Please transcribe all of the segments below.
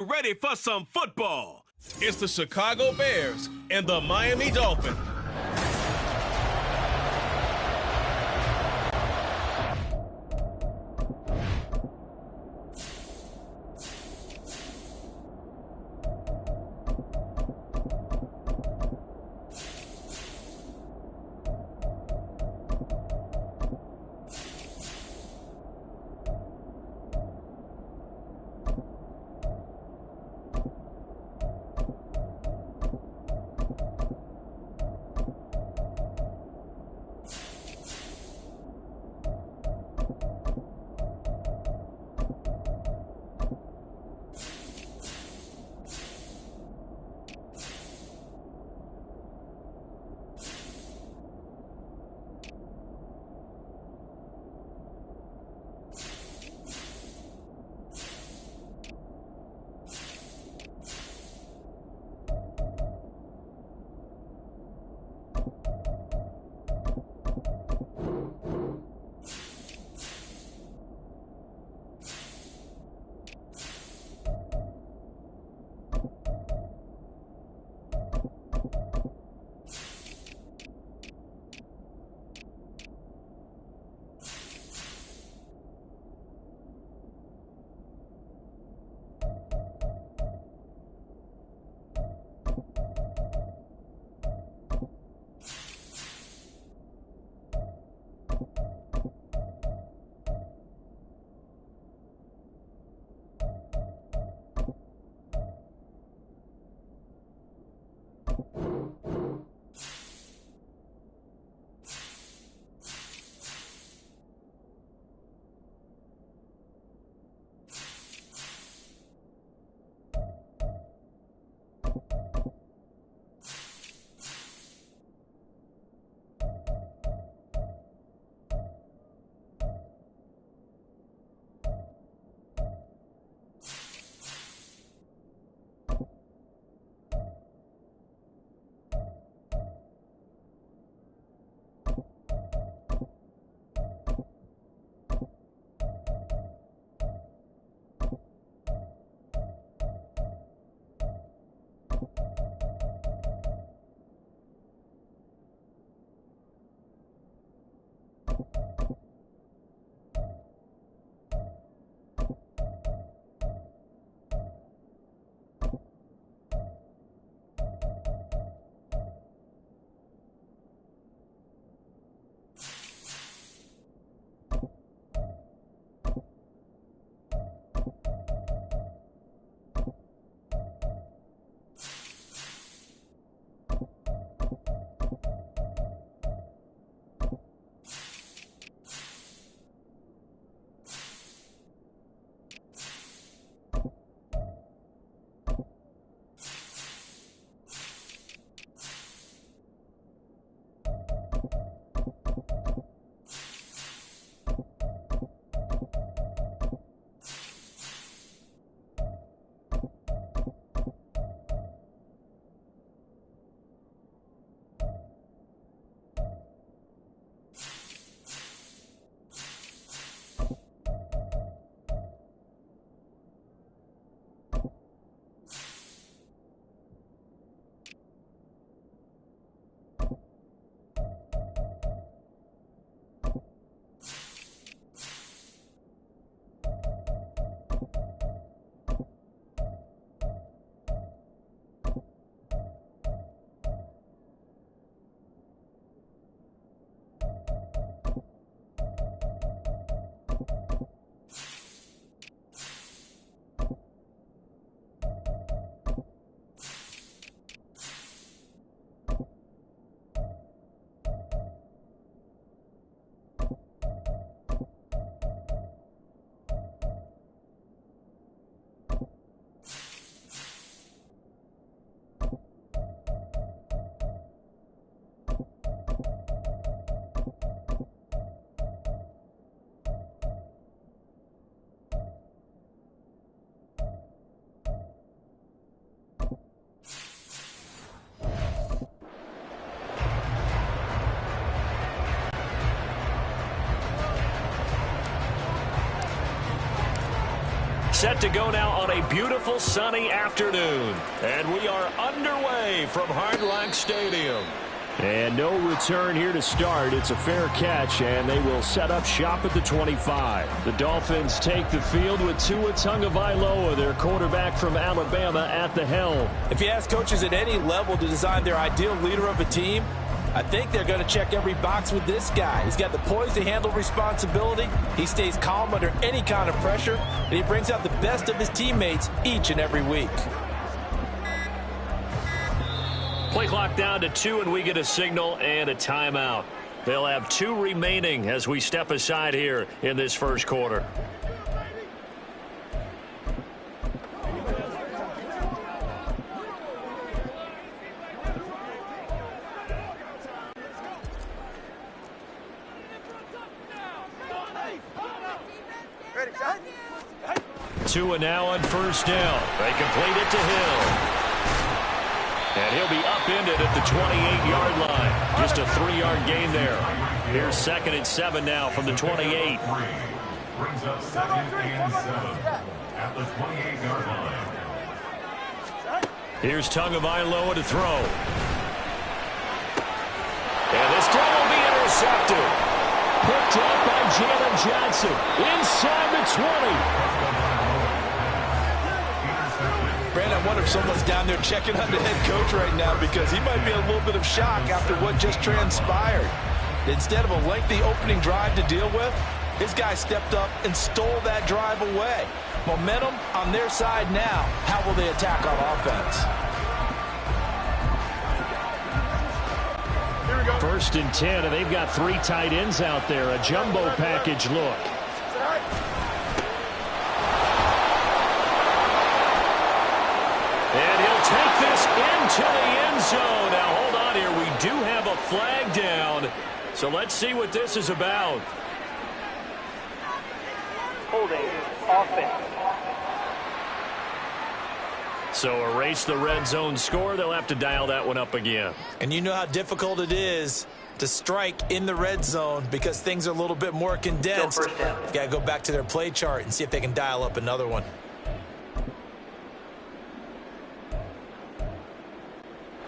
Ready for some football. It's the Chicago Bears and the Miami Dolphins. set to go now on a beautiful sunny afternoon. And we are underway from Hard Rock Stadium. And no return here to start. It's a fair catch, and they will set up shop at the 25. The Dolphins take the field with Tua Tagovailoa, their quarterback from Alabama, at the helm. If you ask coaches at any level to design their ideal leader of a team, I think they're going to check every box with this guy. He's got the poise to handle responsibility. He stays calm under any kind of pressure, and he brings out the best of his teammates each and every week. Play clock down to 2, and we get a signal and a timeout. They'll have 2 remaining as we step aside here in this first quarter. Tua now on first down. They complete it to Hill. And he'll be upended at the 28-yard line. Just a 3-yard gain there. Here's 2nd and 7 now from the 28. Brings up 2nd and 7 at the 28-yard line. Here's Tagovailoa to throw. And this throw will be intercepted. Picked up by Jalen Johnson. Inside the 20. Brandon, I wonder if someone's down there checking on the head coach right now, because he might be in a little bit of shock after what just transpired. Instead of a lengthy opening drive to deal with, his guy stepped up and stole that drive away. Momentum on their side now. How will they attack on offense? Here we go. 1st and 10, and they've got 3 tight ends out there. A jumbo package look. And he'll take this into the end zone. Now, hold on here. We do have a flag down. So let's see what this is about. Holding offense. So erase the red zone score. They'll have to dial that one up again. And you know how difficult it is to strike in the red zone because things are a little bit more condensed. You got to go back to their play chart and see if they can dial up another one.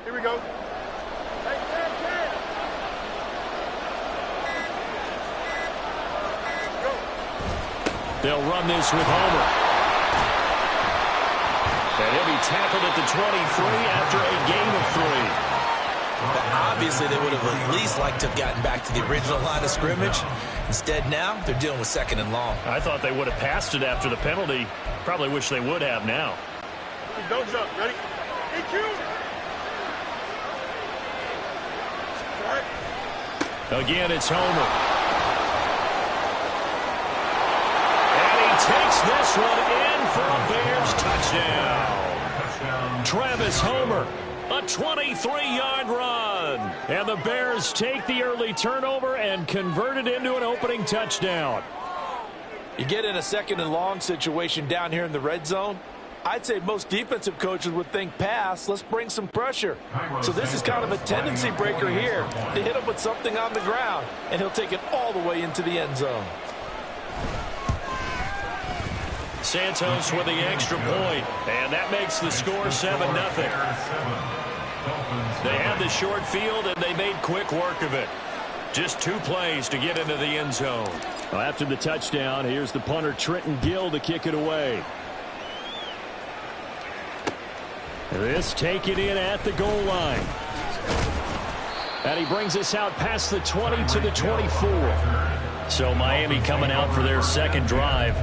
Here we go. They'll run this with Homer. And he'll be tackled at the 23 after a gain of 3. But obviously, they would have at least liked to have gotten back to the original line of scrimmage. Instead, now, they're dealing with 2nd and long. I thought they would have passed it after the penalty. Probably wish they would have now. Don't jump. Ready? Again, it's Homer. And he takes this one in for a Bears touchdown. Travis Homer, a 23-yard run. And the Bears take the early turnover and convert it into an opening touchdown. You get in a 2nd and long situation down here in the red zone, I'd say most defensive coaches would think pass, let's bring some pressure. So this is kind of a tendency breaker here to hit him with something on the ground, and he'll take it all the way into the end zone. Santos with the extra point, and that makes the score 7-0. They had the short field, and they made quick work of it. Just 2 plays to get into the end zone. Well, after the touchdown, here's the punter Trenton Gill to kick it away. This taken in at the goal line. And he brings us out past the 20 to the 24. So Miami coming out for their 2nd drive.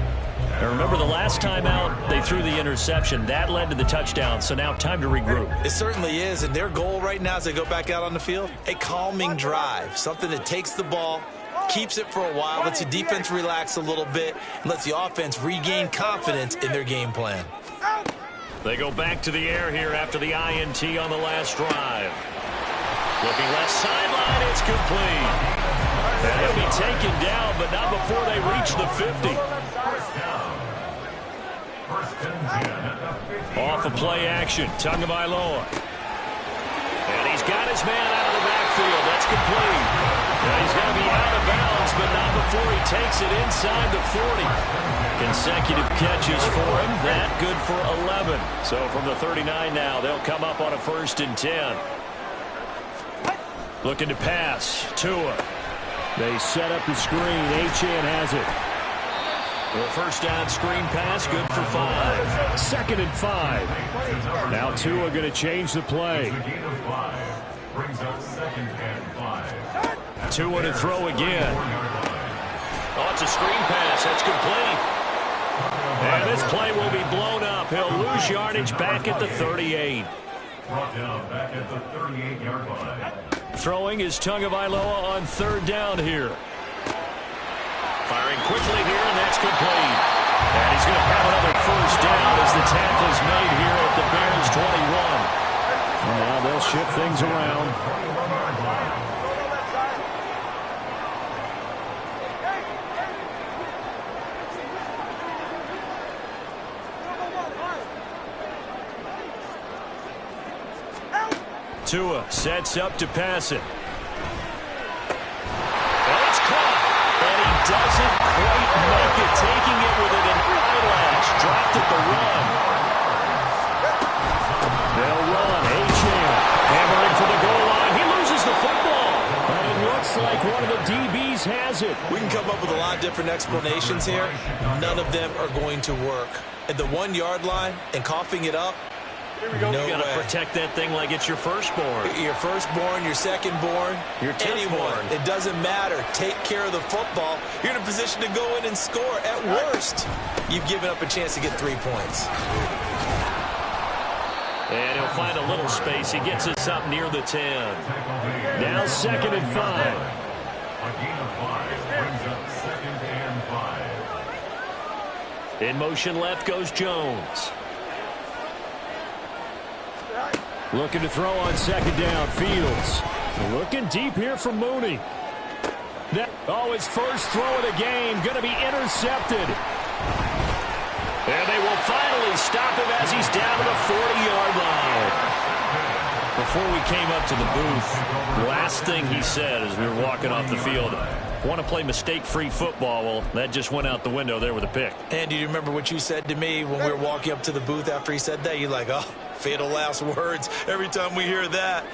Now remember, the last time out, they threw the interception. That led to the touchdown, so now time to regroup. It certainly is, and their goal right now as they go back out on the field, a calming drive, something that takes the ball, keeps it for a while, lets the defense relax a little bit, and lets the offense regain confidence in their game plan. They go back to the air here after the INT on the last drive. Looking left sideline, it's complete. And he'll be taken down, but not before they reach the 50. Off of play action, Tagovailoa. And he's got his man out of the backfield. That's complete. He's going to be out of bounds, but not before he takes it inside the 40. Consecutive catches for him. That good for 11. So from the 39 now, they'll come up on a 1st and 10. Looking to pass. Tua. They set up the screen. Achane has it. The first down screen pass, good for 5. 2nd and 5. Now Tua going to change the play. Brings up 2nd and 5. Tua to throw again. Oh, it's a screen pass. That's complete. And this play will be blown up. He'll lose yardage back at the 38. Brought down back at the 38-yard line. Throwing is Tagovailoa on 3rd down here. Firing quickly here, and that's complete. And he's going to have another 1st down as the tackle is made here at the Bears 21. Now they'll shift things around. Tua sets up to pass it. Well, it's caught. And he doesn't quite make it. Taking it with an eyelash. Dropped at the run. They'll run. Achane hammering for the goal line. He loses the football. And it looks like one of the DBs has it. We can come up with a lot of different explanations here. None of them are going to work. At the 1-yard line and coughing it up, no you got to way. protect that thing like it's your firstborn. Your firstborn, your secondborn, Your anyone. tenthborn. It doesn't matter. Take care of the football. You're in a position to go in and score. At worst, you've given up a chance to get 3 points. And he'll find a little space. He gets us up near the 10. Now 2nd and 5. A gain of 5 brings up 2nd and 5. In motion left goes Jones. Looking to throw on 2nd down. Fields. Looking deep here for Mooney. His first throw of the game. Going to be intercepted. And they will finally stop him as he's down to the 40-yard line. Before we came up to the booth, last thing he said as we were walking off the field, want to play mistake-free football. Well, that just went out the window there with a pick. And do you remember what you said to me when we were walking up to the booth after he said that? You're like, oh, fatal last words. Every time we hear that,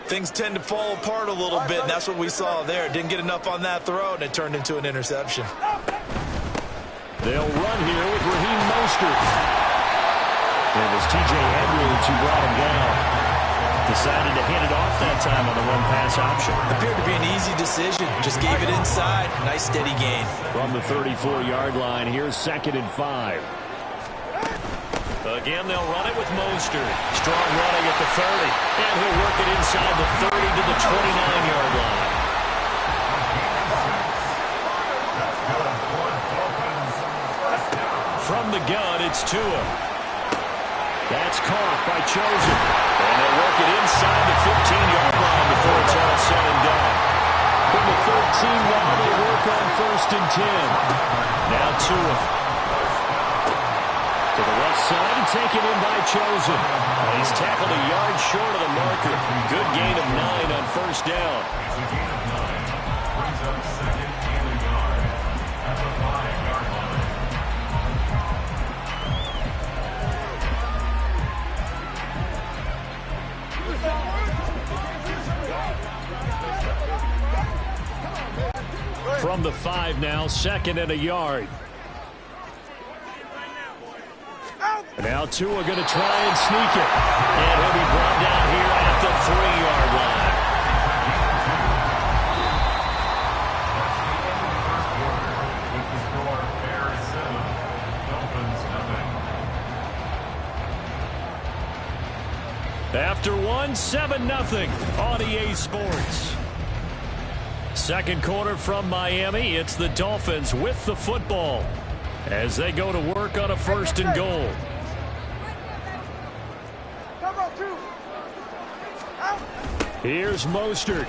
things tend to fall apart a little bit, and that's what we saw there. Didn't get enough on that throw, and it turned into an interception. They'll run here with Raheem Mostert. And it was T.J. Edwards who brought him down. Decided to hand it off that time on the run-pass option. Appeared to be an easy decision. Just gave it inside. Nice steady gain. From the 34-yard line, here's 2nd and 5. Again, they'll run it with Mostert. Strong running at the 30. And he'll work it inside the 30 to the 29-yard line. From the gun, it's Tua. That's caught by Chosen. And they'll work it inside the 15-yard line before it's all said and done. From the 13 now, they work on 1st and 10. Now Tua. To the left side and taken in by Chosen. And he's tackled a yard short of the marker. Good gain of 9 on 1st down. It's a gain of 9. Brings up 2nd and a yard at the 5-yard line. From the 5 now, 2nd and a yard. And now Tua going to try and sneak it. And he'll be brought down here at the 3-yard line. With the score, Bears 7, Dolphins 0. After 7-0 on EA Sports. Second quarter from Miami. It's the Dolphins with the football as they go to work on a 1st and goal. Here's Mostert.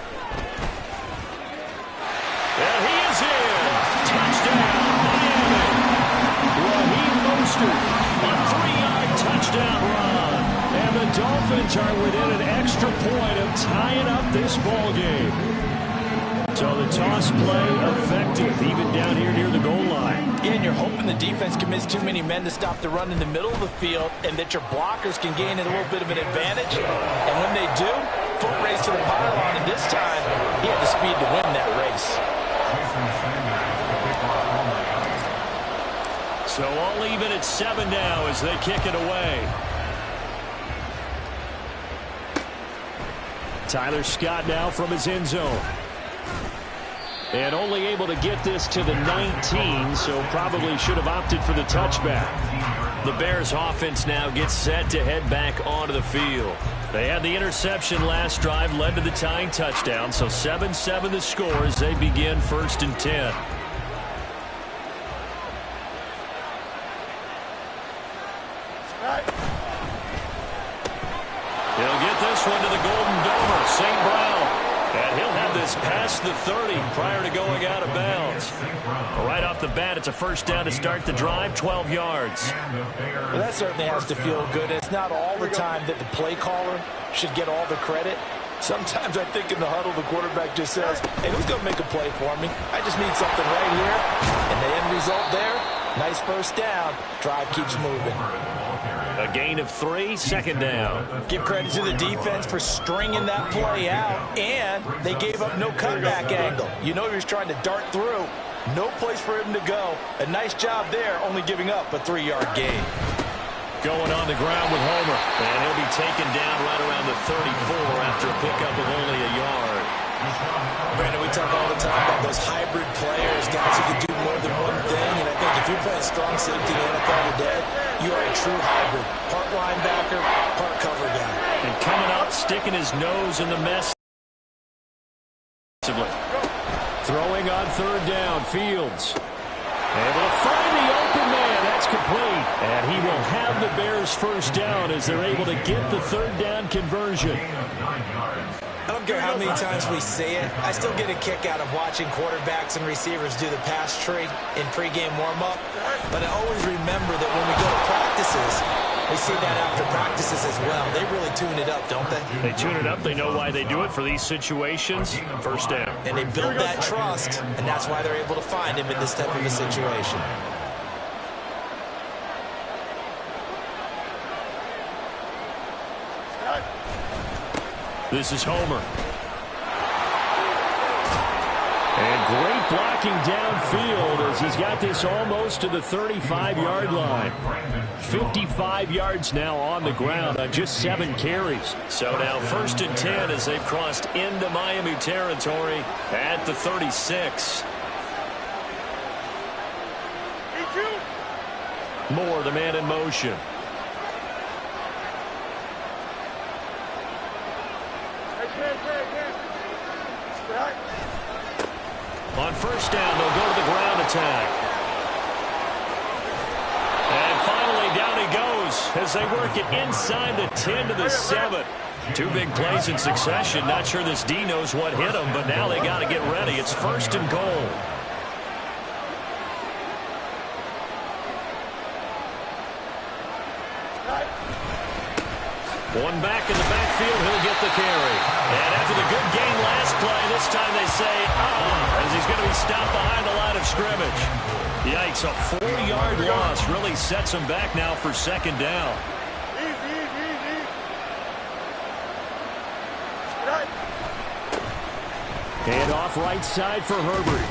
And he is in. Touchdown, Miami. Raheem Mostert, a 3-yard touchdown run. And the Dolphins are within an extra point of tying up this ball game. So So the toss play effective, even down here near the goal line. Yeah, and you're hoping the defense commits too many men to stop the run in the middle of the field and that your blockers can gain a little bit of an advantage. And when they do, foot race to the pylon, and this time he had the speed to win that race. So all even at 7 now as they kick it away. Tyler Scott now from his end zone. And only able to get this to the 19, so probably should have opted for the touchback. The Bears offense now gets set to head back onto the field. They had the interception last drive, led to the tying touchdown, so 7-7 the score as they begin 1st and 10. He'll get this one to the Golden Domer, St. Brown. And he'll have this past the 30 prior to going out of bounds. Right off the bat, it's a first down to start the drive, 12 yards. Well, that certainly has to feel good. It's not all the time that the play caller should get all the credit. Sometimes I think in the huddle, the quarterback just says, hey, who's going to make a play for me? I just need something right here. And the end result there, nice first down. Drive keeps moving. A gain of 3, 2nd down. Give credit to the defense for stringing that play out, and they gave up no cutback angle. You know he was trying to dart through. No place for him to go. A nice job there, only giving up a 3-yard gain. Going on the ground with Homer, and he'll be taken down right around the 34 after a pickup of only a yard. Brandon, we talk all the time about those hybrid players, guys who can do more than one thing, and I think if you're playing strong safety in the NFL today, you are a true hybrid. Part linebacker, part cover guy. And coming up, sticking his nose in the mess. Throwing on 3rd down, Fields. Able to find the open man. That's complete. And he will have the Bears first down as they're able to get the 3rd down conversion. I don't care how many times we say it, I still get a kick out of watching quarterbacks and receivers do the pass tree in pregame warm-up. But I always remember that when we go to practices, we see that after practices as well. They really tune it up, don't they? They tune it up. They know why they do it for these situations. First down. And they build that trust, and that's why they're able to find him in this type of a situation. This is Homer. And great blocking downfield as he's got this almost to the 35-yard line. 55 yards now on the ground on just 7 carries. So now 1st and 10 as they've crossed into Miami territory at the 36. Moore, the man in motion. On 1st down, they'll go to the ground attack. And finally, down he goes as they work it inside the 10 to the 7. 2 big plays in succession. Not sure this D knows what hit him, but now they got to get ready. It's 1st and goal. One back in the backfield, he'll get the carry. And after the good gain last play, this time they say, as he's going to be stopped behind the line of scrimmage. Yikes, a 4-yard loss really sets him back now for 2nd down. And off right side for Herbert.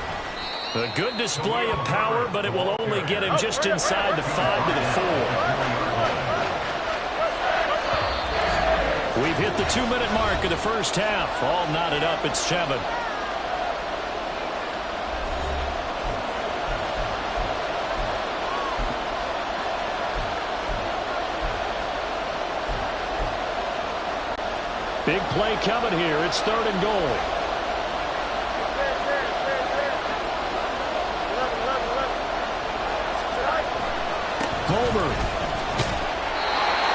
A good display of power, but it will only get him just inside the 5 to the 4. We've hit the 2-minute mark of the first half. All knotted up at 7. Big play coming here. It's 3rd and goal. Homer.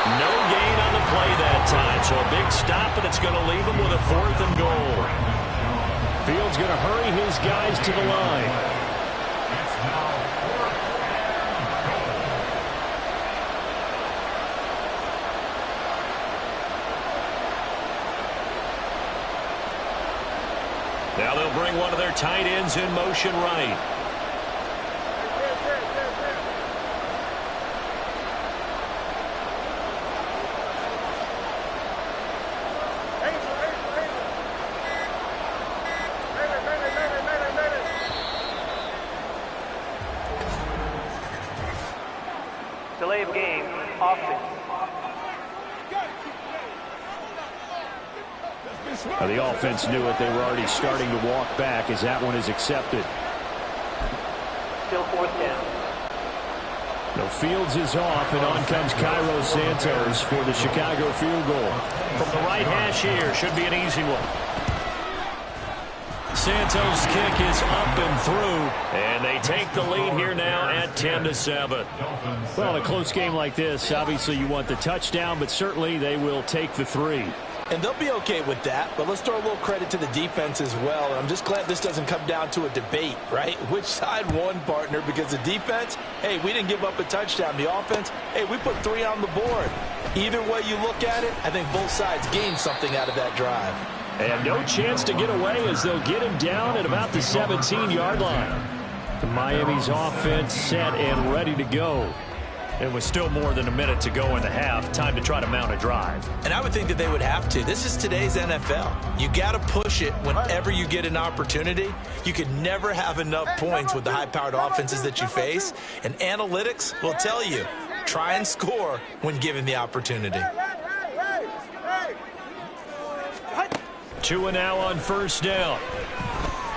No gain on the play that time, so a big stop, and it's going to leave him with a 4th and goal. Fields going to hurry his guys to the line. Now they'll bring one of their tight ends in motion right. Delay of game, offense. The offense knew it. They were already starting to walk back as that one is accepted. Still fourth down. No, Fields is off, and on comes Cairo Santos for the Chicago field goal. From the right hash here, should be an easy one. Santos' kick is up and through, and they take the lead here now at 10-7. Well, in a close game like this, obviously you want the touchdown, but certainly they will take the 3. And they'll be okay with that, but let's throw a little credit to the defense as well. I'm just glad this doesn't come down to a debate, right? Which side won, partner? Because the defense, hey, we didn't give up a touchdown. The offense, hey, we put 3 on the board. Either way you look at it, I think both sides gained something out of that drive. And no chance to get away as they'll get him down at about the 17-yard line. The Miami's offense set and ready to go. It was still more than a minute to go in the half. Time to try to mount a drive. And I would think that they would have to. This is today's NFL. You got to push it whenever you get an opportunity. You could never have enough points with the high-powered offenses that you face. And analytics will tell you, try and score when given the opportunity. Tua now on first down.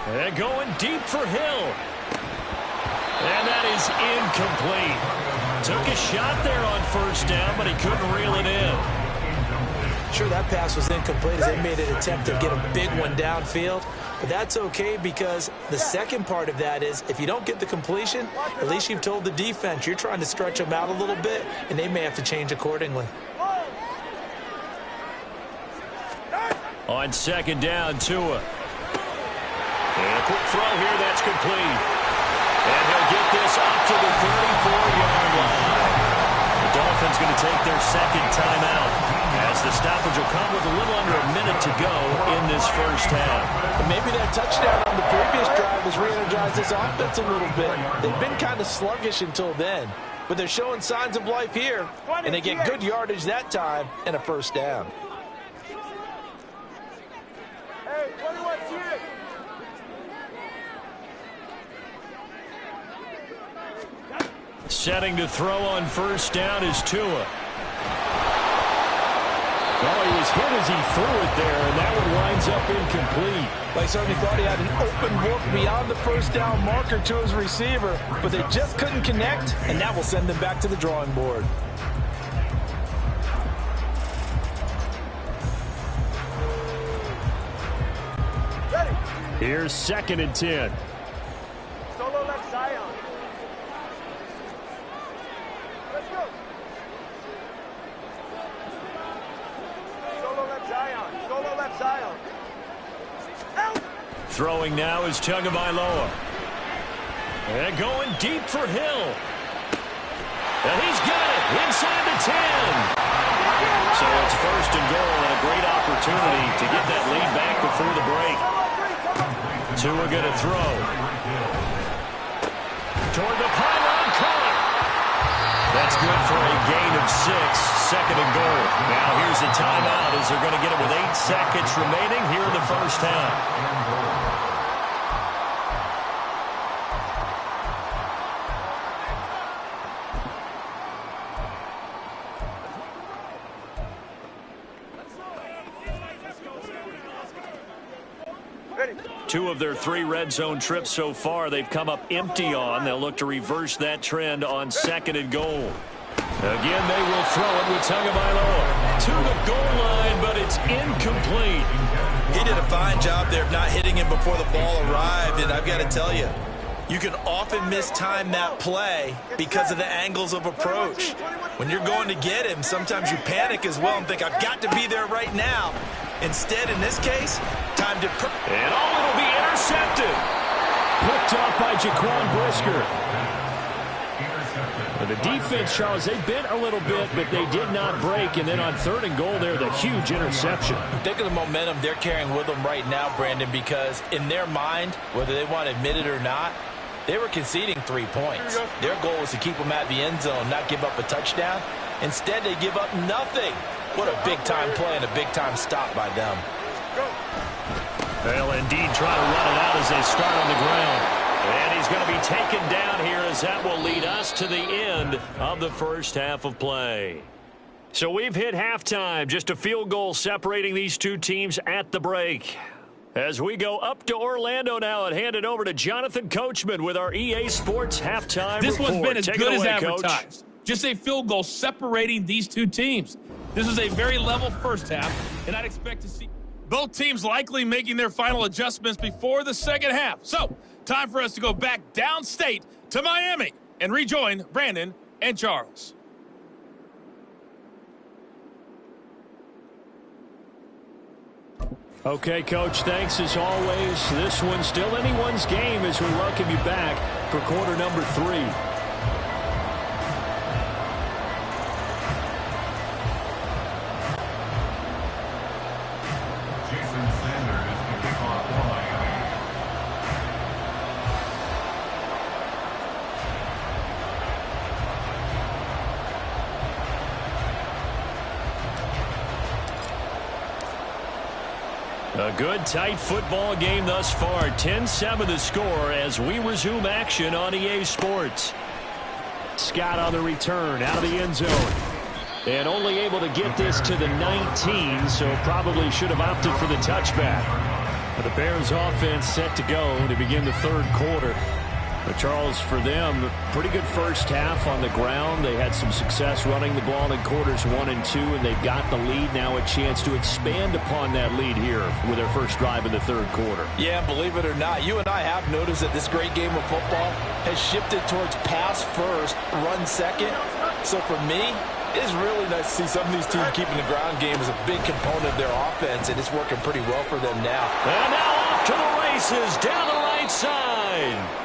And going deep for Hill. And that is incomplete. Took a shot there on first down, but he couldn't reel it in. Sure, that pass was incomplete as they made an attempt to get a big one downfield. But that's okay because the second part of that is if you don't get the completion, at least you've told the defense you're trying to stretch them out a little bit, and they may have to change accordingly. On second down, Tua. And a quick throw here, that's complete. And he'll get this up to the 34-yard line. The Dolphins going to take their second timeout as the stoppage will come with a little under a minute to go in this first half. And maybe that touchdown on the previous drive has re-energized this offense a little bit. They've been kind of sluggish until then, but they're showing signs of life here, and they get good yardage that time and a first down. Setting to throw on first down is Tua. Oh, he was hit as he threw it there, and that one winds up incomplete. They certainly thought he had an open look beyond the first down marker to his receiver, but they just couldn't connect, and that will send them back to the drawing board. Here's second and 10. Solo left Zion. Let's go. Solo left Zion. Solo left Zion. Out. Throwing now is Tagovailoa. And going deep for Hill. And he's got it inside the 10. So it's first and goal and a great opportunity to get that lead back before the break. Tua going to throw. Toward the pylon, caught. That's good for a gain of 6. Second and goal. Now here's a timeout as they're going to get it with 8 seconds remaining here in the first half. Two of their 3 red zone trips so far they've come up empty on. They'll look to reverse that trend on second and goal. Again, they will throw it with Tagovailoa to the goal line, but it's incomplete. He did a fine job there of not hitting him before the ball arrived, and I've got to tell you, you can often mistime that play because of the angles of approach. When you're going to get him, sometimes you panic as well and think, I've got to be there right now. Instead, in this case, time to... And it'll be intercepted. Picked off by Jaquan Brisker. The defense, Charles, they bent a little bit, but they did not break. And then on 3rd and goal there, the huge interception. Think of the momentum they're carrying with them right now, Brandon, because in their mind, whether they want to admit it or not, they were conceding 3 points. Their goal was to keep them at the end zone, not give up a touchdown. Instead, they give up nothing. What a big-time play and a big-time stop by them. They'll indeed try to run it out as they start on the ground. And he's going to be taken down here as that will lead us to the end of the first half of play. So we've hit halftime. Just a field goal separating these two teams at the break. As we go up to Orlando now and hand it over to Jonathan Coachman with our EA Sports halftime This report. one's been as Take good it as away, advertised. Coach. Just a field goal separating these two teams. This is a very level first half, and I'd expect to see both teams likely making their final adjustments before the second half. So, time for us to go back downstate to Miami and rejoin Brandon and Charles. Okay, Coach, thanks as always. This one's still anyone's game as we welcome you back for quarter number 3. A good, tight football game thus far. 10-7 the score as we resume action on EA Sports. Scott on the return out of the end zone. And only able to get this to the 19, so probably should have opted for the touchback. But the Bears offense set to go to begin the third quarter. But Charles, for them, pretty good first half on the ground. They had some success running the ball in quarters 1 and 2, and they've got the lead now, a chance to expand upon that lead here with their first drive in the third quarter. Yeah, believe it or not, you and I have noticed that this great game of football has shifted towards pass first, run second. So for me, it's really nice to see some of these teams keeping the ground game as a big component of their offense, and it's working pretty well for them now. And now off to the races down the right side.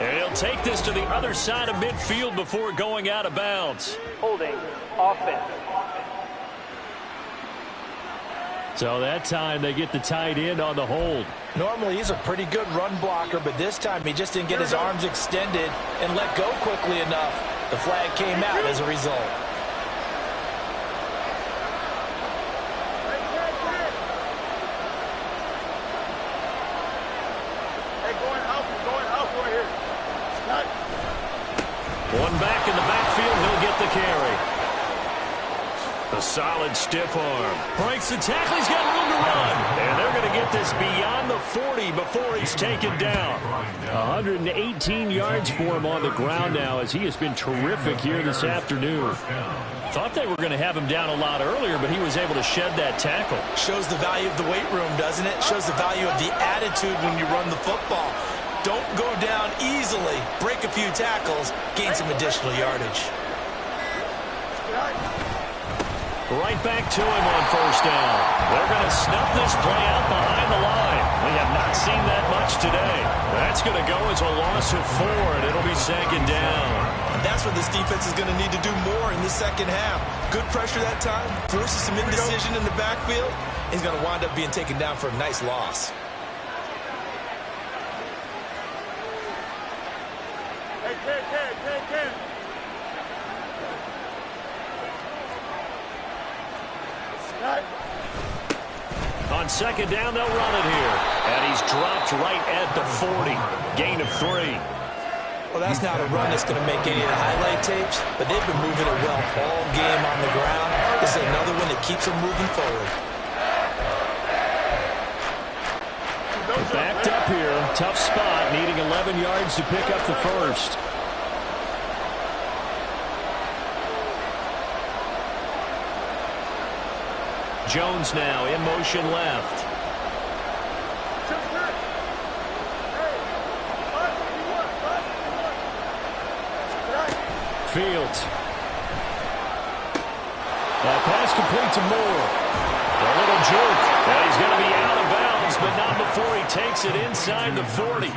And he'll take this to the other side of midfield before going out of bounds. Holding offense. So that time they get the tight end on the hold. Normally he's a pretty good run blocker, but this time he just didn't get his arms extended and let go quickly enough. The flag came out as a result. One back in the backfield, he'll get the carry. A solid stiff arm. Breaks the tackle, he's got room to run. And they're going to get this beyond the 40 before he's taken down. 118 yards for him on the ground now as he has been terrific here this afternoon. Thought they were going to have him down a lot earlier, but he was able to shed that tackle. Shows the value of the weight room, doesn't it? Shows the value of the attitude when you run the football. Don't go down easily. Break a few tackles. Gain some additional yardage. Right back to him on first down. They're going to snuff this play out behind the line. We have not seen that much today. That's going to go as a loss of 4, and it'll be second down. And that's what this defense is going to need to do more in the second half. Good pressure that time. Forces some indecision in the backfield. He's going to wind up being taken down for a nice loss. On second down, they'll run it here. And he's dropped right at the 40. Gain of 3. Well, that's not a run that's going to make any of the highlight tapes, but they've been moving it well all game on the ground. This is another one that keeps them moving forward. Backed up here. Tough spot, needing 11 yards to pick up the first. Jones now in motion left. Fields. That pass complete to Moore. A little juke. And he's going to be out of bounds runs, but not before he takes it inside the 40.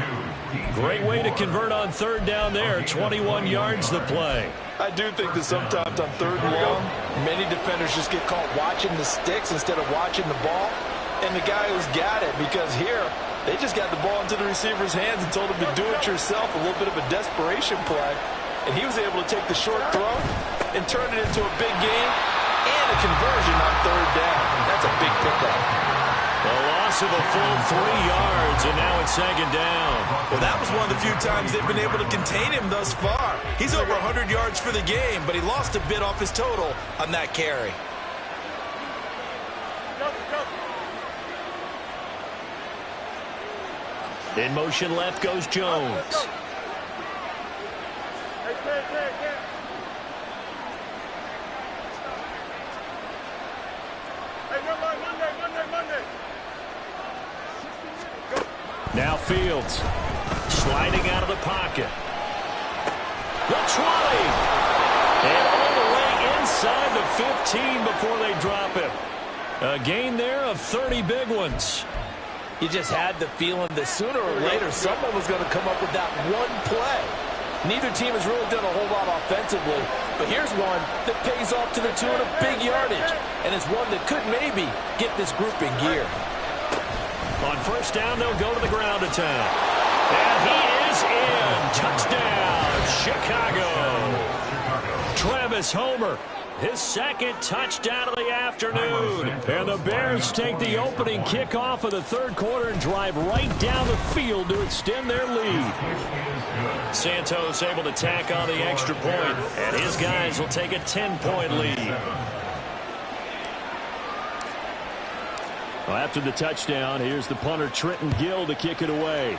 Great way to convert on third down there. 21 yards the play. I do think that sometimes on third and long, many defenders just get caught watching the sticks instead of watching the ball. And the guy who's got it, because here, they just got the ball into the receiver's hands and told him to do it yourself, a little bit of a desperation play. And he was able to take the short throw and turn it into a big gain and a conversion on third down. That's a big pickup. A loss of a full 3 yards, and now it's second down. Well, that was one of the few times they've been able to contain him thus far. He's over 100 yards for the game, but he lost a bit off his total on that carry. In motion left goes Jones. Now Fields sliding out of the pocket. The 20. And all the way inside the 15 before they drop him. A gain there of 30 big ones. You just had the feeling that sooner or later someone was going to come up with that one play. Neither team has really done a whole lot offensively, but here's one that pays off to the tune of big yardage, and it's one that could maybe get this group in gear. On first down, they'll go to the ground attack. And he is in. Touchdown, Chicago. Travis Homer, his second touchdown of the afternoon. And the Bears take the opening kickoff of the third quarter and drive right down the field to extend their lead. Santos able to tack on the extra point, and his guys will take a 10-point lead. Well, after the touchdown, here's the punter Trenton Gill to kick it away.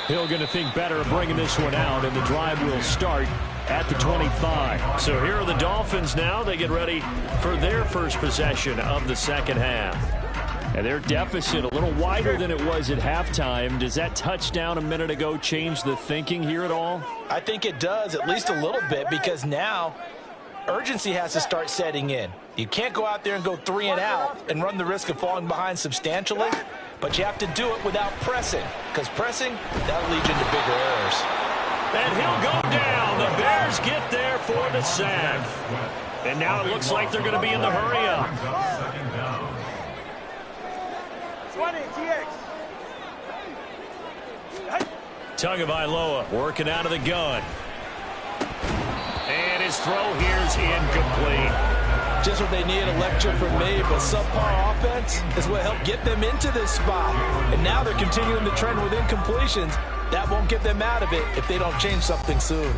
Hill going to think better of bringing this one out, and the drive will start at the 25. So here are the Dolphins now. They get ready for their first possession of the second half. And their deficit a little wider than it was at halftime. Does that touchdown a minute ago change the thinking here at all? I think it does, at least a little bit, because now urgency has to start setting in. You can't go out there and go 3 and out and run the risk of falling behind substantially, but you have to do it without pressing, because pressing, that'll lead you into bigger errors. And he'll go down. The Bears get there for the sack. And now it looks like they're going to be in the hurry-up. 20, TX. Tagovailoa working out of the gun. And his throw here's incomplete. Just what they need, a lecture from me, but subpar offense is what helped get them into this spot. And now they're continuing the trend with incompletions. That won't get them out of it if they don't change something soon.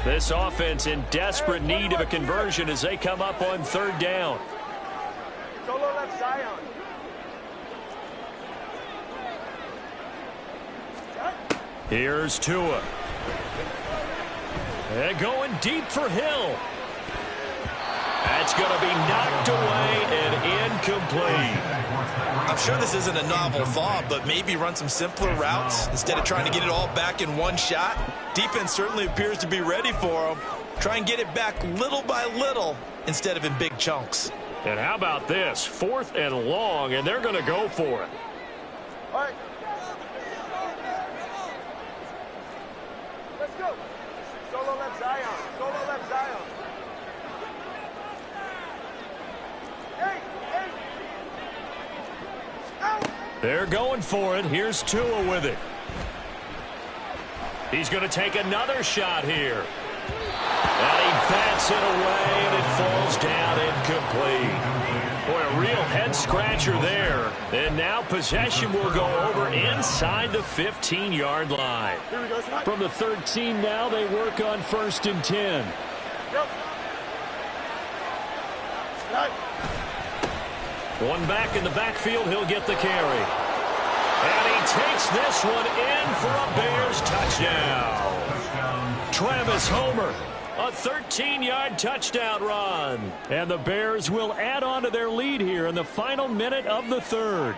This offense in desperate need of a conversion as they come up on third down. Solo left Zion. Here's Tua. And going deep for Hill. That's going to be knocked away and incomplete. I'm sure this isn't a novel thought, but maybe run some simpler routes instead of trying to get it all back in one shot. Defense certainly appears to be ready for them. Try and get it back little by little instead of in big chunks. And how about this? 4th and long, and they're going to go for it. All right. Let's go. Solo left Zion. Solo left Zion. They're going for it. Here's Tua with it. He's going to take another shot here. And he bats it away, and it falls down incomplete. Boy, a real head-scratcher there. And now possession will go over inside the 15-yard line. From the 13 now, they work on 1st and 10. One back in the backfield, he'll get the carry. And he takes this one in for a Bears touchdown. Travis Homer, a 13-yard touchdown run. And the Bears will add on to their lead here in the final minute of the third.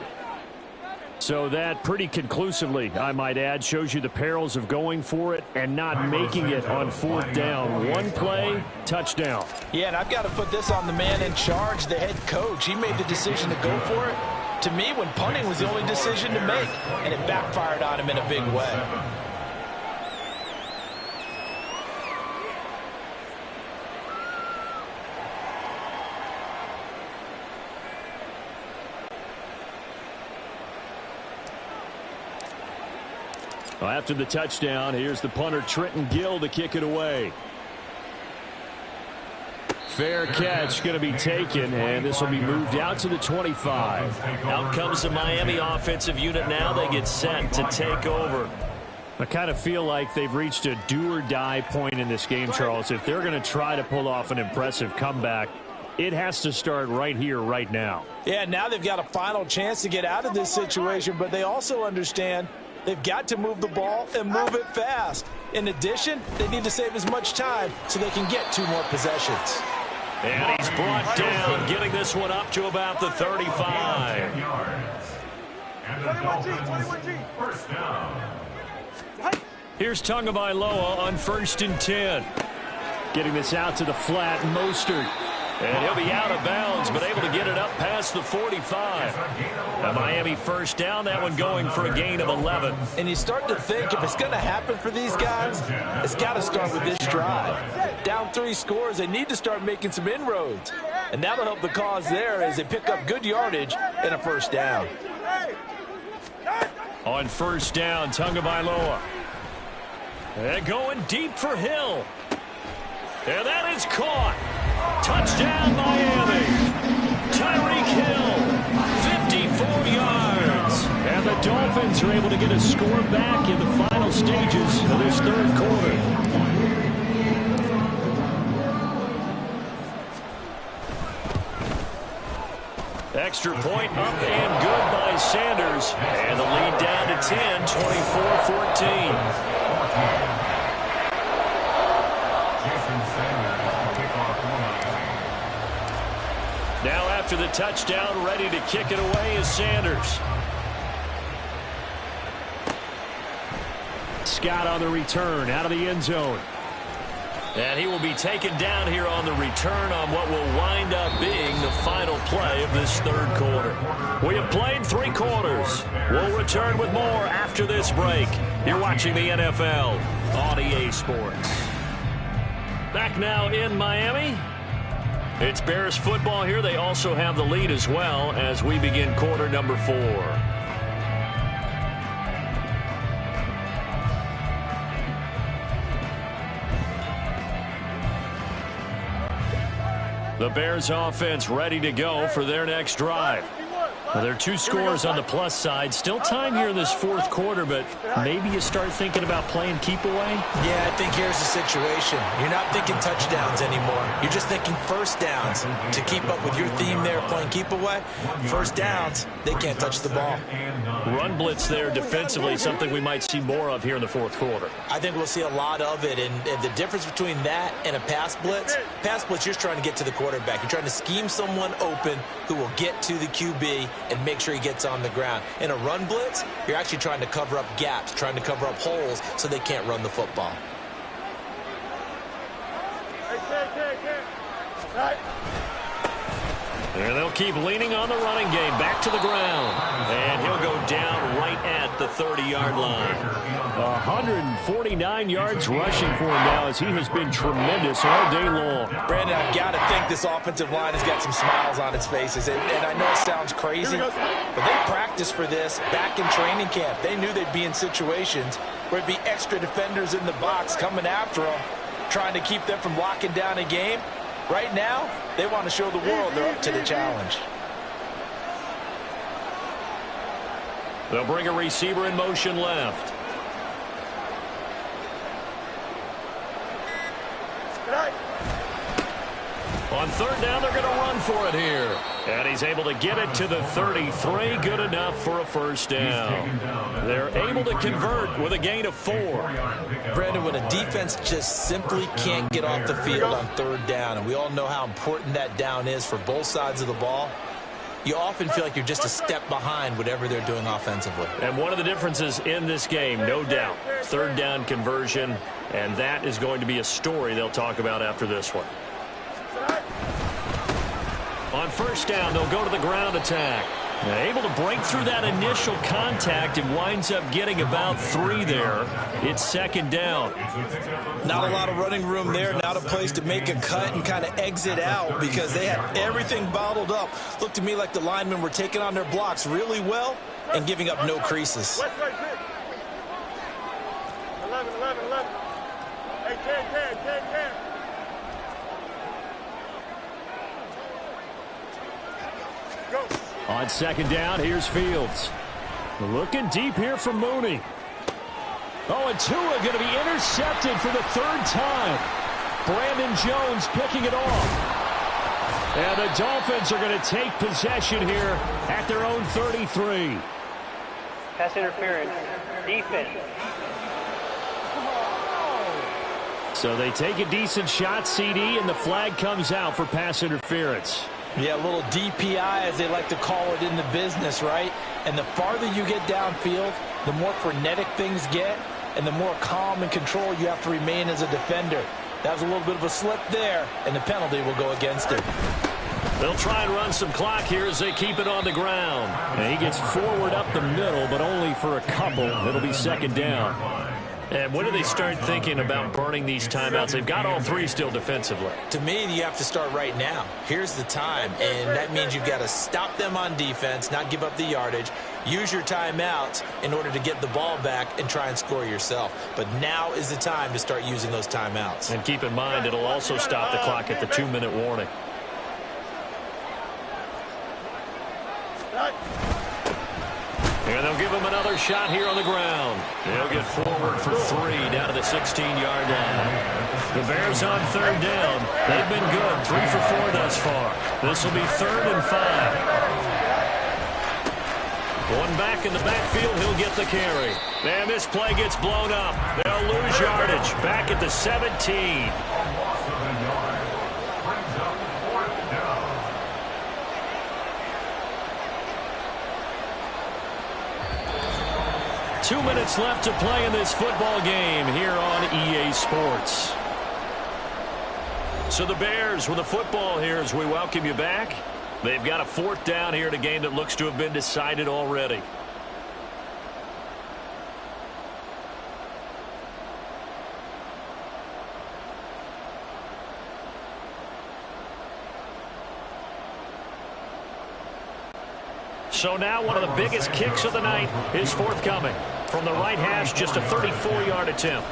So that pretty conclusively, I might add, shows you the perils of going for it and not making it on 4th down. One play, touchdown. Yeah, and I've got to put this on the man in charge, the head coach. He made the decision to go for it. To me, when punting was the only decision to make, and it backfired on him in a big way. Well, after the touchdown, here's the punter, Trenton Gill, to kick it away. Fair catch going to be taken, and this will be moved out to the 25. Out comes the Miami offensive unit now. They get set to take over. I kind of feel like they've reached a do-or-die point in this game, Charles. If they're going to try to pull off an impressive comeback, it has to start right here, right now. Yeah, now they've got a final chance to get out of this situation, but they also understand they've got to move the ball and move it fast. In addition, they need to save as much time so they can get 2 more possessions. And he's brought down, getting this one up to about the 35. And the Dolphins, first down. Here's Tagovailoa on 1st and 10. Getting this out to the flat, Mostert. And he'll be out of bounds, but able to get it up past the 45. A Miami first down, that one going for a gain of 11. And you start to think if it's going to happen for these guys, it's got to start with this drive. Down 3 scores, they need to start making some inroads. And that'll help the cause there as they pick up good yardage in a first down. On 1st down, Tagovailoa. And going deep for Hill. And that is caught. Touchdown, Miami. Tyreek Hill, 54 yards. And the Dolphins are able to get a score back in the final stages of this 3rd quarter. Extra point up and good by Sanders. And the lead down to 10, 24-14. Now after the touchdown, ready to kick it away is Sanders. Scott on the return, out of the end zone. And he will be taken down here on the return on what will wind up being the final play of this 3rd quarter. We have played 3 quarters. We'll return with more after this break. You're watching the NFL on EA Sports. Back now in Miami. It's Bears football here. They also have the lead as well as we begin quarter number 4. The Bears offense ready to go for their next drive. Well, there are 2 scores on the plus side. Still time here in this 4th quarter, but maybe you start thinking about playing keep away? Yeah, I think here's the situation. You're not thinking touchdowns anymore. You're just thinking first downs. To keep up with your theme there, playing keep away, first downs, they can't touch the ball. Run blitz there defensively, something we might see more of here in the 4th quarter. I think we'll see a lot of it, and the difference between that and a pass blitz, you're just trying to get to the quarterback. You're trying to scheme someone open who will get to the QB and make sure he gets on the ground. In a run blitz, you're actually trying to cover up gaps, trying to cover up holes so they can't run the football. And they'll keep leaning on the running game. Back to the ground. And he'll go down right at the 30-yard line. 149 yards rushing for him now as he has been tremendous all day long. Brandon, I've got to think this offensive line has got some smiles on its faces. And I know it sounds crazy, but they practiced for this back in training camp. They knew they'd be in situations where it'd be extra defenders in the box coming after them, trying to keep them from locking down a game. Right now, they want to show the world they're up to the challenge. They'll bring a receiver in motion left. On 3rd down, they're going to run for it here. And he's able to get it to the 33. Good enough for a first down. They're able to convert with a gain of 4. Brandon, when a defense just simply can't get off the field on 3rd down, and we all know how important that down is for both sides of the ball, you often feel like you're just a step behind whatever they're doing offensively. And one of the differences in this game, no doubt, third down conversion, and that is going to be a story they'll talk about after this one. On first down, they'll go to the ground attack. Able to break through that initial contact and winds up getting about 3 there. It's second down. Not a lot of running room there. Not a place to make a cut and kind of exit out because they had everything bottled up. Looked to me like the linemen were taking on their blocks really well and giving up no creases. 11. Hey, 10. Go. On second down, here's Fields. Looking deep here from Mooney. Oh, and Tua going to be intercepted for the 3rd time. Brandon Jones picking it off. And the Dolphins are going to take possession here at their own 33. Pass interference. Defense. So they take a decent shot, CD, and the flag comes out for pass interference. Yeah, a little DPI, as they like to call it in the business, right? And the farther you get downfield, the more frenetic things get, and the more calm and control you have to remain as a defender. That was a little bit of a slip there, and the penalty will go against it. They'll try and run some clock here as they keep it on the ground. And he gets forward up the middle, but only for a couple. It'll be second down. And when do they start thinking about burning these timeouts? They've got all 3 still defensively. To me, you have to start right now. Here's the time, and that means you've got to stop them on defense, not give up the yardage, use your timeouts in order to get the ball back and try and score yourself. But now is the time to start using those timeouts. And keep in mind, it'll also stop the clock at the 2-minute warning. And they'll give him another shot here on the ground. They'll get forward for 3 down to the 16-yard line. The Bears on third down. They've been good, 3 for 4 thus far. This will be 3rd and 5. One back in the backfield, he'll get the carry. And this play gets blown up. They'll lose yardage back at the 17. 2 minutes left to play in this football game here on EA Sports. So the Bears with the football here as we welcome you back. They've got a 4th down here in a game that looks to have been decided already. So now one of the biggest kicks of the night is forthcoming. From the right hash, just a 34-yard attempt.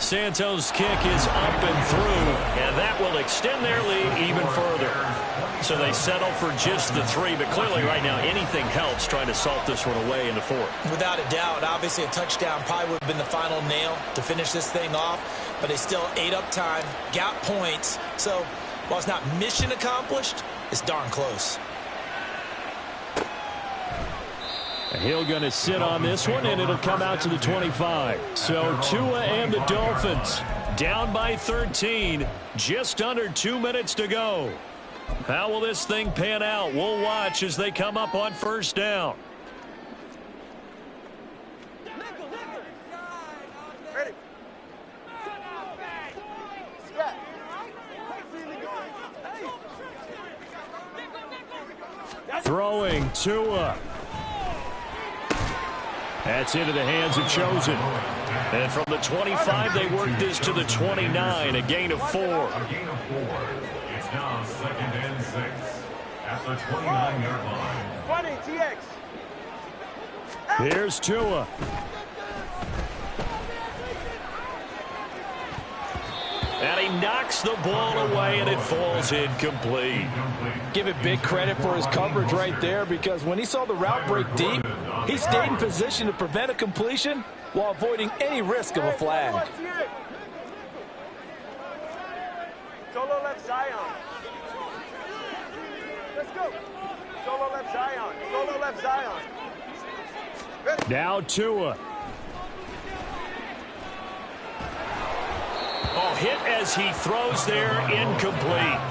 Santos' kick is up and through, and that will extend their lead even further. So they settle for just the 3, but clearly right now anything helps trying to salt this one away in the 4th. Without a doubt, obviously a touchdown probably would have been the final nail to finish this thing off, but they still ate up time, got points. So while it's not mission accomplished, it's darn close. Hill going to sit on this one, and it'll come out to the 25. So Tua and the Dolphins down by 13. Just under 2 minutes to go. How will this thing pan out? We'll watch as they come up on first down. Throwing Tua. That's into the hands of Chosen. And from the 25, they work this to the 29, a gain of 4. A gain of 4. It's now 2nd and 6 at the 29-yard line. 20, TX. Here's Tua. And he knocks the ball away, and it falls incomplete. Give it big credit for his coverage right there, because when he saw the route break deep, he stayed in position to prevent a completion while avoiding any risk of a flag. Solo left Zion. Let's go. Solo left Zion. Solo left Zion. Now Tua. Oh, hit as he throws there, incomplete.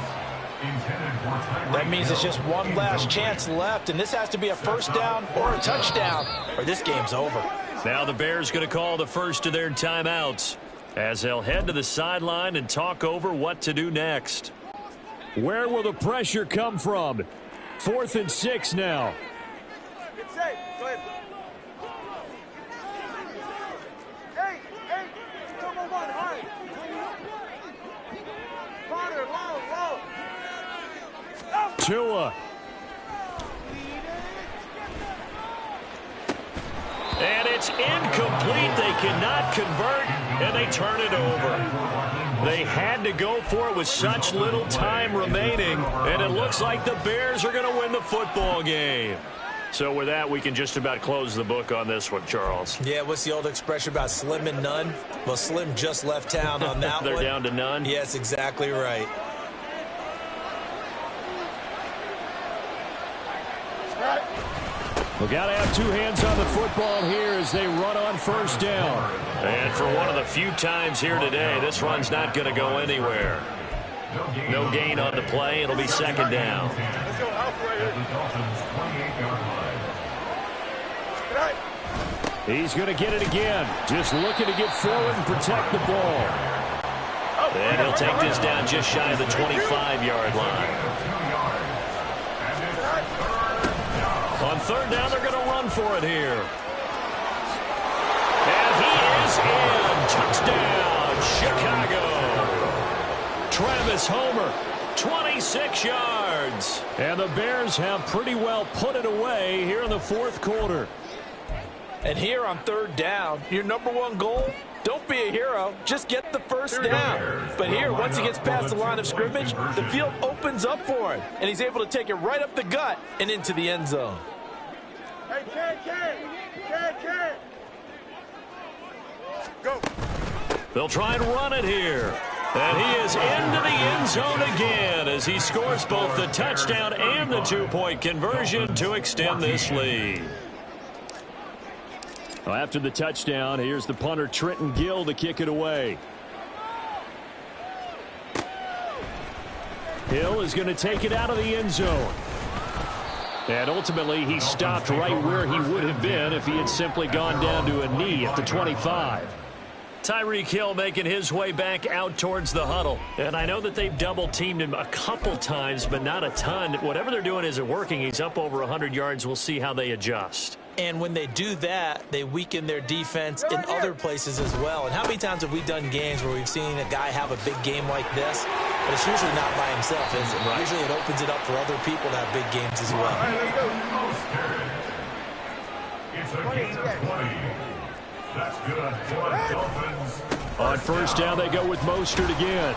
That means it's just one last chance left, and this has to be a first down or a touchdown, or this game's over. Now the Bears going to call the first of their timeouts as they'll head to the sideline and talk over what to do next. Where will the pressure come from? 4th and 6 now. Get safe. Go ahead. Hey, come on, hard. Corner, low. Tua. And it's incomplete. They cannot convert, and they turn it over. They had to go for it with such little time remaining, and it looks like the Bears are going to win the football game. So with that, we can just about close the book on this one, Charles. Yeah, what's the old expression about slim and none? Well, Slim just left town on that They're one. down to none? Yes, exactly right. We got to have two hands on the football here as they run on first down. And for one of the few times here today, this run's not going to go anywhere. No gain on the play. It'll be second down. He's going to get it again. Just looking to get forward and protect the ball. And he'll take this down just shy of the 25-yard line. On third down, they're going to run for it here. And he is in. Touchdown, Chicago. Travis Homer, 26 yards. And the Bears have pretty well put it away here in the fourth quarter. And here on third down, your number one goal, don't be a hero, just get the first down. But here, once he gets past the line of scrimmage, the field opens up for him, and he's able to take it right up the gut and into the end zone. Hey, Go. They'll try and run it here. And he is into the end zone again as he scores both the touchdown and the two-point conversion to extend this lead. Well, after the touchdown, here's the punter Trenton Gill to kick it away. Hill is going to take it out of the end zone. And ultimately, he stopped right where he would have been if he had simply gone down to a knee at the 25. Tyreek Hill making his way back out towards the huddle. And I know that they've double-teamed him a couple times, but not a ton. Whatever they're doing isn't working. He's up over 100 yards. We'll see how they adjust. And when they do that, they weaken their defense in other places as well. And how many times have we done games where we've seen a guy have a big game like this, but it's usually not by himself, is it? Right. Usually it opens it up for other people to have big games as well. It's a gain of 20. That's good for the Dolphins. On first down, they go with Mostert again.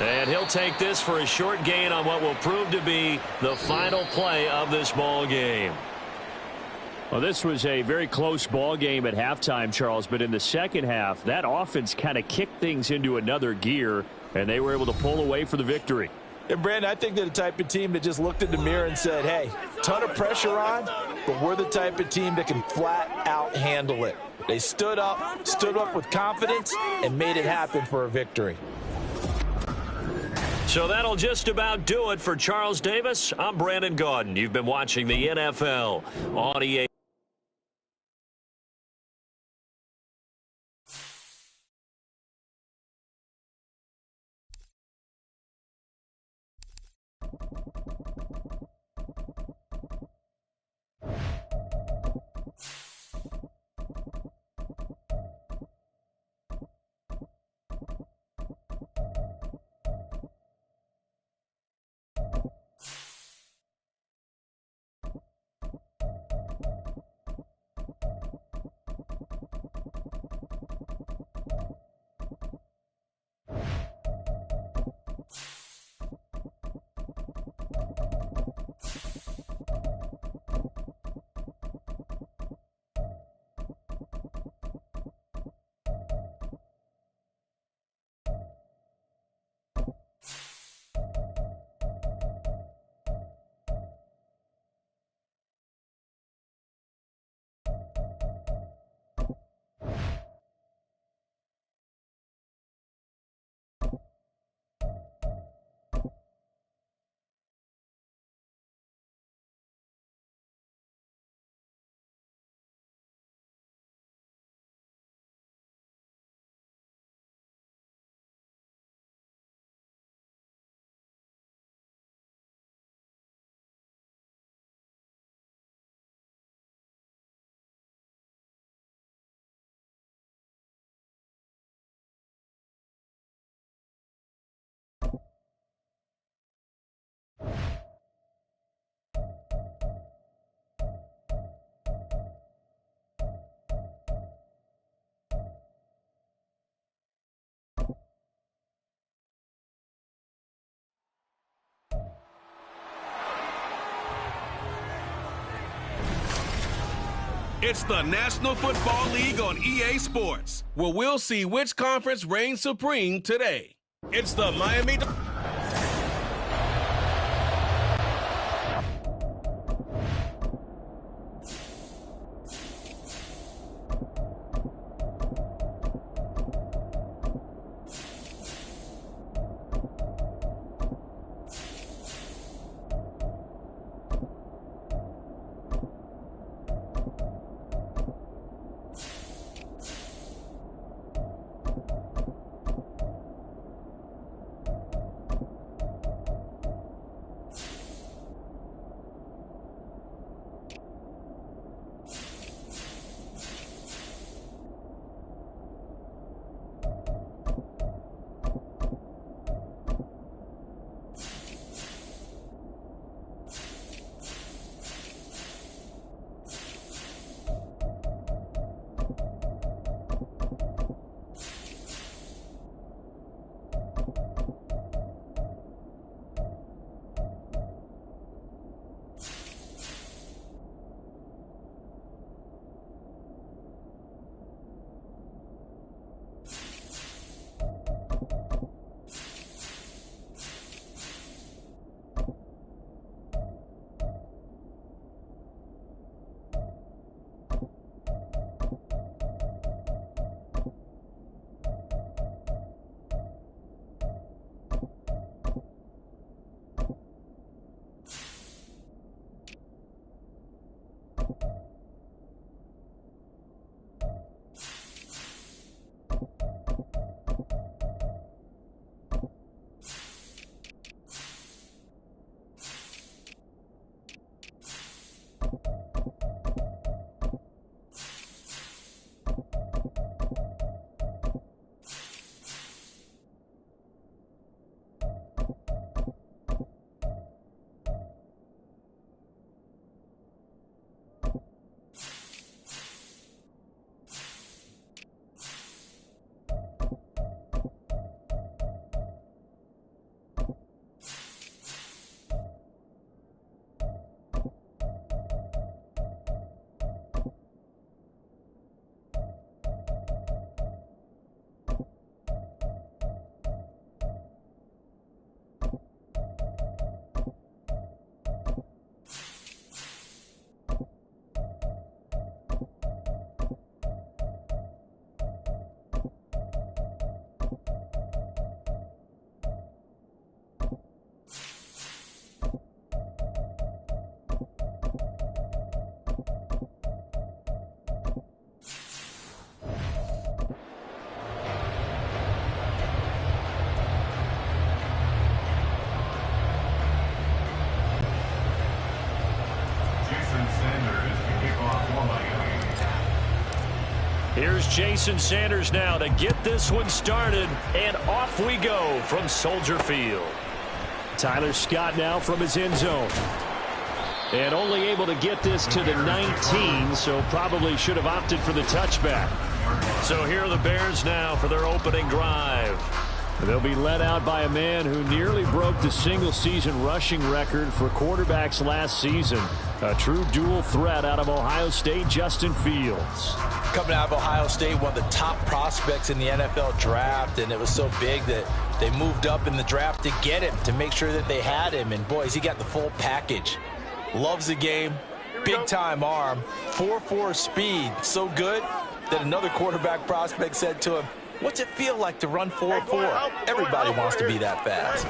And he'll take this for a short gain on what will prove to be the final play of this ball game. Well, this was a very close ball game at halftime, Charles, but in the second half, that offense kind of kicked things into another gear, and they were able to pull away for the victory. And, Brandon, I think they're the type of team that just looked in the mirror and said, hey, ton of pressure on, but we're the type of team that can flat out handle it. They stood up with confidence, and made it happen for a victory. So that'll just about do it for Charles Davis. I'm Brandon Gaudin. You've been watching the NFL on EA. It's the National Football League on EA Sports, where we'll see which conference reigns supreme today. It's the Miami... Here's Jason Sanders now to get this one started, and off we go from Soldier Field. Tyler Scott now from his end zone. And only able to get this to the 19, so probably should have opted for the touchback. So here are the Bears now for their opening drive. They'll be led out by a man who nearly broke the single-season rushing record for quarterbacks last season. A true dual threat out of Ohio State, Justin Fields. Coming out of Ohio State, one of the top prospects in the NFL draft, and it was so big that they moved up in the draft to get him, to make sure that they had him. And boys, he got the full package. Loves the game, big-time arm, 4.4 speed, so good that another quarterback prospect said to him, "What's it feel like to run 4.4? Everybody wants to be that fast."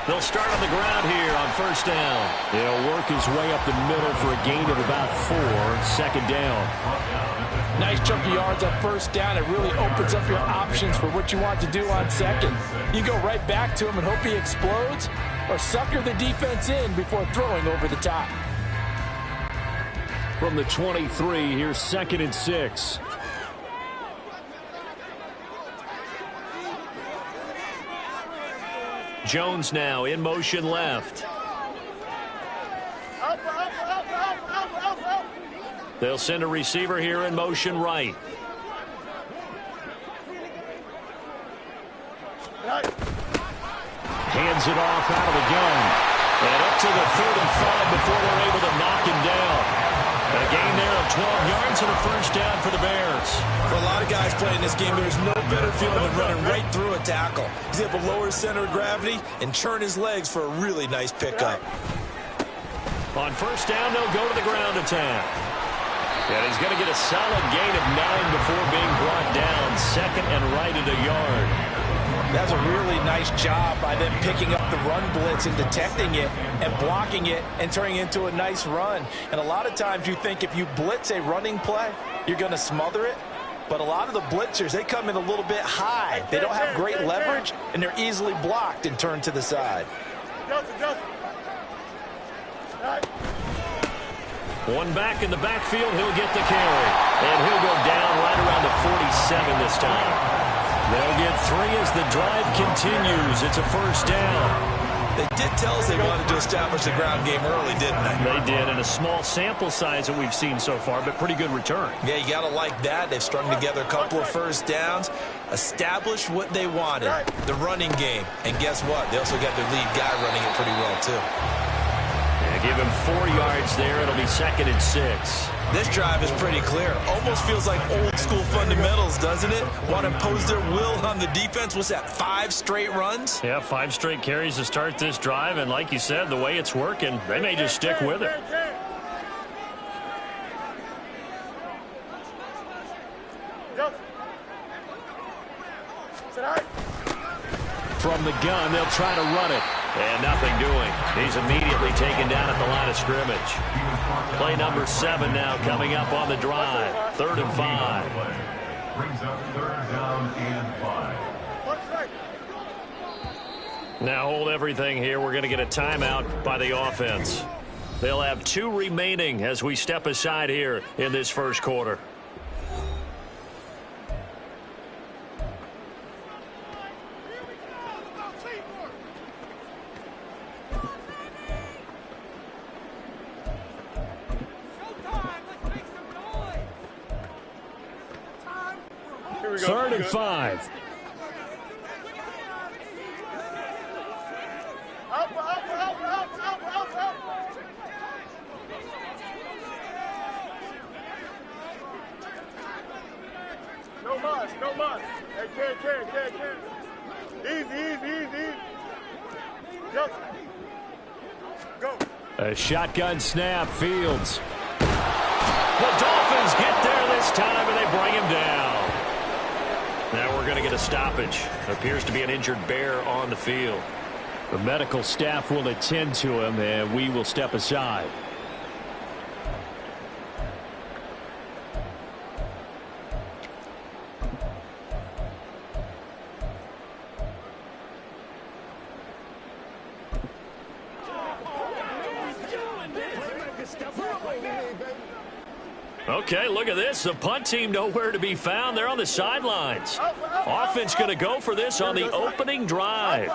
They'll start on the ground here on first down. He'll work his way up the middle for a gain of about 4, second down. Nice chunk of yards on first down. It really opens up your options for what you want to do on second. You go right back to him and hope he explodes, or sucker the defense in before throwing over the top. From the 23, here's 2nd and 6. Jones now in motion left. They'll send a receiver here in motion right. Hands it off out of the gun. And up to the 35 before they're able to knock him down. A gain there of 12 yards and a first down for the Bears. For a lot of guys playing this game, there's no better feeling than running right through a tackle. He's able to lower his center of gravity and turn his legs for a really nice pickup. On first down, they'll go to the ground attack. And he's going to get a solid gain of 9 before being brought down. Second and right at a yard. That's a really nice job by them picking up the run blitz and detecting it and blocking it and turning it into a nice run. And a lot of times you think if you blitz a running play, you're going to smother it. But a lot of the blitzers, they come in a little bit high. They don't have great leverage, and they're easily blocked and turned to the side. One back in the backfield, he'll get the carry. And he'll go down right around the 47 this time. They'll get 3 as the drive continues. It's a first down. They did tell us they wanted to establish the ground game early, didn't they? They did, and a small sample size that we've seen so far, but pretty good return. Yeah, you got to like that. They've strung together a couple of first downs, established what they wanted, the running game. And guess what? They also got their lead guy running it pretty well, too. Yeah, give him 4 yards there. It'll be 2nd and 6. This drive is pretty clear. Almost feels like old school fundamentals, doesn't it? Want to impose their will on the defense. What's that, 5 straight runs? Yeah, 5 straight carries to start this drive. And like you said, the way it's working, they may just stick with it. From the gun, they'll try to run it. And nothing doing. He's immediately taken down at the line of scrimmage. Play number 7 now coming up on the drive. 3rd and 5. Brings up 3rd down and 5. Now hold everything here. We're going to get a timeout by the offense. They'll have 2 remaining as we step aside here in this first quarter. Third and 5. No muss. Hey, can. Easy. Just go. A shotgun snap, Fields. The Dolphins get there this time, and they bring him down. Now we're going to get a stoppage. Appears to be an injured Bear on the field. The medical staff will attend to him, and we will step aside. Okay, look at this. The punt team nowhere to be found. They're on the sidelines. Offense going to go for this on the opening drive.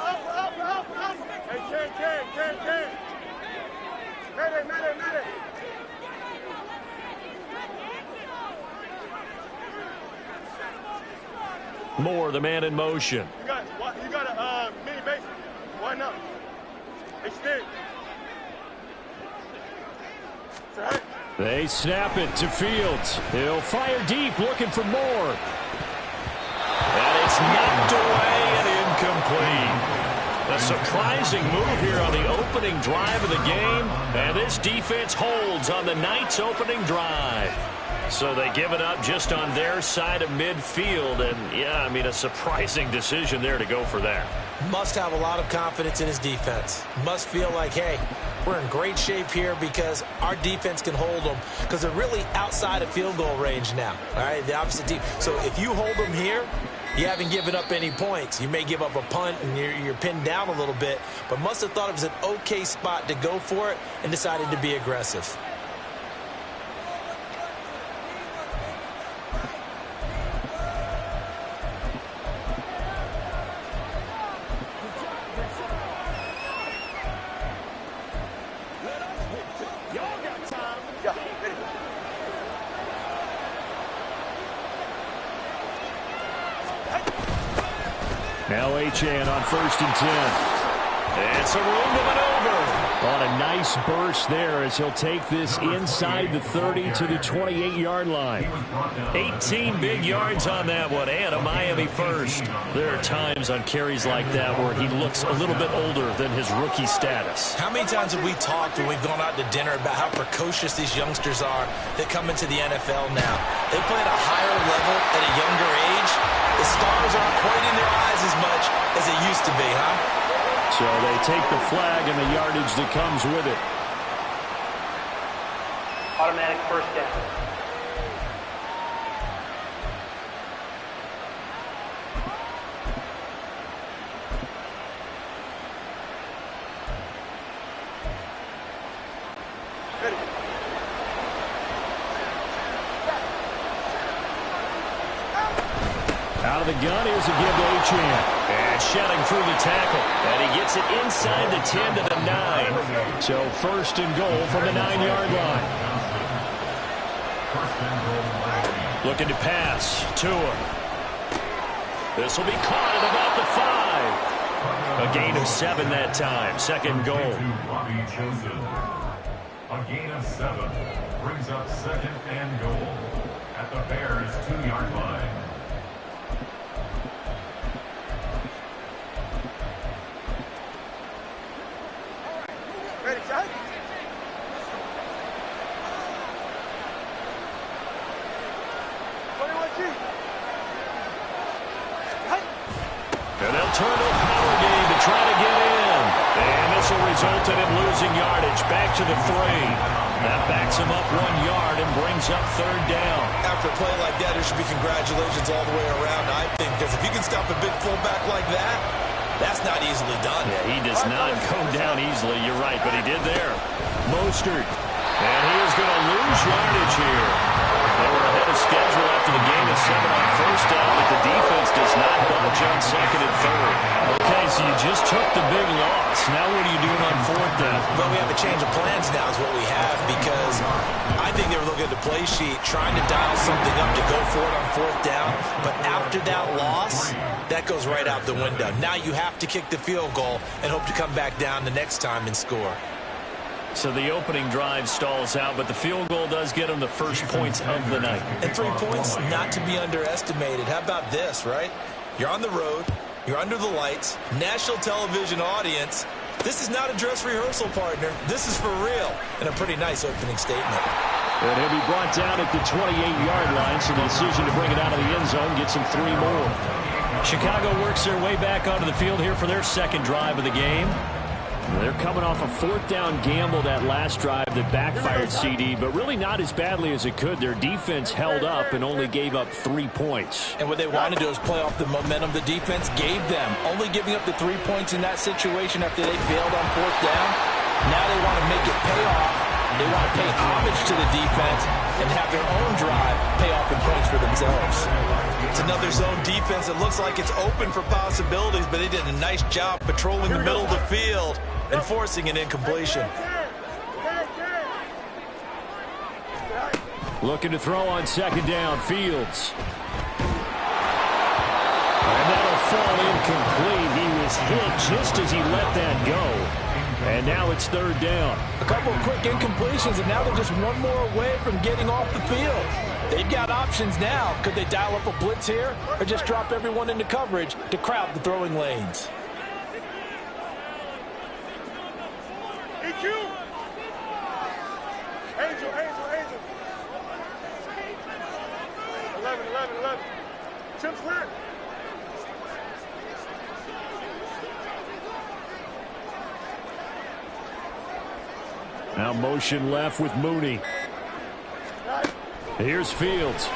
Moore, the man in motion. You got a mini base. Why not? Extend. They snap it to Fields. He'll fire deep, looking for more. And it's knocked away and incomplete. A surprising move here on the opening drive of the game. And this defense holds on the night's opening drive. So they give it up just on their side of midfield. And, yeah, I mean, a surprising decision there to go for that. Must have a lot of confidence in his defense. Must feel like, hey, we're in great shape here because our defense can hold them because they're really outside of field goal range now. All right, the opposite team. So if you hold them here, you haven't given up any points. You may give up a punt and you're pinned down a little bit, but must have thought it was an okay spot to go for it and decided to be aggressive. Now Achane on 1st and 10. And some room to maneuver. On a nice burst there as he'll take this inside the 30 to the 28-yard line. 18 big yards on that one, and a Miami first. There are times on carries like that where he looks a little bit older than his rookie status. How many times have we talked when we've gone out to dinner about how precocious these youngsters are that come into the NFL now? They play at a higher level at a younger age. The stars aren't quite in their eyes as much as it used to be, huh? So they take the flag and the yardage that comes with it. Automatic first down. Out of the gun, here's a give to Achane. And shedding through the tackle. And he gets it inside the 10 to the 9. So first and goal from the 9-yard line. Looking to pass. Tua. This will be caught at about the 5. A gain of 7 that time. Second goal. A gain of 7 brings up second and goal at the Bears' 2-yard line. Ready, shot? And they'll turn to a power game to try to get in. And this will result in him losing yardage back to the 3. That backs him up 1 yard and brings up third down. After a play like that, there should be congratulations all the way around, I think, because if you can stop a big fullback like that, that's not easily done. Yeah, he does not go down easily. You're right, but he did there. Mostert. And he is going to lose yardage here. They were ahead of schedule after the gain of 7 on first down, but the defense does not budge on second and third. Okay, so you just took the big loss. Now what are you doing on fourth down? Well, we have a change of plans now is what we have, because I think they were looking at the play sheet, trying to dial something up to go for it on fourth down. But after that loss, that goes right out the window. Now you have to kick the field goal and hope to come back down the next time and score. So the opening drive stalls out, but the field goal does get them the first points of the night. And 3 points, not to be underestimated. How about this, right? You're on the road. You're under the lights. National television audience. This is not a dress rehearsal, partner. This is for real. And a pretty nice opening statement. And he'll be brought down at the 28-yard line, so the decision to bring it out of the end zone gets him 3 more. Chicago works their way back onto the field here for their second drive of the game. They're coming off a fourth down gamble that last drive that backfired CD, but really not as badly as it could. Their defense held up and only gave up 3 points. And what they wanted to do is play off the momentum the defense gave them. Only giving up the 3 points in that situation after they failed on fourth down. Now they want to make it pay off. They want to pay homage to the defense and have their own drive pay off in points for themselves. It's another zone defense. It looks like it's open for possibilities, but they did a nice job patrolling the middle of the field and forcing an incompletion. Looking to throw on second down, Fields. And that'll fall incomplete. He was hit just as he let that go. And now it's third down. A couple of quick incompletions, and now they're just one more away from getting off the field. They've got options now. Could they dial up a blitz here or just drop everyone into coverage to crowd the throwing lanes? EQ! Angel. 11. Chip's clear. Now motion left with Mooney. Here's Fields.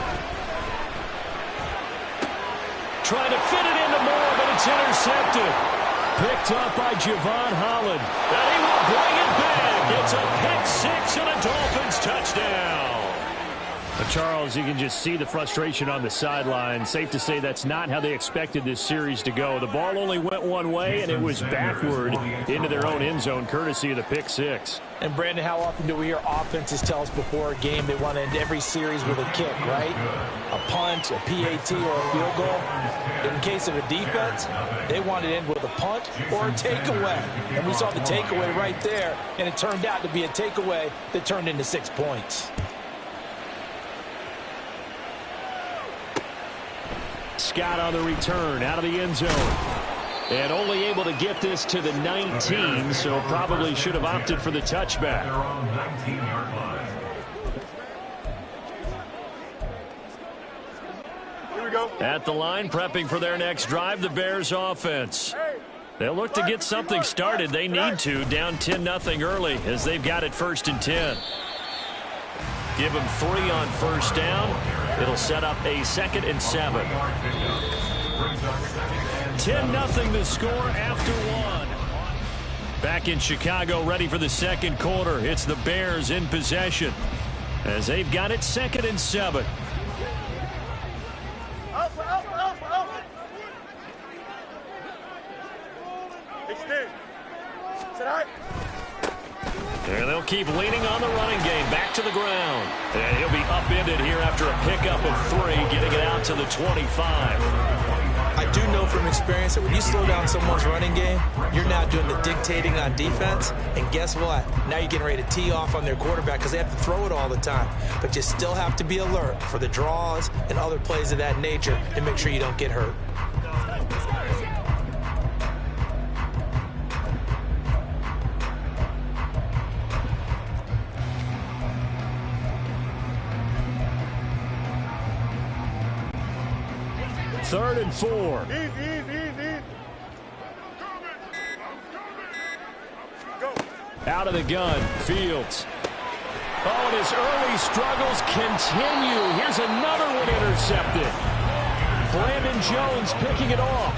Trying to fit it into Moore, but it's intercepted. Picked up by Javon Holland. And he will bring it back. It's a pick 6 and a Dolphins touchdown. Charles, you can just see the frustration on the sideline. Safe to say that's not how they expected this series to go. The ball only went one way, and it was backward into their own end zone, courtesy of the pick six. And, Brandon, how often do we hear offenses tell us before a game they want to end every series with a kick, right? A punt, a PAT, or a field goal. In case of a defense, they want to end with a punt or a takeaway. And we saw the takeaway right there, and it turned out to be a takeaway that turned into 6 points. Scott on the return, out of the end zone. And only able to get this to the 19, so probably should have opted for the touchback. Here we go. At the line, prepping for their next drive, the Bears offense. They'll look to get something started. They need to, down 10-0 early as they've got it 1st and 10. Give them 3 on 1st down. It'll set up a 2nd and 7. 10-0 the score after 1. Back in Chicago, ready for the 2nd quarter. It's the Bears in possession as they've got it 2nd and 7. And they'll keep leaning on the running game. Back to the ground. And he'll be upended here after a pickup of 3, getting it out to the 25. I do know from experience that when you slow down someone's running game, you're now doing the dictating on defense. And guess what? Now you're getting ready to tee off on their quarterback because they have to throw it all the time. But you still have to be alert for the draws and other plays of that nature and make sure you don't get hurt. Third and 4. Easy. Go. Out of the gun, Fields. Oh, and his early struggles continue. Here's another one intercepted. Brandon Jones picking it off.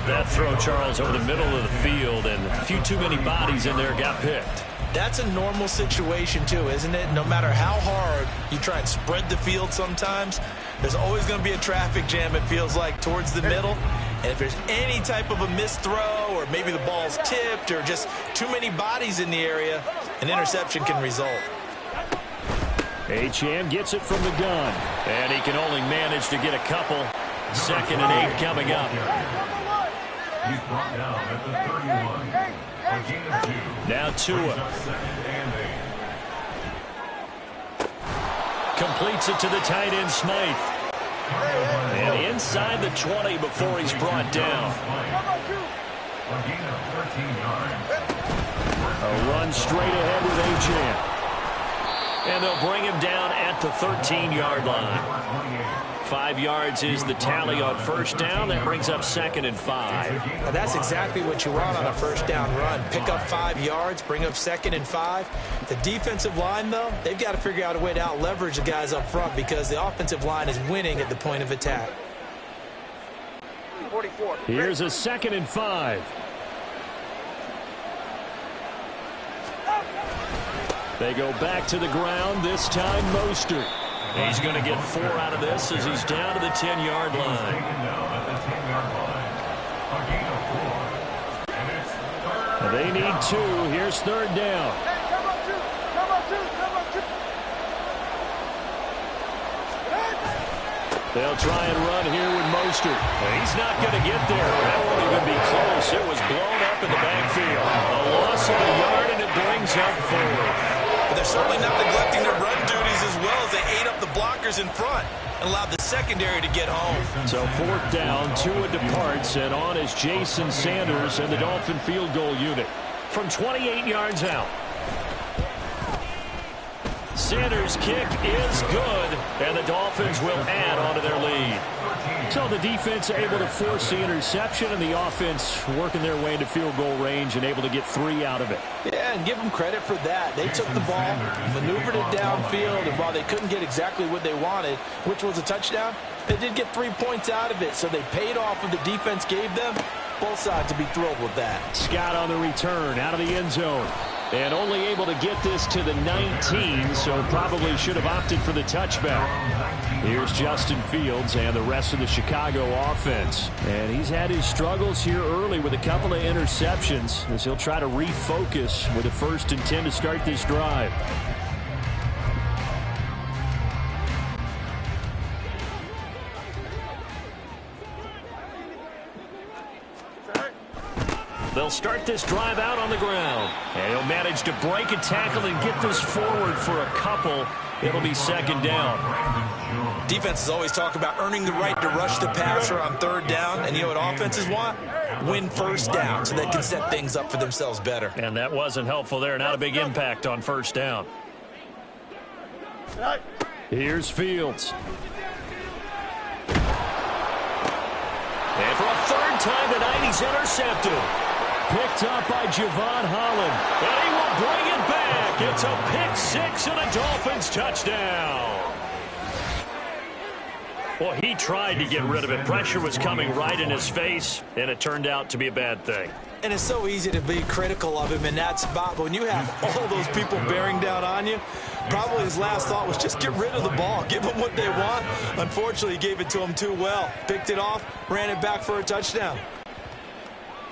That throw, Charles, over the middle of the field, and a few too many bodies in there got picked. That's a normal situation, too, isn't it? No matter how hard you try and spread the field sometimes, there's always going to be a traffic jam, it feels like, towards the middle. And if there's any type of a missed throw or maybe the ball's tipped or just too many bodies in the area, an interception can result. Achane gets it from the gun, and he can only manage to get a couple. 2nd and 8 coming up. He's brought down at the 31. Now Tua. Completes it to the tight end, Smythe. And inside the 20 before he's brought down. A run straight ahead with Achane. And they'll bring him down at the 13-yard line. 5 yards is the tally on 1st down. That brings up 2nd and 5. Now that's exactly what you want on a 1st down run. Pick up 5 yards, bring up 2nd and 5. The defensive line, though, they've got to figure out a way to out-leverage the guys up front because the offensive line is winning at the point of attack. 44. Here's a 2nd and 5. They go back to the ground, this time Mostert. He's going to get 4 out of this as he's down to the 10-yard line. They need 2. Here's 3rd down. They'll try and run here with Mostert. He's not going to get there. That won't even be close. It was blown up in the backfield. A loss of a yard, and it brings up 4. But they're certainly not neglecting their run duties as well as they ate up the blockers in front and allowed the secondary to get home. So 4th down, Tua departs, and on is Jason Sanders and the Dolphin field goal unit from 28 yards out. Sanders' kick is good, and the Dolphins will add on to their lead. So the defense able to force the interception, and the offense working their way into field goal range and able to get 3 out of it. Yeah, and give them credit for that. They took the ball, maneuvered it downfield, and while they couldn't get exactly what they wanted, which was a touchdown, they did get 3 points out of it, so they paid off what the defense gave them. Both sides to be thrilled with that. Scott on the return, out of the end zone. And only able to get this to the 19, so probably should have opted for the touchback. Here's Justin Fields and the rest of the Chicago offense. And he's had his struggles here early with a couple of interceptions as he'll try to refocus with a 1st and 10 to start this drive. They'll start this drive out on the ground. And he'll manage to break a tackle and get this forward for a couple. It'll be 2nd down. Defenses always talk about earning the right to rush the passer on 3rd down. And you know what offenses want? Win 1st down so they can set things up for themselves better. And that wasn't helpful there. Not a big impact on 1st down. Here's Fields. And for a 3rd time tonight, he's intercepted. Picked up by Javon Holland. And he will bring it back. It's a pick-6 and a Dolphins touchdown. Well, he tried to get rid of it. Pressure was coming right in his face, and it turned out to be a bad thing. And it's so easy to be critical of him in that spot. But when you have all those people bearing down on you, probably his last thought was just get rid of the ball. Give them what they want. Unfortunately, he gave it to them too well. Picked it off, ran it back for a touchdown.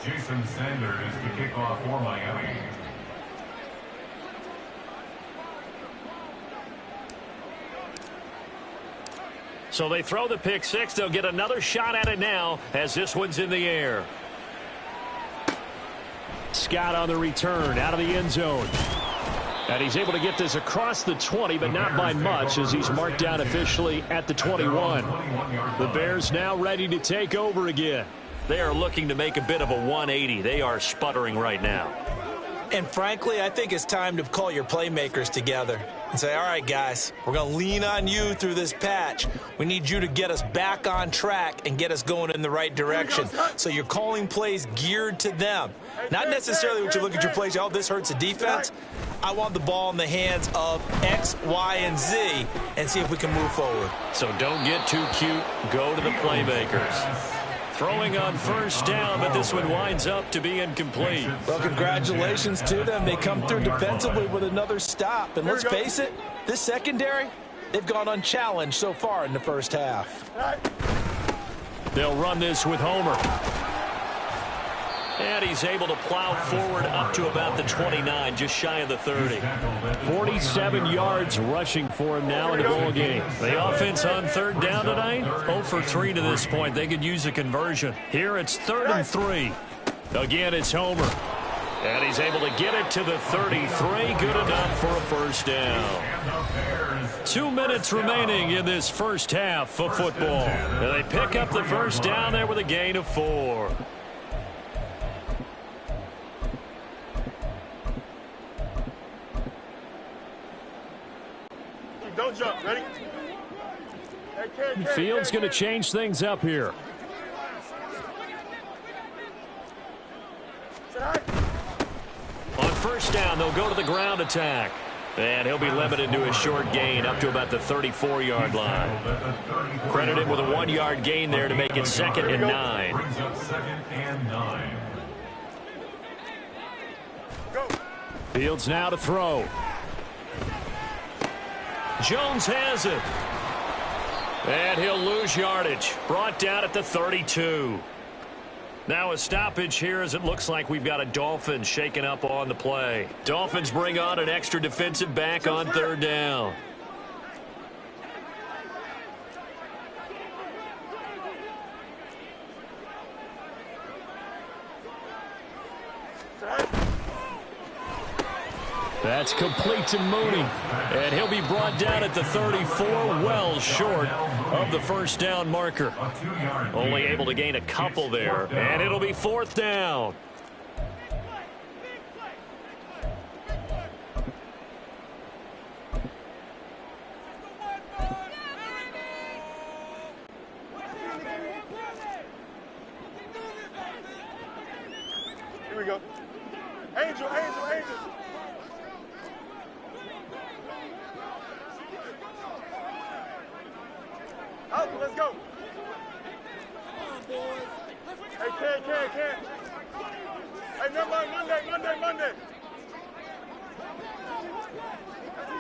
Jason Sanders to kick off for Miami. So they throw the pick-6. They'll get another shot at it now as this one's in the air. Scott on the return out of the end zone. And he's able to get this across the 20, but not by much as he's marked down officially at the 21. The Bears now ready to take over again. They are looking to make a bit of a 180. They are sputtering right now. And frankly, I think it's time to call your playmakers together and say, all right, guys, we're going to lean on you through this patch. We need you to get us back on track and get us going in the right direction. So you're calling plays geared to them. Not necessarily what you look at your plays, oh, this hurts the defense. I want the ball in the hands of X, Y, and Z and see if we can move forward. So don't get too cute. Go to the playmakers. Throwing on 1st down, but this one winds up to be incomplete. Well, congratulations to them. They come through defensively with another stop. And let's face it, this secondary, they've gone unchallenged so far in the 1st half. They'll run this with Homer. And he's able to plow forward up to about the 29, just shy of the 30. 47 yards rushing for him now in the ball game. The offense on 3rd down tonight, 0 for 3 to this point. They could use a conversion. Here it's 3rd and 3. Again, it's Homer. And he's able to get it to the 33. Good enough for a 1st down. 2 minutes remaining in this 1st half of football. And they pick up the 1st down there with a gain of 4. Don't jump. Ready? Fields going to change things up here. On 1st down, they'll go to the ground attack. And he'll be limited to a short gain up to about the 34-yard line. Credit him with a 1-yard gain there to make it 2nd and 9. Brings up 2nd and 9. Fields now to throw. Jones has it. And he'll lose yardage. Brought down at the 32. Now a stoppage here as it looks like we've got a Dolphins shaking up on the play. Dolphins bring on an extra defensive back on 3rd down. That's complete to Mooney. And he'll be brought down at the 34, well short of the 1st down marker. Only able to gain a couple there. And it'll be 4th down. Here we go. Angel, Angel, Angel. Out, let's go. Hey, Ken. Hey, Monday.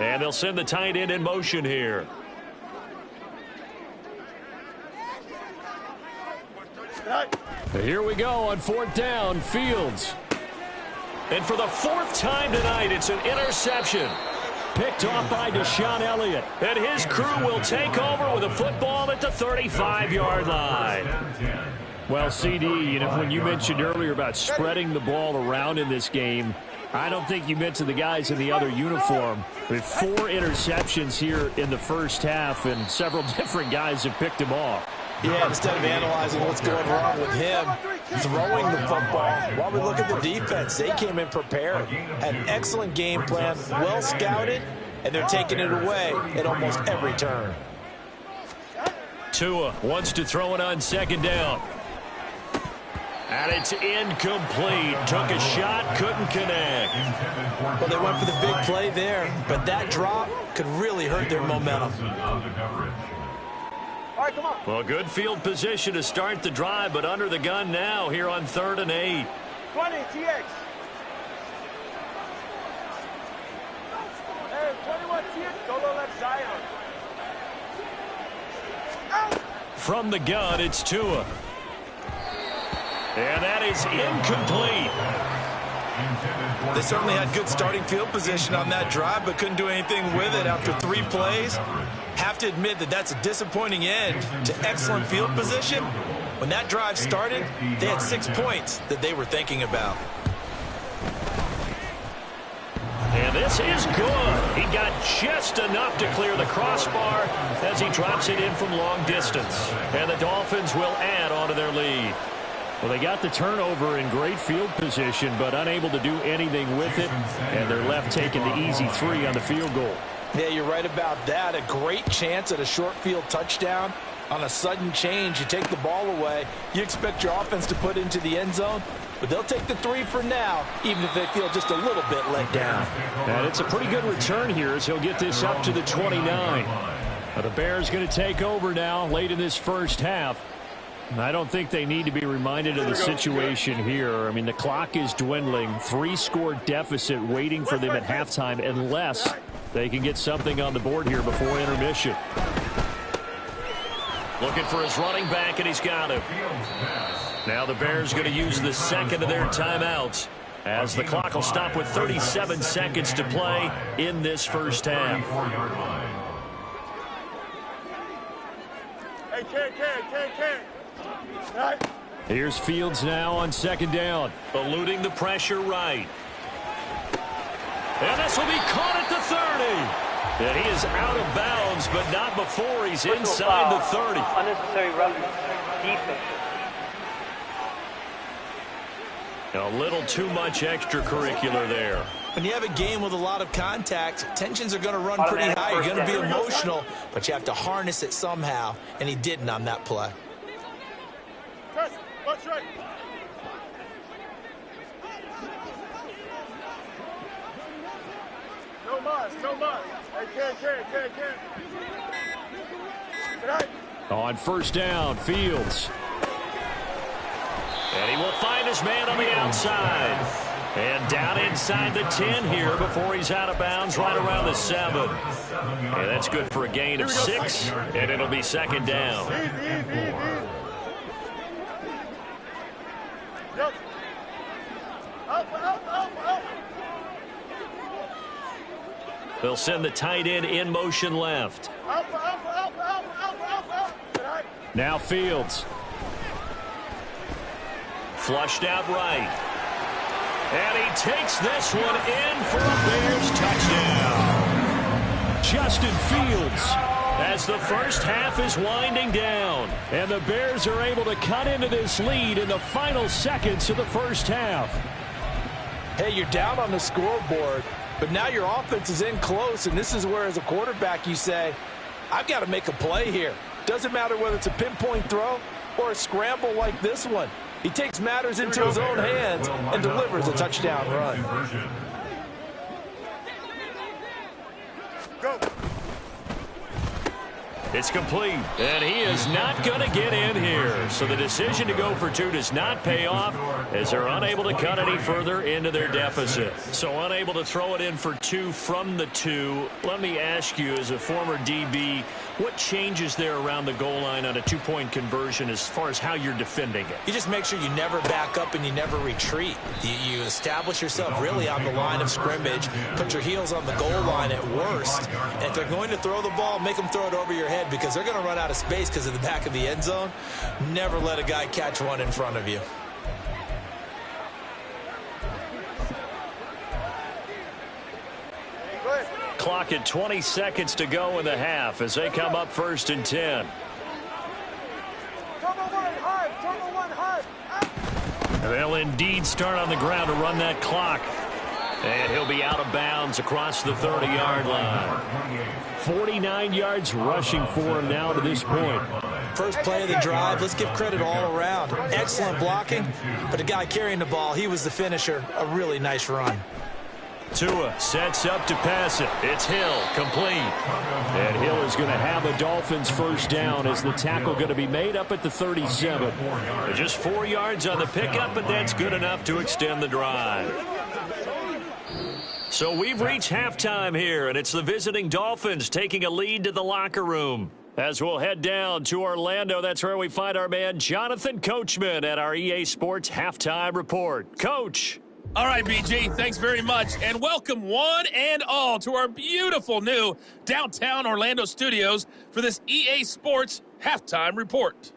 And they'll send the tight end in motion here. Here we go on 4th down, Fields. And for the 4th time tonight, it's an interception. Picked off by Deshaun Elliott. And his crew will take over with a football at the 35-yard line. Well, CD, you know, when you mentioned earlier about spreading the ball around in this game, I don't think you mentioned the guys in the other uniform. With 4 interceptions here in the first half, and several different guys have picked him off. Yeah, instead of analyzing what's going wrong with him throwing the football, while we look at the defense, they came in prepared, had an excellent game plan, well scouted, and they're taking it away at almost every turn. Tua wants to throw it on 2nd down. And it's incomplete. Took a shot, couldn't connect. Well, they went for the big play there, but that drop could really hurt their momentum. All right, come on. Well, good field position to start the drive, but under the gun now here on 3rd and 8. 20, TX. Hey, 21, TX. Go to left side. From the gun, it's Tua. And that is incomplete. They certainly had good starting field position on that drive, but couldn't do anything with it after 3 plays. Have to admit that that's a disappointing end to excellent field position. When that drive started, they had 6 points that they were thinking about. And this is good. He got just enough to clear the crossbar as he drops it in from long distance. And the Dolphins will add on to their lead. Well, they got the turnover in great field position, but unable to do anything with it, and they're left taking the easy 3 on the field goal. Yeah, you're right about that. A great chance at a short field touchdown. On a sudden change, you take the ball away. You expect your offense to put into the end zone, but they'll take the 3 for now, even if they feel just a little bit let down. And it's a pretty good return here as he'll get this up to the 29. But the Bears going to take over now late in this first half. I don't think they need to be reminded of the situation here. I mean, the clock is dwindling. 3-score deficit waiting for them at halftime unless they can get something on the board here before intermission. Looking for his running back, and he's got him. Now the Bears going to use the second of their timeouts as the clock will stop with 37 seconds to play in this first half. Hey, Ken. Right. Here's Fields now on 2nd down. Eluding the pressure right. And this will be caught at the 30. And he is out of bounds, but not before he's inside the 30. Unnecessary roughness. Defense. A little too much extracurricular there. When you have a game with a lot of contact, tensions are going to run pretty high. You're going to be emotional, but you have to harness it somehow, and he didn't on that play. Watch right. No more. Hey, Ken. Right. On 1st down, Fields. And he will find his man on the outside. And down inside the 10 here before he's out of bounds right around the 7. And that's good for a gain of 6, and it'll be 2nd down. Easy. Yep. Up. They'll send the tight end in motion left. Up. Now Fields. Flushed out right. And he takes this one in for a Bears touchdown. Justin Fields. As the first half is winding down. And the Bears are able to cut into this lead in the final seconds of the first half. Hey, you're down on the scoreboard, but now your offense is in close, and this is where, as a quarterback, you say, I've got to make a play here. Doesn't matter whether it's a pinpoint throw or a scramble like this one. He takes matters into his own hands and delivers a touchdown run. Go. It's complete, and he is not going to get in here. So the decision to go for 2 does not pay off as they're unable to cut any further into their deficit. So unable to throw it in for 2 from the 2. Let me ask you, as a former DB, what changes there around the goal line on a 2-point conversion as far as how you're defending it? You just make sure you never back up and you never retreat. You establish yourself really on the line of scrimmage, put your heels on the goal line at worst. And if they're going to throw the ball, make them throw it over your head, because they're going to run out of space because of the back of the end zone. Never let a guy catch one in front of you. Clock at 20 seconds to go in the half as they come up 1st and 10. They'll indeed start on the ground to run that clock. And he'll be out of bounds across the 30-yard line. 49 yards rushing for him now to this point. First play of the drive, let's give credit all around. Excellent blocking, but the guy carrying the ball, he was the finisher. A really nice run. Tua sets up to pass it. It's Hill, complete. And Hill is going to have a Dolphins first down as the tackle going to be made up at the 37. Just 4 yards on the pickup, but that's good enough to extend the drive. So we've reached halftime here, and it's the visiting Dolphins taking a lead to the locker room. As we'll head down to Orlando, that's where we find our man Jonathan Coachman at our EA Sports Halftime Report. Coach. All right, BG, thanks very much. And welcome one and all to our beautiful new downtown Orlando studios for this EA Sports Halftime Report.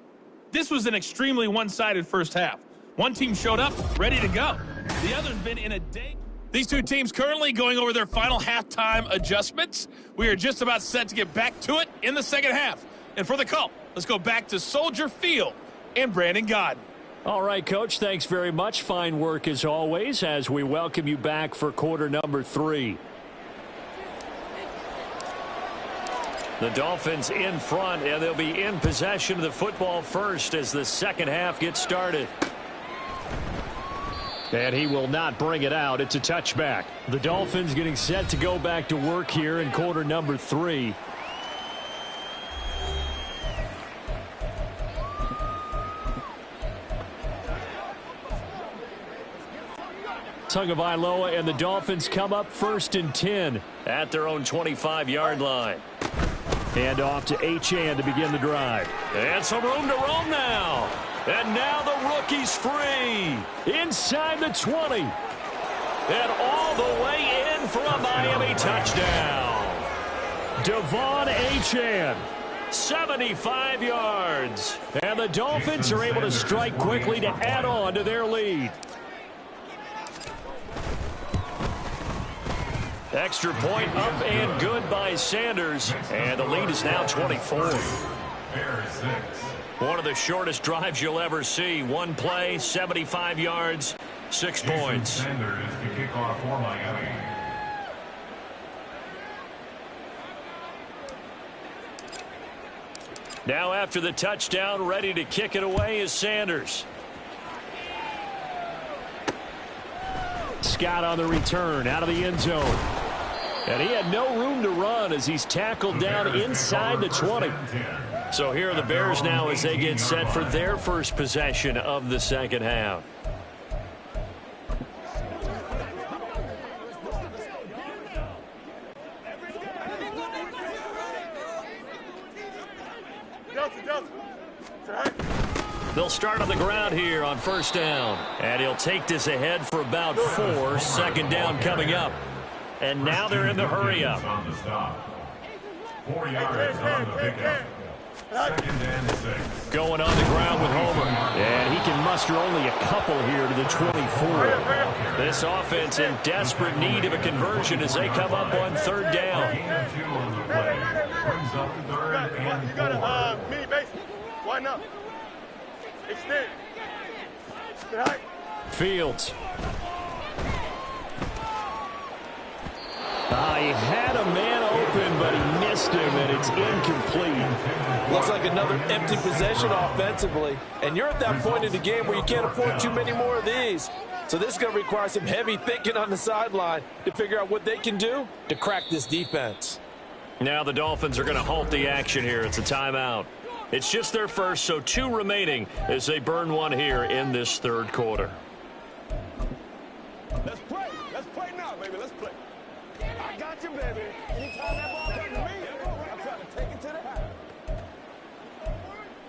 This was an extremely one-sided first half. One team showed up, ready to go. The other's been in a day. These two teams currently going over their final halftime adjustments. We are just about set to get back to it in the second half. And for the call, let's go back to Soldier Field and Brandon Godden. All right, Coach, thanks very much. Fine work as always as we welcome you back for quarter number 3. The Dolphins in front, and they'll be in possession of the football first as the second half gets started. And he will not bring it out. It's a touchback. The Dolphins getting set to go back to work here in quarter number 3. Tagovailoa and the Dolphins come up 1st and 10 at their own 25-yard line. And off to Achane to begin the drive. And some room to roam now. And now the rookie's free. Inside the 20. And all the way in for a Miami touchdown. Devon Achane. 75 yards. And the Dolphins are able to strike quickly to add on to their lead. Extra point up and good by Sanders. And the lead is now 24. One of the shortest drives you'll ever see. One play, 75 yards, 6 points. Sanders to kick off for Miami. Now after the touchdown, ready to kick it away is Sanders. Scott on the return, out of the end zone. And he had no room to run as he's tackled down inside the 20. So here are the Bears now as they get set for their first possession of the second half. They'll start on the ground here on first down. And he'll take this ahead for about 4. Second down coming up. And now they're in the hurry up. 4 yards on the pickup. Second and 6. Going on the ground with Homer. And he can muster only a couple here to the 24. This offense in desperate need of a conversion as they come up on third down. Two on the play. Brings up third and 4. You got a mini base. Why not? Extend. Fields. He had a man open, but he missed him, and it's incomplete. Looks like another empty possession offensively. And you're at that point in the game where you can't afford too many more of these. So this is going to require some heavy thinking on the sideline to figure out what they can do to crack this defense. Now the Dolphins are going to halt the action here. It's a timeout. It's just their first, so 2 remaining as they burn one here in this third quarter. Let's play. Let's play now, baby. Let's play. I got you, baby. Anytime that ball comes to me, I'm trying to take it to the house.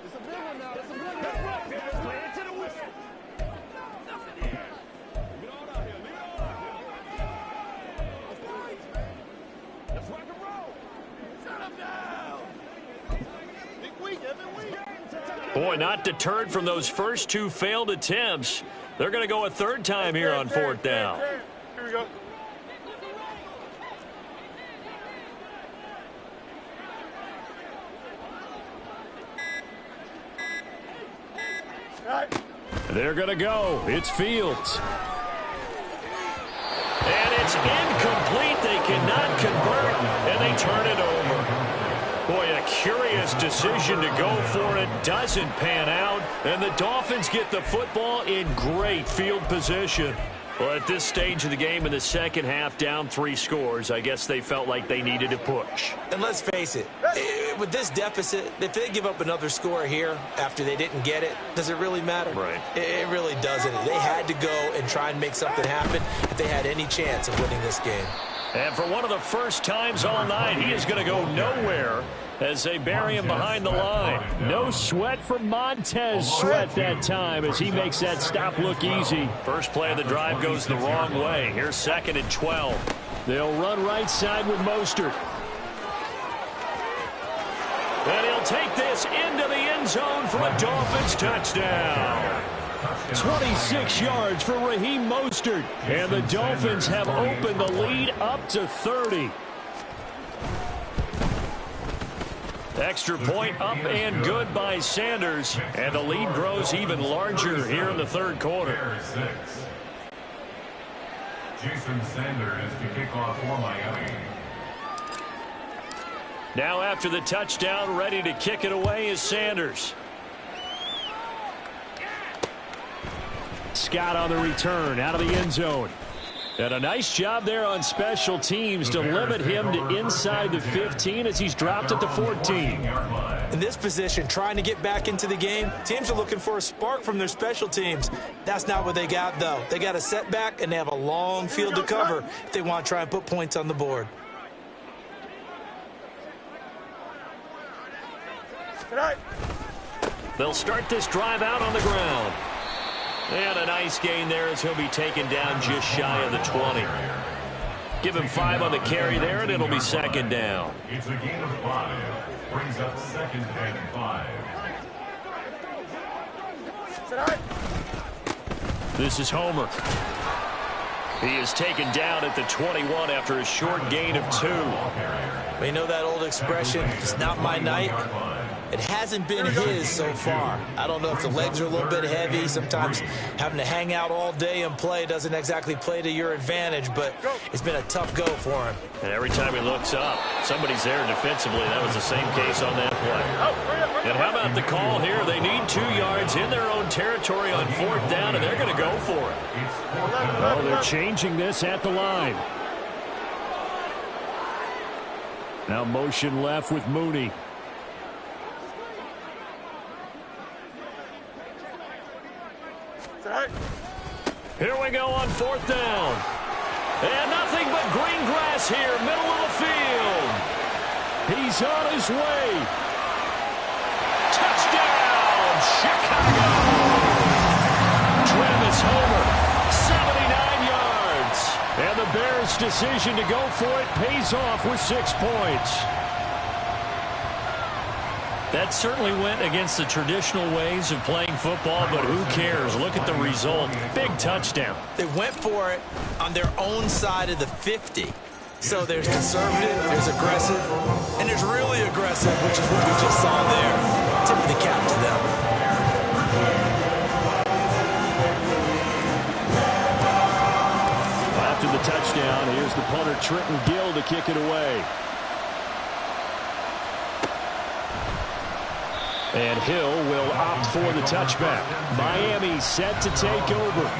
It's a big one now. It's a big one. Let's play. Let's play it to the whistle. Nothing here. Leave it all out here. Leave it all out here. Let's rock and roll. Shut him down. Big week, every week. Boy, not deterred from those first 2 failed attempts. They're going to go a third time here on 4th down. Here we go. They're going to go. It's Fields. And it's incomplete. They cannot convert, and they turn it over. Boy, a curious decision to go for it. Doesn't pan out, and the Dolphins get the football in great field position. Well, at this stage of the game in the second half, down 3 scores, I guess they felt like they needed to push. And let's face it, with this deficit, if they give up another score here after they didn't get it, does it really matter? Right. It really doesn't. They had to go and try and make something happen if they had any chance of winning this game. And for one of the first times all night, he is going to go nowhere as they bury him behind the line. No sweat from Montez Sweat that time as he makes that stop look easy. First play of the drive goes the wrong way. Here's 2nd and 12. They'll run right side with Mostert. And he'll take this into the end zone for a Dolphins touchdown. 26 yards for Raheem Mostert. And the Dolphins have opened the lead up to 30. Extra point up and good by Sanders. And the lead grows even larger here in the third quarter. Jason Sanders to kick off for Miami. Now after the touchdown, ready to kick it away is Sanders. Scott on the return out of the end zone. And a nice job there on special teams to limit him to inside the 15 as he's dropped at the 14. In this position, trying to get back into the game, teams are looking for a spark from their special teams. That's not what they got, though. They got a setback, and they have a long field to cover if they want to try and put points on the board. They'll start this drive out on the ground. And a nice gain there as he'll be taken down just shy of the 20. Give him 5 on the carry there, and it'll be 2nd down. It's a gain of 5. Brings up 2nd and 5. This is Homer. He is taken down at the 21 after a short gain of 2. We know that old expression, it's not my night. It hasn't been his so far. I don't know if the legs are a little bit heavy. Sometimes having to hang out all day and play doesn't exactly play to your advantage, but it's been a tough go for him. And every time he looks up, somebody's there defensively. That was the same case on that play. And how about the call here? They need 2 yards in their own territory on 4th down, and they're going to go for it. Oh, they're changing this at the line. Now motion left with Mooney. Here we go on 4th down. And nothing but green grass here, middle of the field. He's on his way. Touchdown, Chicago. Travis Homer, 79 yards. And the Bears' decision to go for it pays off with 6 points. That certainly went against the traditional ways of playing football, but who cares? Look at the result. Big touchdown. They went for it on their own side of the 50. So there's conservative, there's aggressive, and there's really aggressive, which is what we just saw there. Tip of the cap to them. After the touchdown, here's the punter Trenton Gill to kick it away. And Hill will opt for the touchback. Miami set to take over.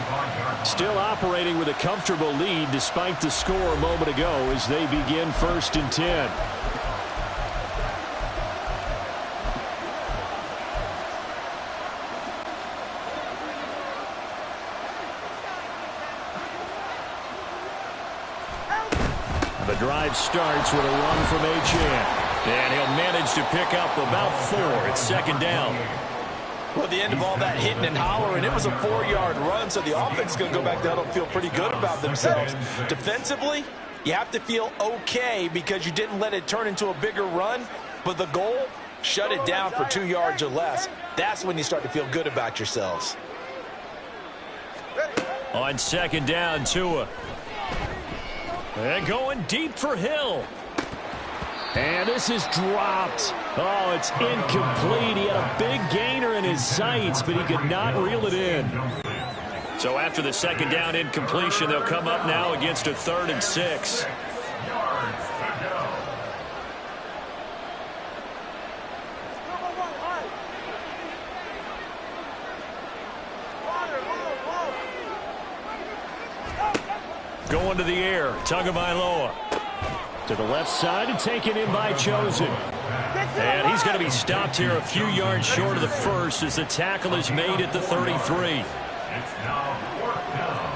Still operating with a comfortable lead despite the score a moment ago as they begin 1st and 10. The drive starts with a run from Achane. And he'll manage to pick up about 4. It's second down. Well, at the end of all that hitting and hollering, it was a 4-yard run, so the offense is going to go back to huddle and feel pretty good about themselves. Defensively, you have to feel okay because you didn't let it turn into a bigger run, but the goal, shut it down for 2 yards or less. That's when you start to feel good about yourselves. On second down, Tua. And going deep for Hill. And this is dropped. Oh, it's incomplete. He had a big gainer in his sights, but he could not reel it in. So after the second down incompletion, they'll come up now against a 3rd and 6. Going to the air, Tagovailoa. To the left side and taken in by Chosen. And he's going to be stopped here a few yards short of the first as the tackle is made at the 33. It's now 4th down.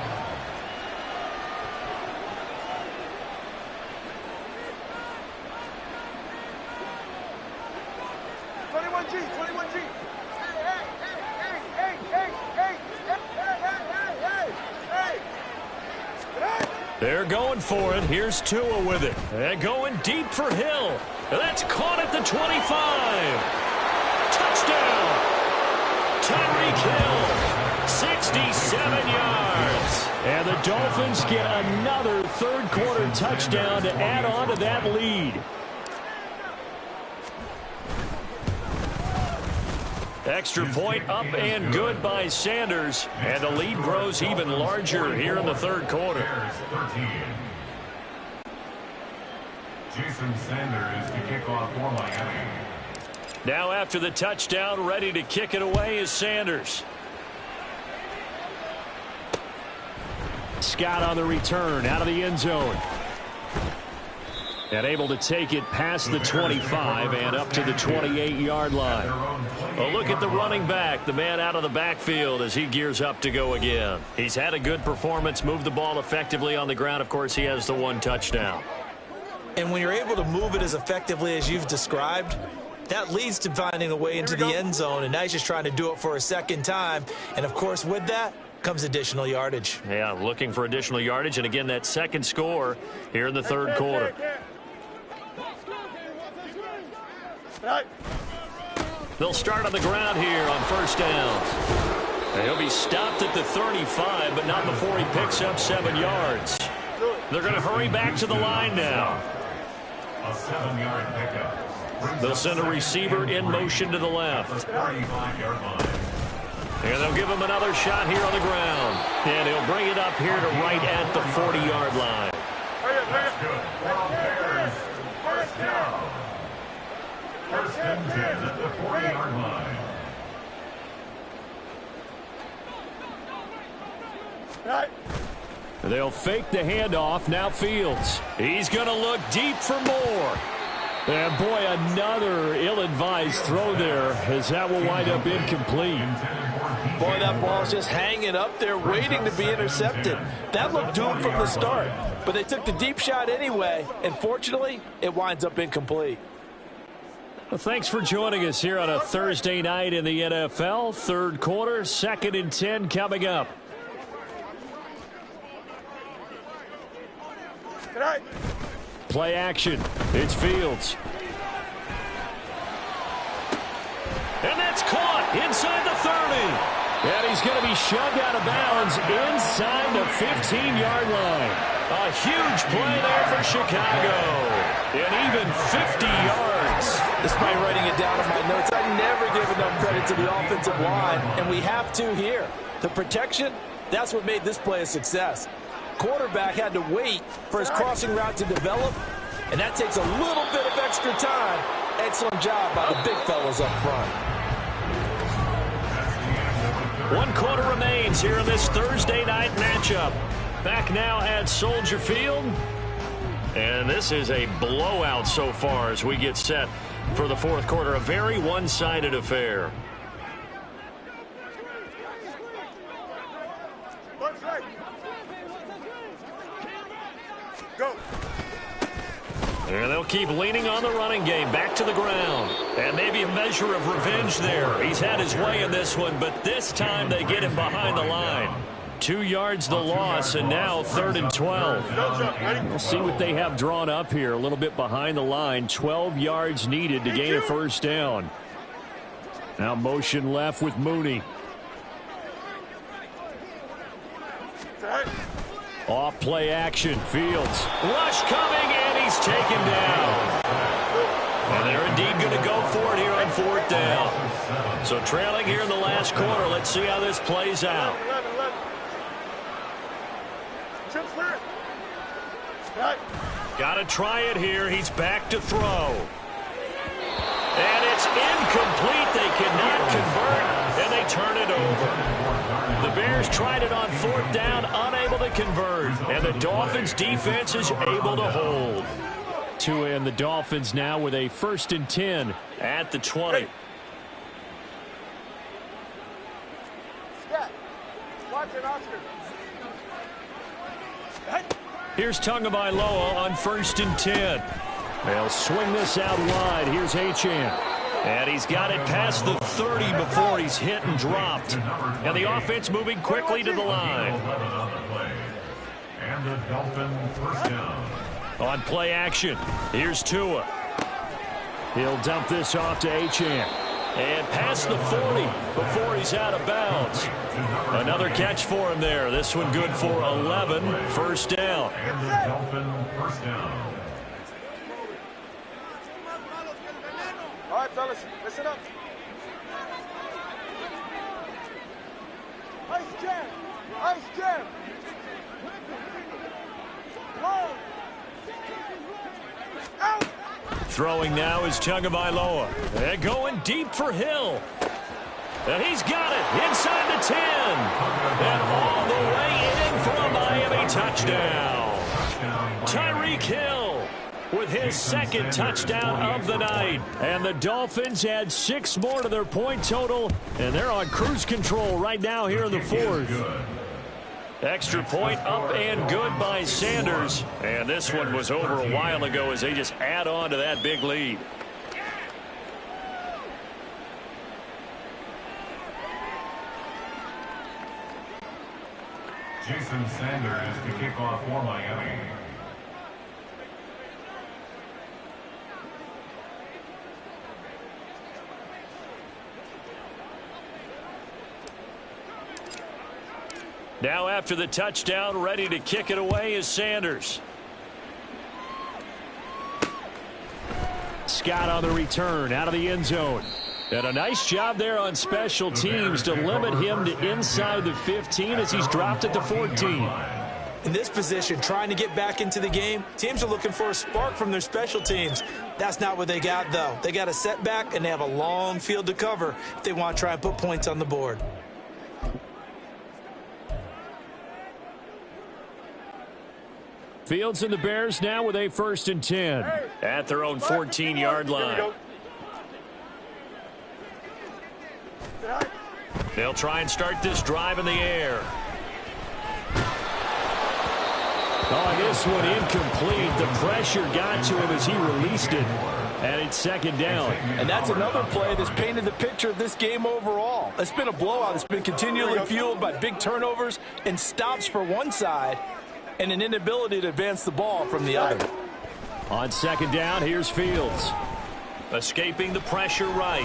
They're going for it. Here's Tua with it. And going deep for Hill. That's caught at the 25. Touchdown. Tyreek Hill. 67 yards. And the Dolphins get another 3rd quarter touchdown to add on to that lead. Extra point up and good by Sanders. And the lead grows even larger here in the 3rd quarter. Jason Sanders to kick off for Miami. Now after the touchdown, ready to kick it away is Sanders. Scott on the return out of the end zone. And able to take it past the 25 and up to the 28-yard line. A look at the running back, the man out of the backfield as he gears up to go again. He's had a good performance, moved the ball effectively on the ground. Of course, he has the 1 touchdown. And when you're able to move it as effectively as you've described, that leads to finding a way into the end zone. And now he's just trying to do it for a second time. And, of course, with that comes additional yardage. Yeah, looking for additional yardage. And, again, that second score here in the 3rd quarter. They'll start on the ground here on 1st down. He'll be stopped at the 35, but not before he picks up 7 yards. They're going to hurry back to the line now. A 7-yard pickup. They'll send a receiver in motion to the left. 45-yard line. And they'll give him another shot here on the ground. And he'll bring it up here to right at the 40-yard line. That's good. For Bears, 1st down. 1st and 10 at the 40-yard line. They'll fake the handoff. Now Fields. He's going to look deep for more. And, boy, another ill-advised throw there as that will wind up incomplete. Boy, that ball's just hanging up there waiting to be intercepted. That looked doomed from the start. But they took the deep shot anyway, and fortunately, it winds up incomplete. Well, thanks for joining us here on a Thursday night in the NFL. 3rd quarter, 2nd and 10 coming up. Play action. It's Fields. And that's caught inside the 30. And he's going to be shoved out of bounds inside the 15-yard line. A huge play there for Chicago. And even 50 yards. Despite writing it down in my notes, I never give enough credit to the offensive line, and we have to here. The protection, that's what made this play a success. Quarterback had to wait for his crossing route to develop, and that takes a little bit of extra time. Excellent job by the big fellas up front. 1 quarter remains here in this Thursday night matchup. Back now at Soldier Field. And this is a blowout so far as we get set for the 4th quarter. A very one-sided affair. Go. And they'll keep leaning on the running game. Back to the ground. And maybe a measure of revenge there. He's had his way in this one, but this time they get him behind the line. 2 yards the loss, and now 3rd and 12. We'll see what they have drawn up here. A little bit behind the line. 12 yards needed to gain a first down. Now motion left with Mooney. Off play action. Fields. Rush coming, and he's taken down. And they're indeed going to go for it here on 4th down. So trailing here in the last quarter. Let's see how this plays out. Got to try it here. He's back to throw. And it's incomplete. They cannot convert, and they turn it over. The Bears tried it on 4th down, unable to convert. And the Dolphins' defense is able to hold. Tua and the Dolphins now with a 1st and 10 at the 20. Hey. Scott, watch it, Oscar. Here's Tagovailoa on 1st and 10. They'll swing this out wide. Here's Achane. And he's got it past the 30 before he's hit and dropped. And the offense moving quickly to the line. And the Dolphins first down. On play action, here's Tua. He'll dump this off to Achane. And past the 40 before he's out of bounds. Another catch for him there. This one good for 11. First down. And the Dolphins first down. All right, fellas, listen up. Ice jam. Ice jam. Long. Out. Throwing now is Tagovailoa. They're going deep for Hill. And he's got it inside the 10. And all the way in for a Miami touchdown. Tyreek Hill with his 2nd touchdown of the night. And the Dolphins add 6 more to their point total. And they're on cruise control right now here in the 4th. Extra point up and good by Sanders. And this one was over a while ago as they just add on to that big lead. Jason Sanders to kick off for Miami. Now after the touchdown, ready to kick it away is Sanders. Scott on the return out of the end zone. And a nice job there on special teams to limit him to inside the 15 as he's dropped at the 14. In this position, trying to get back into the game, teams are looking for a spark from their special teams. That's not what they got, though. They got a setback, and they have a long field to cover if they want to try and put points on the board. Fields and the Bears now with a 1st and 10 at their own 14-yard line. They'll try and start this drive in the air. Oh, this one incomplete. The pressure got to him as he released it. And it's 2nd down. And that's another play that's painted the picture of this game overall. It's been a blowout. It's been continually fueled by big turnovers and stops for one side and an inability to advance the ball from the other. On 2nd down, here's Fields. Escaping the pressure right.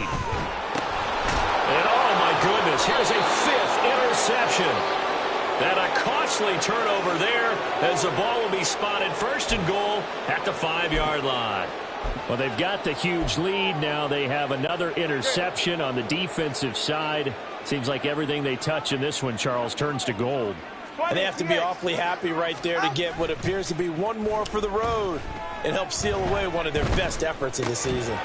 And oh my goodness, here's a 5th interception. And a costly turnover there as the ball will be spotted 1st and goal at the 5-yard line. Well, they've got the huge lead. Now they have another interception on the defensive side. Seems like everything they touch in this one, Charles, turns to gold. And they have to be awfully happy right there to get what appears to be one more for the road. It helps seal away one of their best efforts of the season.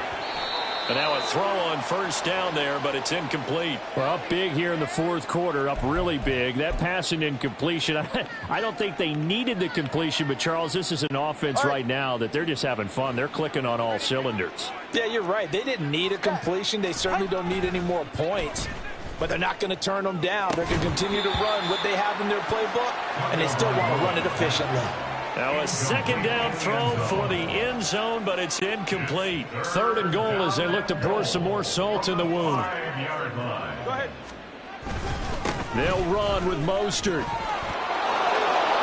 And now a throw on 1st down there, but it's incomplete. Well, up big here in the 4th quarter, up really big. That pass and incompletion, I don't think they needed the completion, but Charles, this is an offense right now that they're just having fun. They're clicking on all cylinders. Yeah, you're right. They didn't need a completion. They certainly don't need any more points. But they're not going to turn them down. They're going to continue to run what they have in their playbook, and they still want to run it efficiently. Now a second down throw for the end zone, but it's incomplete. 3rd and goal as they look to pour some more salt in the wound. Go ahead. They'll run with Mostert.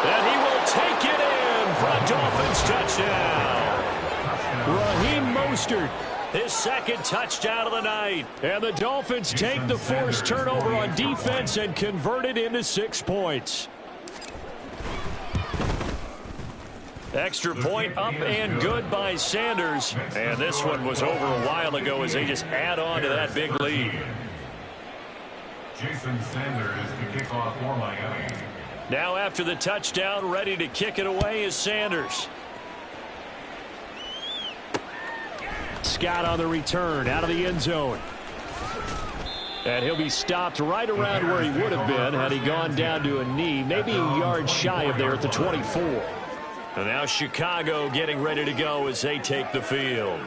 And he will take it in for a Dolphins touchdown. Raheem Mostert. His 2nd touchdown of the night. And the Dolphins take the forced turnover on defense and convert it into 6 points. Extra point up and good by Sanders. And this one was over a while ago as they just add on to that big lead. Jason Sanders to kick off for Miami. Now after the touchdown, ready to kick it away is Sanders. Scott on the return out of the end zone. And he'll be stopped right around where he would have been had he gone down to a knee, maybe a yard shy of there at the 24. And now Chicago getting ready to go as they take the field.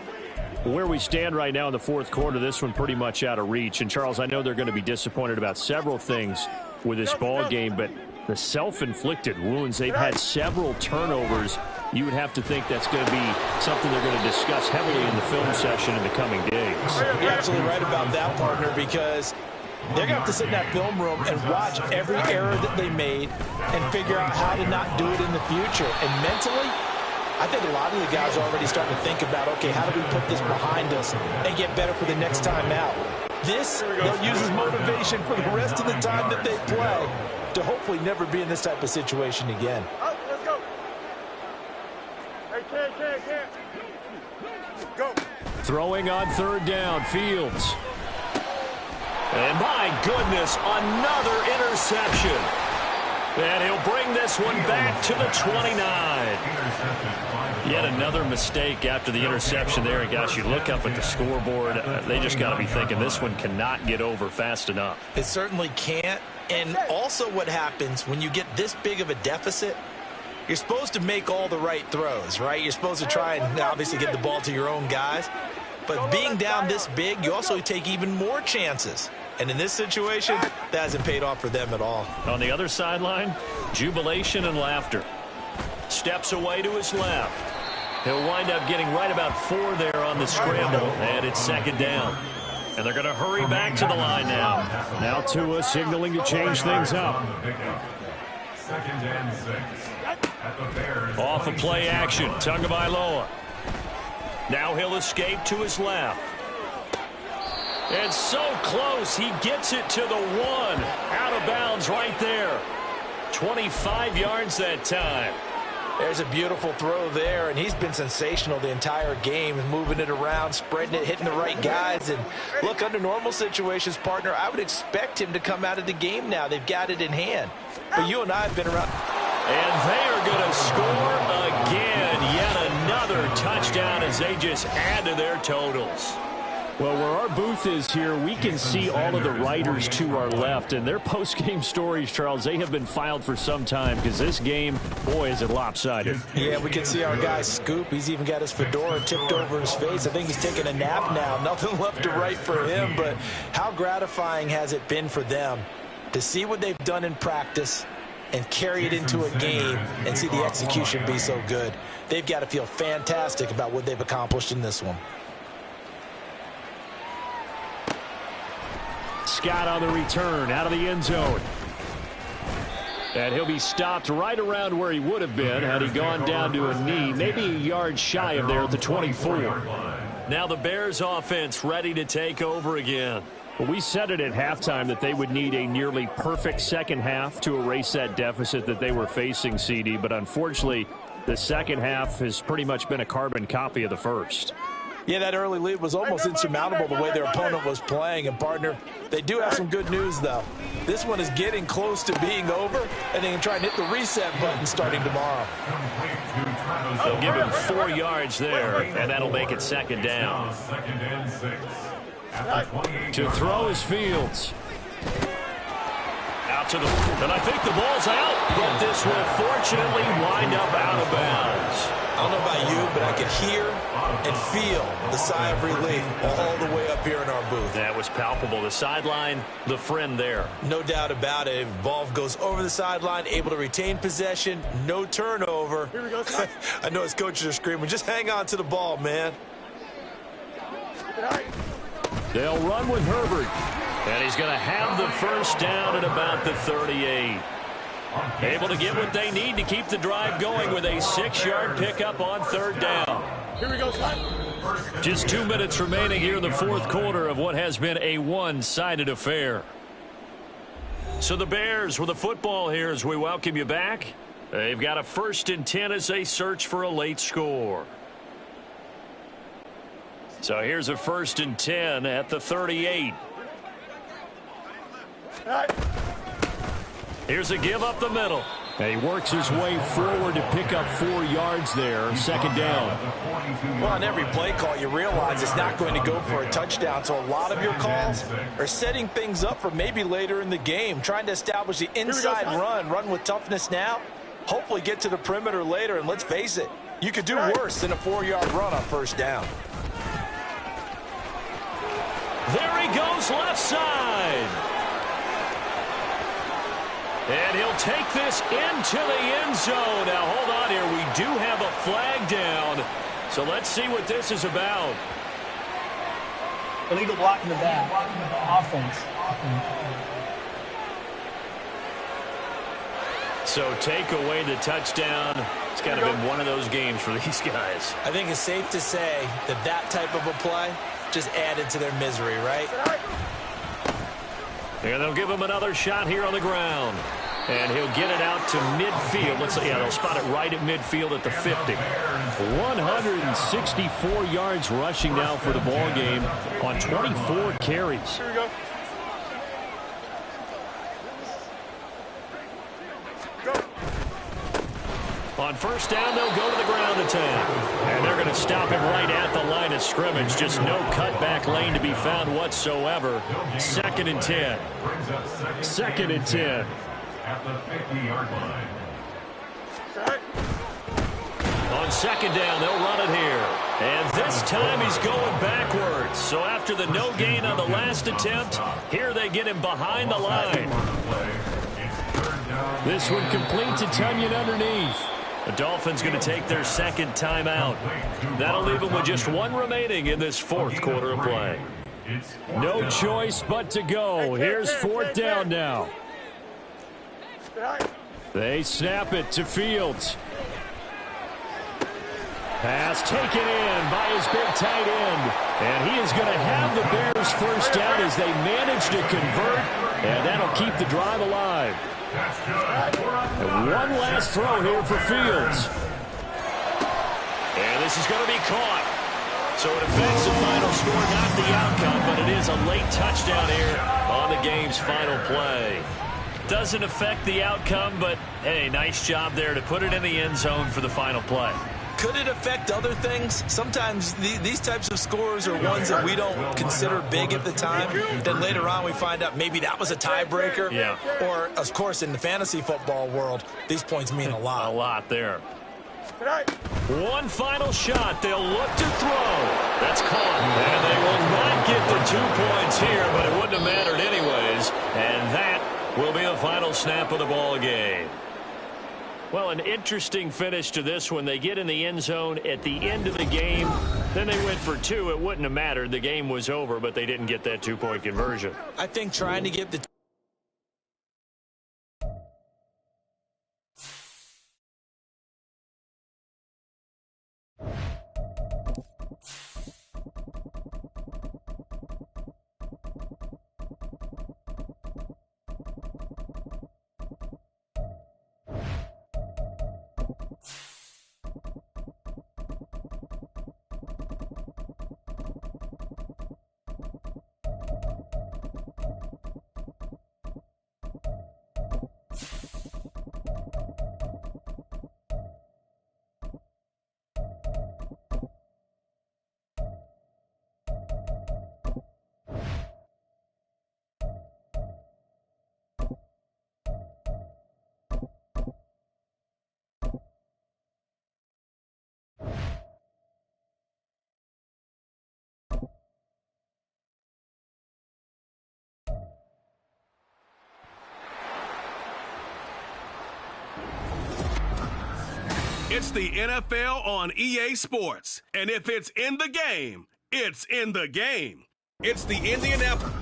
Where we stand right now in the 4th quarter, this one pretty much out of reach. And, Charles, I know they're going to be disappointed about several things with this ball game, but the self-inflicted wounds, they've had several turnovers. You would have to think that's going to be something they're going to discuss heavily in the film session in the coming days. You're absolutely right about that, partner, because they're going to have to sit in that film room and watch every error that they made and figure out how to not do it in the future. And mentally, I think a lot of the guys are already starting to think about, okay, how do we put this behind us and get better for the next time out? This, they'll use as motivation for the rest of the time that they play to hopefully never be in this type of situation again. Let's go. Hey, can't. Go. Throwing on 3rd down, Fields. And my goodness, another interception. And he'll bring this one back to the 29. Yet another mistake after the interception there. And, gosh, you look up at the scoreboard. They just got to be thinking this one cannot get over fast enough. It certainly can't. And also what happens when you get this big of a deficit, you're supposed to make all the right throws, right? You're supposed to try and obviously get the ball to your own guys. But being down this big, you also take even more chances. And in this situation, that hasn't paid off for them at all. On the other sideline, jubilation and laughter. Steps away to his left. He'll wind up getting right about 4 there on the scramble, and it's 2nd down. And they're going to hurry back to the line now. Now Tua signaling to change things up. 2nd and 6. At the Bears. Off of play action, Tagovailoa. Now he'll escape to his left. And so close, he gets it to the 1. Out of bounds right there. 25 yards that time. There's a beautiful throw there, and he's been sensational the entire game, moving it around, spreading it, hitting the right guys. And look, under normal situations, partner, I would expect him to come out of the game now. They've got it in hand. But you and I have been around. And they are going to score again. Yet another touchdown as they just add to their totals. Well, where our booth is here, we can see all of the writers to our left. And their post-game stories, Charles, they have been filed for some time because this game, boy, is it lopsided. Yeah, we can see our guy Scoop. He's even got his fedora tipped over his face. I think he's taking a nap now. Nothing left to write for him. But how gratifying has it been for them to see what they've done in practice and carry it into a game and see the execution be so good? They've got to feel fantastic about what they've accomplished in this one. Scott on the return out of the end zone. And he'll be stopped right around where he would have been had he gone down to a knee, maybe a yard shy of there at the 24. Now the Bears offense ready to take over again. Well, we said it at halftime that they would need a nearly perfect second half to erase that deficit that they were facing, CD. But unfortunately, the second half has pretty much been a carbon copy of the first. Yeah, that early lead was almost insurmountable the way their opponent was playing. And, partner, they do have some good news, though. This one is getting close to being over, and they can try and hit the reset button starting tomorrow. They'll give him 4 yards there, and that'll make it 2nd down. 2nd and 6. To throw is Fields. Out to the, and I think the ball's out, but this will fortunately wind up out of bounds. I don't know about you, but I could hear and feel the sigh of relief all the way up here in our booth. That was palpable. The sideline, the friend there. No doubt about it. Ball goes over the sideline, able to retain possession, no turnover. Here we go. I know his coaches are screaming, just hang on to the ball, man. They'll run with Herbert. And he's going to have the first down at about the 38. Able to get what they need to keep the drive going with a 6-yard pickup on third down. Here we go, son. Just 2 minutes remaining here in the fourth quarter of what has been a one-sided affair. So the Bears with the football here as we welcome you back. They've got a 1st and 10 as they search for a late score. So here's a 1st and 10 at the 38. Here's a give up the middle. And he works his way forward to pick up 4 yards there. 2nd down. Well, on every play call, you realize it's not going to go for a touchdown. So a lot of your calls are setting things up for maybe later in the game, trying to establish the inside run with toughness now. Hopefully get to the perimeter later. And let's face it, you could do worse than a 4-yard run on 1st down. There he goes left side. And he'll take this into the end zone. Now, hold on here. We do have a flag down. So let's see what this is about. Illegal block in the back. Offense. So take away the touchdown. It's kind of been one of those games for these guys. I think it's safe to say that that type of a play just added to their misery, right? And they'll give him another shot here on the ground. And he'll get it out to midfield. They'll spot it right at midfield at the 50. 164 yards rushing now for the ball game on 24 carries. Here we go. On 1st down, they'll go to the ground attack. And they're going to stop him right at the line of scrimmage. Just no cutback lane to be found whatsoever. 2nd and 10. 2nd and 10. At the 50-yard line. On 2nd down, they'll run it here. And this time he's going backwards. So after the no gain on the last attempt, here they get him behind the line. This one complete to Tunyon underneath. The Dolphins going to take their 2nd timeout. That'll leave them with just 1 remaining in this 4th quarter of play. No choice but to go. Here's 4th down now. They snap it to Fields. Pass taken in by his big tight end. And he is going to have the Bears 1st down as they manage to convert. And that'll keep the drive alive. And one last throw here for Fields. And this is going to be caught. So it affects the final score, not the outcome, but it is a late touchdown here on the game's final play. Doesn't affect the outcome, but, hey, nice job there to put it in the end zone for the final play. Could it affect other things? Sometimes these types of scores are ones that we don't consider big at the time. Then later on we find out maybe that was a tiebreaker. Yeah. Or, of course, in the fantasy football world, these points mean a lot. A lot there. One final shot. They'll look to throw. That's caught. And they will not get the 2 points here, but it wouldn't have mattered anyways. And that will be the final snap of the ball game. Well, an interesting finish to this one. They get in the end zone at the end of the game. Then they went for 2. It wouldn't have mattered. The game was over, but they didn't get that 2-point conversion. I think trying to get the It's the NFL on EA Sports. And if it's in the game, it's in the game. It's the Indianapolis.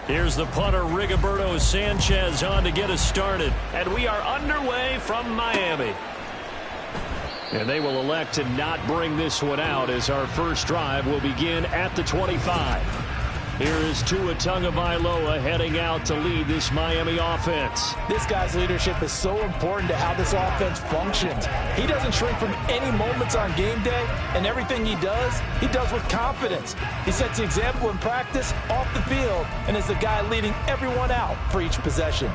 Here's the punter, Rigoberto Sanchez, on to get us started. And we are underway from Miami. And they will elect to not bring this one out as our first drive will begin at the 25. Here is Tua Tagovailoa heading out to lead this Miami offense. This guy's leadership is so important to how this offense functions. He doesn't shrink from any moments on game day, and everything he does with confidence. He sets the example in practice, off the field, and is the guy leading everyone out for each possession.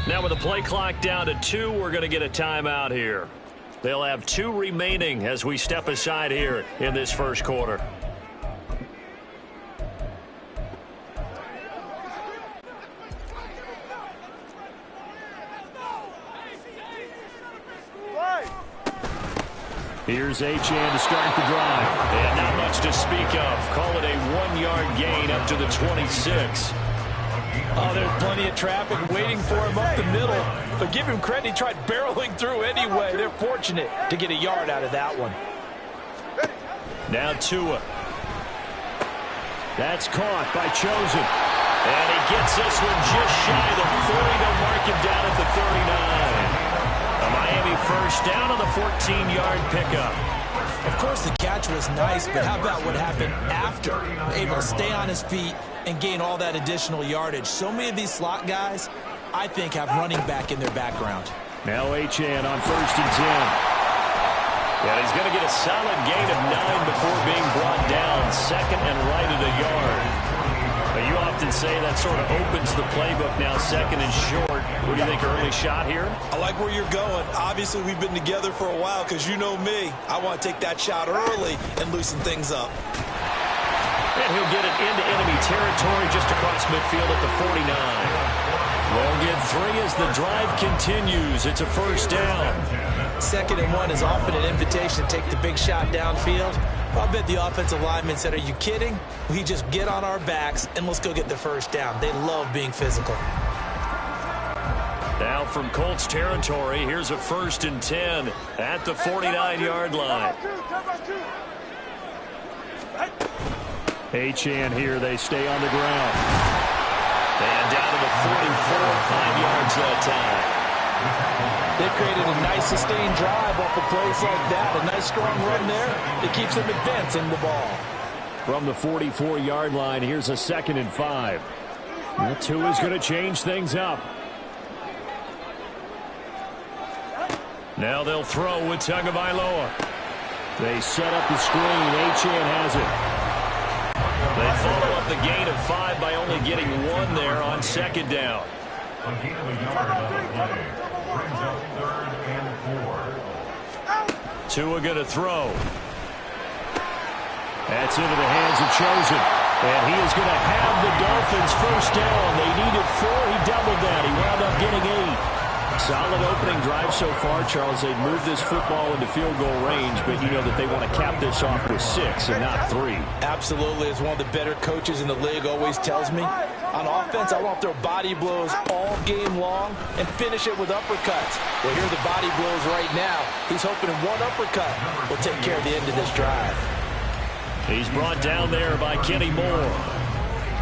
Now with the play clock down to 2, we're going to get a timeout here. They'll have 2 remaining as we step aside here in this first quarter. Here's Achane to start the drive. And not much to speak of. Call it a 1-yard gain up to the 26. Oh, there's plenty of traffic waiting for him up the middle. But give him credit, he tried barreling through anyway. They're fortunate to get a yard out of that one. Now Tua. That's caught by Chosen. And he gets this one just shy of the 40. They'll mark him down at the 39. A Miami first down on the 14-yard pickup. Of course, the catch was nice, but how about what happened after? Able to stay on his feet and gain all that additional yardage. So many of these slot guys, I think, have running back in their background. Now Achane on 1st and 10. And he's going to get a solid gain of 9 before being brought down. 2nd and right at a yard. But you often say that sort of opens the playbook now. 2nd and short. What do you think, early shot here? I like where you're going. Obviously, we've been together for a while because you know me. I want to take that shot early and loosen things up. And he'll get it into enemy territory just across midfield at the 49. They'll get 3 as the drive continues. It's a 1st down. 2nd and 1 is often an invitation to take the big shot downfield. I bet the offensive lineman said, are you kidding? We just get on our backs and let's go get the 1st down. They love being physical. Now from Colts territory, here's a 1st and 10 at the 49-yard line. Achane here, they stay on the ground. And down to the 44, 5 yards that time. They've created a nice sustained drive off of plays like that. A nice strong run there. It keeps them advancing the ball. From the 44-yard line, here's a 2nd and 5. That 2 is going to change things up. Now they'll throw with Tagovailoa. They set up the screen. Achane has it. They follow up the gain of 5 by only getting 1 there on 2nd down. A gain of a yard on the play. Brings up 3rd and 4. Tua going to throw. That's into the hands of Chosen. And he is going to have the Dolphins 1st down. They needed 4. He doubled that. He wound up getting 8. Solid opening drive so far, Charles. They've moved this football into field goal range, but you know that they want to cap this off with 6 and not 3. Absolutely. As one of the better coaches in the league always tells me, on offense, I want to throw body blows all game long and finish it with uppercuts. Well, here are the body blows right now. He's hoping one uppercut will take care of the end of this drive. He's brought down there by Kenny Moore.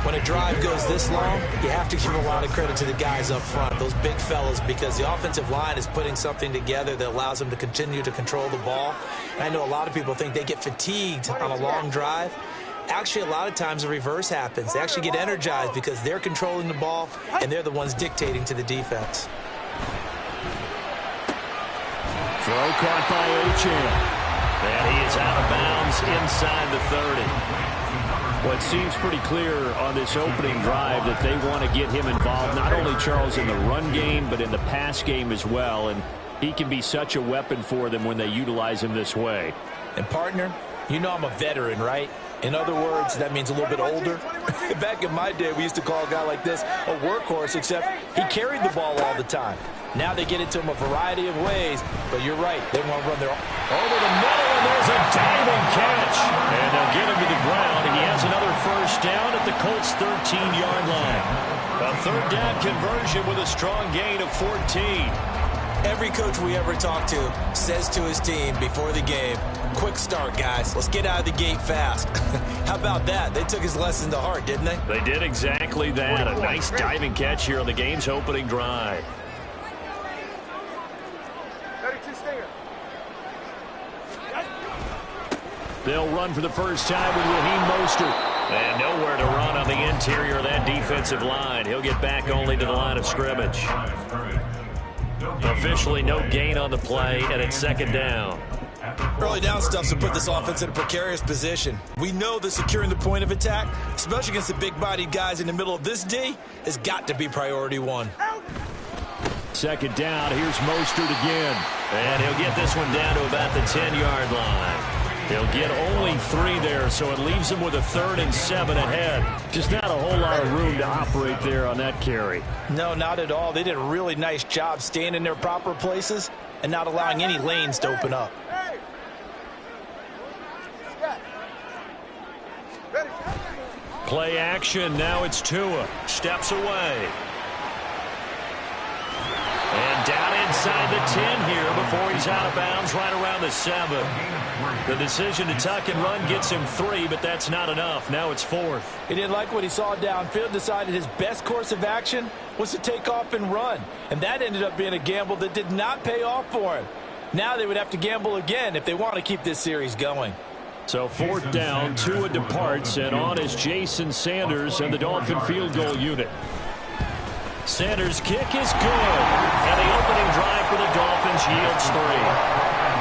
When a drive goes this long, you have to give a lot of credit to the guys up front, those big fellas, because the offensive line is putting something together that allows them to continue to control the ball. And I know a lot of people think they get fatigued on a long drive. Actually, a lot of times the reverse happens. They actually get energized because they're controlling the ball, and they're the ones dictating to the defense. Throw caught by Achane. And he is out of bounds inside the 30. Well, it seems pretty clear on this opening drive that they want to get him involved, not only, Charles, in the run game, but in the pass game as well. And he can be such a weapon for them when they utilize him this way. And, partner, you know I'm a veteran, right? In other words, that means a little bit older. Back in my day, we used to call a guy like this a workhorse, except he carried the ball all the time. Now they get it to him a variety of ways, but you're right. They want to run their over the middle, and there's a diving catch. And they'll get him to the ground, and he has another 1st down at the Colts' 13-yard line. A 3rd down conversion with a strong gain of 14. Every coach we ever talk to says to his team before the game, quick start, guys. Let's get out of the gate fast. How about that? They took his lesson to heart, didn't they? They did exactly that. A nice diving catch here on the game's opening drive. They'll run for the first time with Raheem Mostert. And nowhere to run on the interior of that defensive line. He'll get back only to the line of scrimmage. Officially no gain on the play, and it's 2nd down. Early down stuff's to put this offense in a precarious position. We know that securing the point of attack, especially against the big-bodied guys in the middle of this D, has got to be priority 1. 2nd down, here's Mostert again. And he'll get this one down to about the 10-yard line. He'll get only 3 there, so it leaves him with a 3rd and 7 ahead. Just not a whole lot of room to operate there on that carry. No, not at all. They did a really nice job staying in their proper places and not allowing any lanes to open up. Play action, now it's Tua. Steps away. And down inside the 10 here before he's out of bounds right around the 7. The decision to tuck and run gets him 3, but that's not enough. Now it's 4th. He didn't like what he saw downfield, decided his best course of action was to take off and run. And that ended up being a gamble that did not pay off for him. Now they would have to gamble again if they want to keep this series going. So 4th down, Tua departs, and on is Jason Sanders and the Dolphin field goal unit. Sanders' kick is good. And the opening drive for the Dolphins yields 3.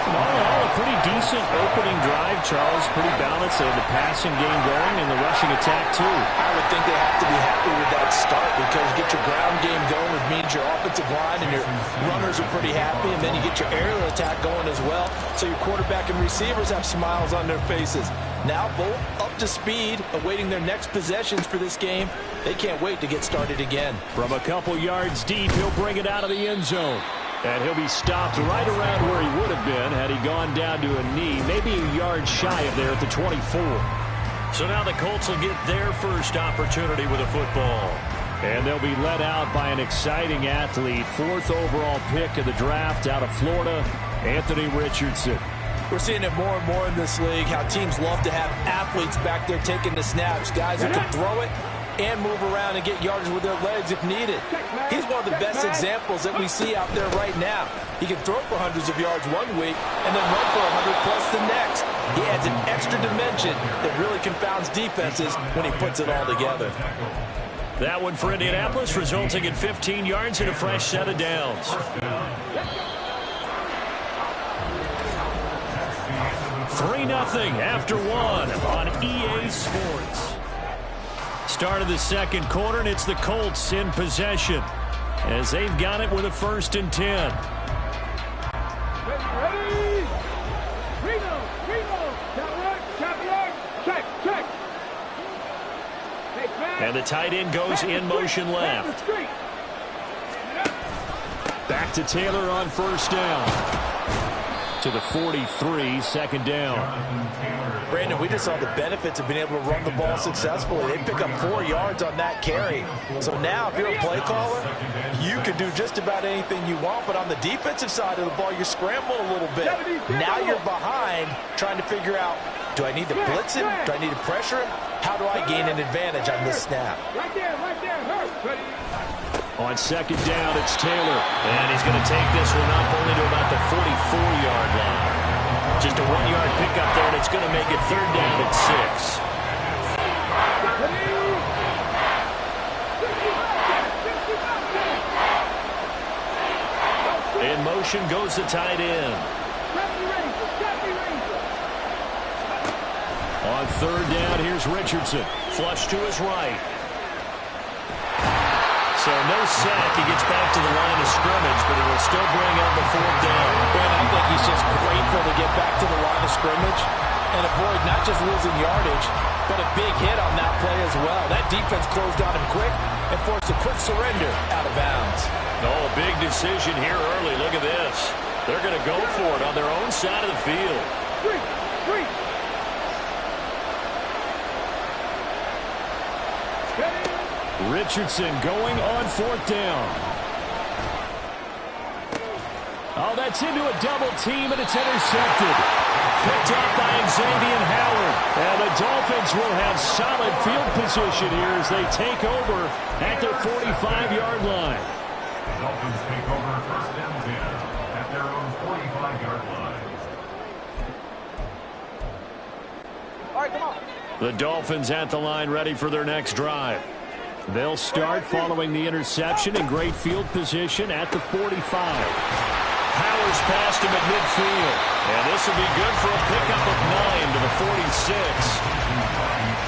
All in all, a pretty decent opening drive, Charles. Pretty balanced. They had the passing game going and the rushing attack, too. I would think they have to be happy with that start because you get your ground game going, which means your offensive line and your runners are pretty happy, and then you get your aerial attack going as well, so your quarterback and receivers have smiles on their faces. Now both up to speed, awaiting their next possessions for this game. They can't wait to get started again. From a couple yards deep, he'll bring it out of the end zone. And he'll be stopped right around where he would have been had he gone down to a knee, maybe a yard shy of there at the 24. So now the Colts will get their first opportunity with a football. And they'll be led out by an exciting athlete, 4th overall pick of the draft out of Florida, Anthony Richardson. We're seeing it more and more in this league, how teams love to have athletes back there taking the snaps, guys who can throw it and move around and get yardage with their legs if needed. He's one of the best examples that we see out there right now. He can throw for hundreds of yards one week and then run for 100 plus the next. He adds an extra dimension that really confounds defenses when he puts it all together. That one for Indianapolis, resulting in 15 yards and a fresh set of downs. 3-0 after 1 on EA Sports. Start of the second quarter, and it's the Colts in possession as they've got it with a 1st and 10. And the tight end goes in motion left. Back to Taylor on 1st down. To the 43, 2nd down. Brandon, we just saw the benefits of being able to run the ball successfully. They pick up 4 yards on that carry. So now, if you're a play caller, you can do just about anything you want. But on the defensive side of the ball, you scramble a little bit. Now you're behind, trying to figure out, do I need to blitz him? Do I need to pressure him? How do I gain an advantage on this snap? Right there, hurt. On 2nd down, it's Taylor. And he's going to take this one up only to about the 44-yard line. Just a 1-yard pickup there, and it's going to make it 3rd down and 6. In motion goes the tight end. On 3rd down, here's Richardson. Flush to his right. So no sack. He gets back to the line of scrimmage, but it will still bring up a 4th down. And I think he's just grateful to get back to the line of scrimmage and avoid not just losing yardage, but a big hit on that play as well. That defense closed on him quick and forced a quick surrender out of bounds. Oh, big decision here early. Look at this. They're going to go for it on their own side of the field. Three. Richardson going on 4th down. Oh, that's into a double team, and it's intercepted. Picked up by Xavier Howard. And the Dolphins will have solid field position here as they take over at their 45-yard line. The Dolphins take over 1st and 10 at their own 45-yard line. All right, come on. The Dolphins at the line ready for their next drive. They'll start following the interception in great field position at the 45. Powers past him at midfield. And this will be good for a pickup of 9 to the 46.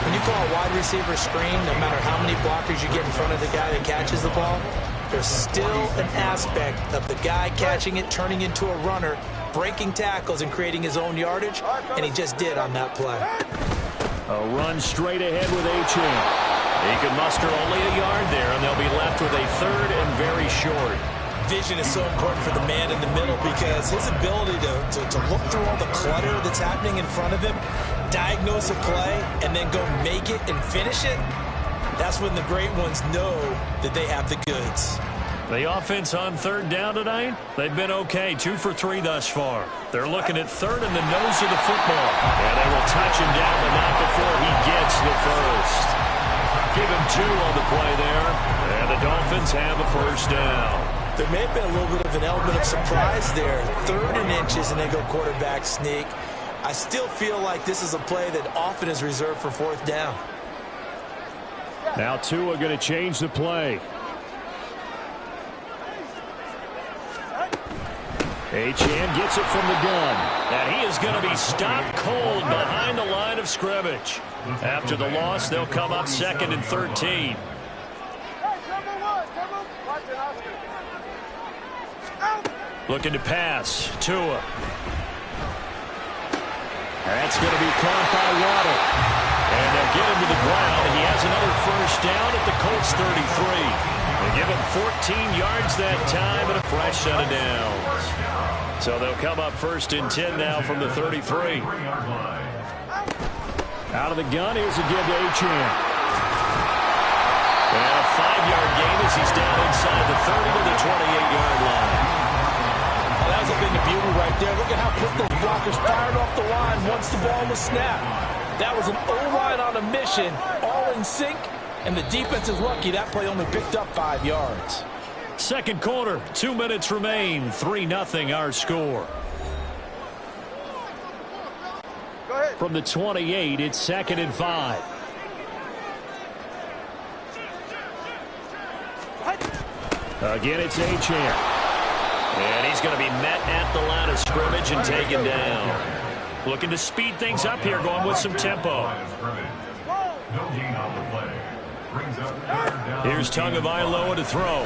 When you call a wide receiver screen, no matter how many blockers you get in front of the guy that catches the ball, there's still an aspect of the guy catching it, turning into a runner, breaking tackles and creating his own yardage, and he just did on that play. A run straight ahead with H.M. He can muster only a yard there, and they'll be left with a 3rd and very short. Vision is so important for the man in the middle because his ability to look through all the clutter that's happening in front of him, diagnose a play, and then go make it and finish it, that's when the great ones know that they have the goods. The offense on 3rd down tonight, they've been okay, 2 for 3 thus far. They're looking at 3rd in the nose of the football. And they will touch him down, but not before he gets the 1st. Give him 2 on the play there, and the Dolphins have a 1st down. There may have been a little bit of an element of surprise there. 3rd and inches, and they go quarterback sneak. I still feel like this is a play that often is reserved for 4th down. Now Tua going to change the play. Achane gets it from the gun. And he is going to be stopped cold behind the line of scrimmage. After the loss, they'll come up 2nd and 13. Looking to pass. Tua. That's going to be caught by Waddle. And they'll get him to the ground. He has another first down at the Colts 33. They give him 14 yards that time and a fresh set of downs. So they'll come up 1st and 10 now from the 33. Out of the gun, here's a give to Achane. And a 5-yard gain as he's down inside the 30 to the 28-yard line. Well, that was a thing of beauty right there. Look at how quick those blockers fired off the line once the ball was snapped. That was an O-line on a mission, all in sync, and the defense is lucky that play only picked up 5 yards. Second quarter, 2 minutes remain, 3-0 our score. From the 28, it's 2nd and 5. Again, it's Achane. And he's going to be met at the line of scrimmage and taken down. Looking to speed things up here, going with some tempo. Here's Tagovailoa to throw.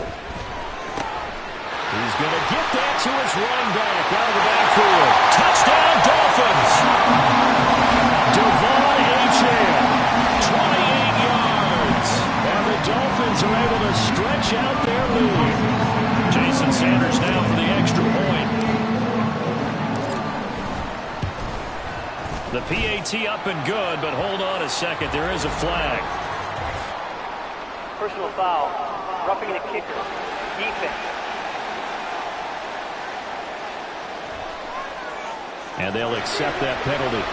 He's going to get that to his running back out of the backfield. Touchdown, Dolphins! Devon Achane, 28 yards. and the Dolphins are able to stretch out their lead. Jason Sanders now for the extra point. The PAT up and good, but hold on a second. There is a flag. Personal foul. Roughing the kicker. Defense. And they'll accept that penalty.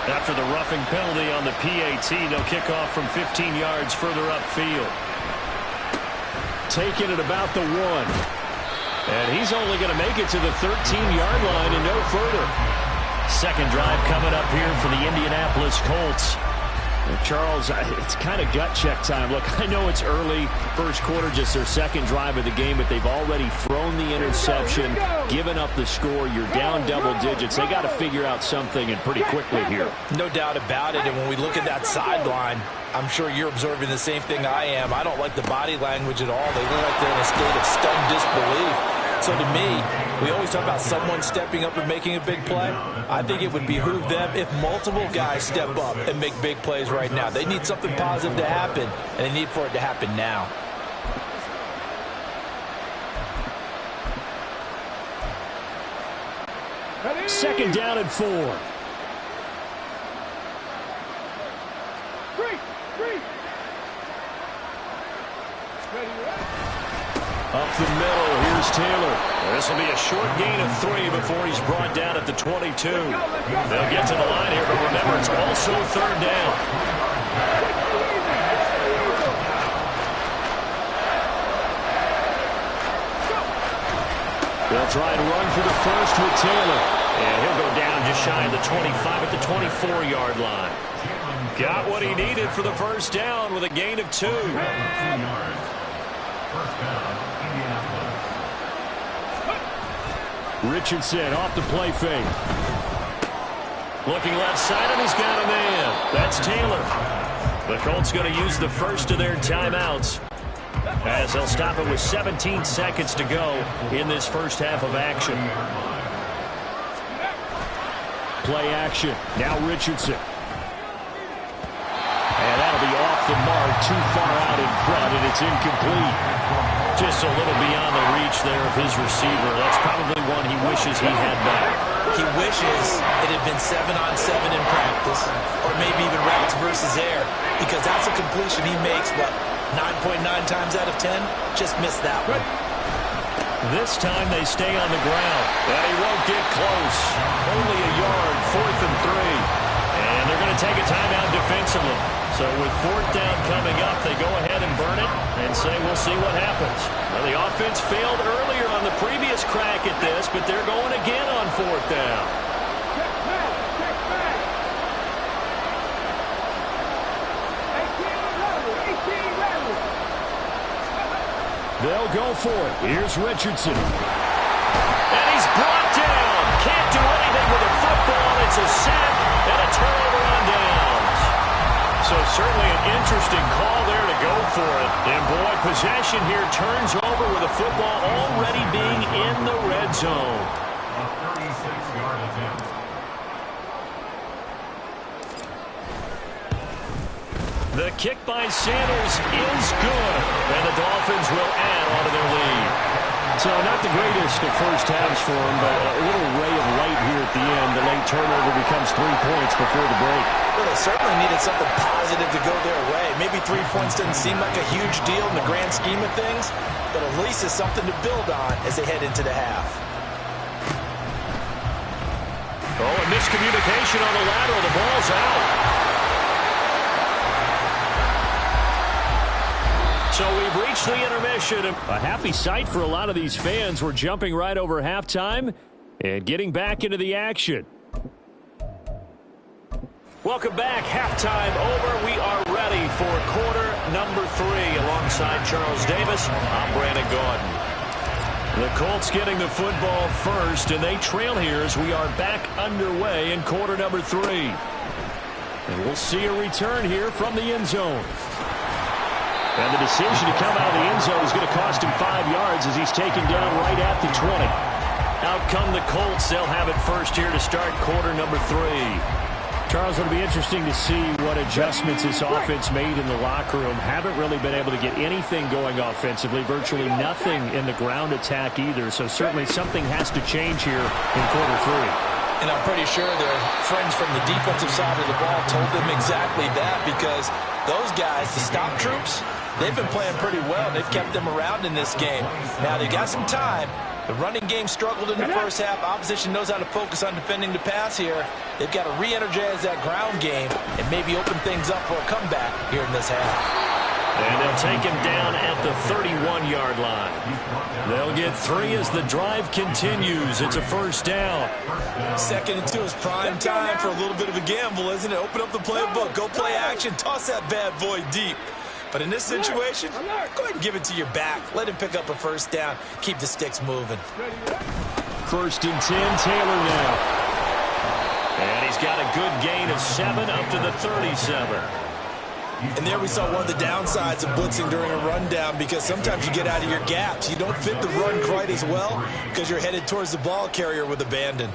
After the roughing penalty on the PAT, they'll kick off from 15 yards further upfield. Taking it about the 1. And he's only going to make it to the 13-yard line and no further. Second drive coming up here for the Indianapolis Colts. Well, Charles, it's kind of gut check time. Look, I know it's early, first quarter, just their second drive of the game, but they've already thrown the interception, given up the score. You're down double digits. They got to figure out something, and pretty quickly here. No doubt about it, and when we look at that sideline, I'm sure you're observing the same thing I am. I don't like the body language at all. They look like they're in a state of stunned disbelief. So to me, we always talk about someone stepping up and making a big play. I think it would behoove them if multiple guys step up and make big plays right now. They need something positive to happen, and they need for it to happen now. Second down and 4. Up the middle, here's Taylor. This will be a short gain of 3 before he's brought down at the 22. They'll get to the line here, but remember, it's also third down. They'll try and run for the first with Taylor. And he'll go down just shy of the 25 at the 24-yard line. Got what he needed for the first down with a gain of 2. Richardson off the play fake. Looking left side, and he's got a man. That's Taylor. The Colts going to use the first of their timeouts, as they'll stop it with 17 seconds to go in this first half of action. Play action. Now Richardson. And that'll be off the mark, too far out in front, and it's incomplete. Just a little beyond the reach there of his receiver. That's probably one he wishes he had back. He wishes it had been 7-on-7 in practice, or maybe even routes versus air, because that's a completion he makes, what, 9.9 times out of 10? Just missed that one. This time they stay on the ground, and he won't get close. Only a yard, 4th and 3. And they're going to take a timeout defensively. So with 4th down coming up, they go ahead and burn it and say, we'll see what happens. Well, the offense failed earlier on the previous crack at this, but they're going again on 4th down. They'll go for it. Here's Richardson. And he's brought down. Can't do anything with a football. It's a sack and a turnover on downs. So certainly an interesting call there to go for it. And boy, possession here turns over with a football already being in the red zone. A 36-yard attempt. The kick by Sanders is good, and the Dolphins will add on to their lead. So not the greatest of first halves for them, but a little ray of light here at the end. The late turnover becomes 3 points before the break. Well, they certainly needed something positive to go their way. Maybe 3 points doesn't seem like a huge deal in the grand scheme of things, but at least it's something to build on as they head into the half. Oh, a miscommunication on the lateral. The ball's out. So we've reached the intermission. A happy sight for a lot of these fans. We're jumping right over halftime and getting back into the action. Welcome back. Halftime over. We are ready for quarter number 3. Alongside Charles Davis, I'm Brandon Gordon. The Colts getting the football first, and they trail here as we are back underway in quarter number 3. And we'll see a return here from the end zone. And the decision to come out of the end zone is going to cost him 5 yards as he's taken down right at the 20. Out come the Colts. They'll have it first here to start quarter number 3. Charles, it'll be interesting to see what adjustments this offense made in the locker room. Haven't really been able to get anything going offensively. Virtually nothing in the ground attack either. So certainly something has to change here in quarter 3. And I'm pretty sure their friends from the defensive side of the ball told them exactly that, because those guys, the stop troops, they've been playing pretty well. They've kept them around in this game. Now, they got some time. The running game struggled in the first half. Opposition knows how to focus on defending the pass here. They've got to re-energize that ground game and maybe open things up for a comeback here in this half. And they'll take him down at the 31-yard line. They'll get 3 as the drive continues. It's a first down. 2nd and 2 is prime time for a little bit of a gamble, isn't it? Open up the playbook. Go play action. Toss that bad boy deep. But in this situation, go ahead and give it to your back. Let him pick up a first down. Keep the sticks moving. 1st and 10, Taylor now. And he's got a good gain of 7 up to the 37. And there we saw one of the downsides of blitzing during a rundown, because sometimes you get out of your gaps. You don't fit the run quite as well because you're headed towards the ball carrier with abandon.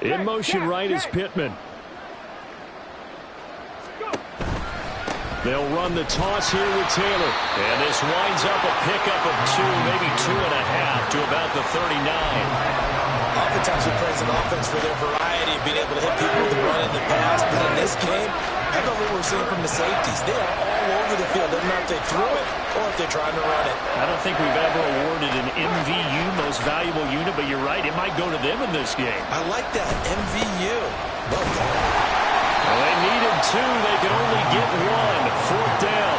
In motion right is Pittman. They'll run the toss here with Taylor. And this winds up a pickup of 2, maybe 2.5 to about the 39. Oftentimes we praise an offense for their variety of being able to hit people with the run in the pass. But in this game, how about what we're seeing from the safeties? They are all over the field. Doesn't matter if they threw it or if they're trying to run it. I don't think we've ever awarded an MVU, most valuable unit, but you're right. It might go to them in this game. I like that. MVU. Well done. Well, they needed 2. They could only get 1. 4th down.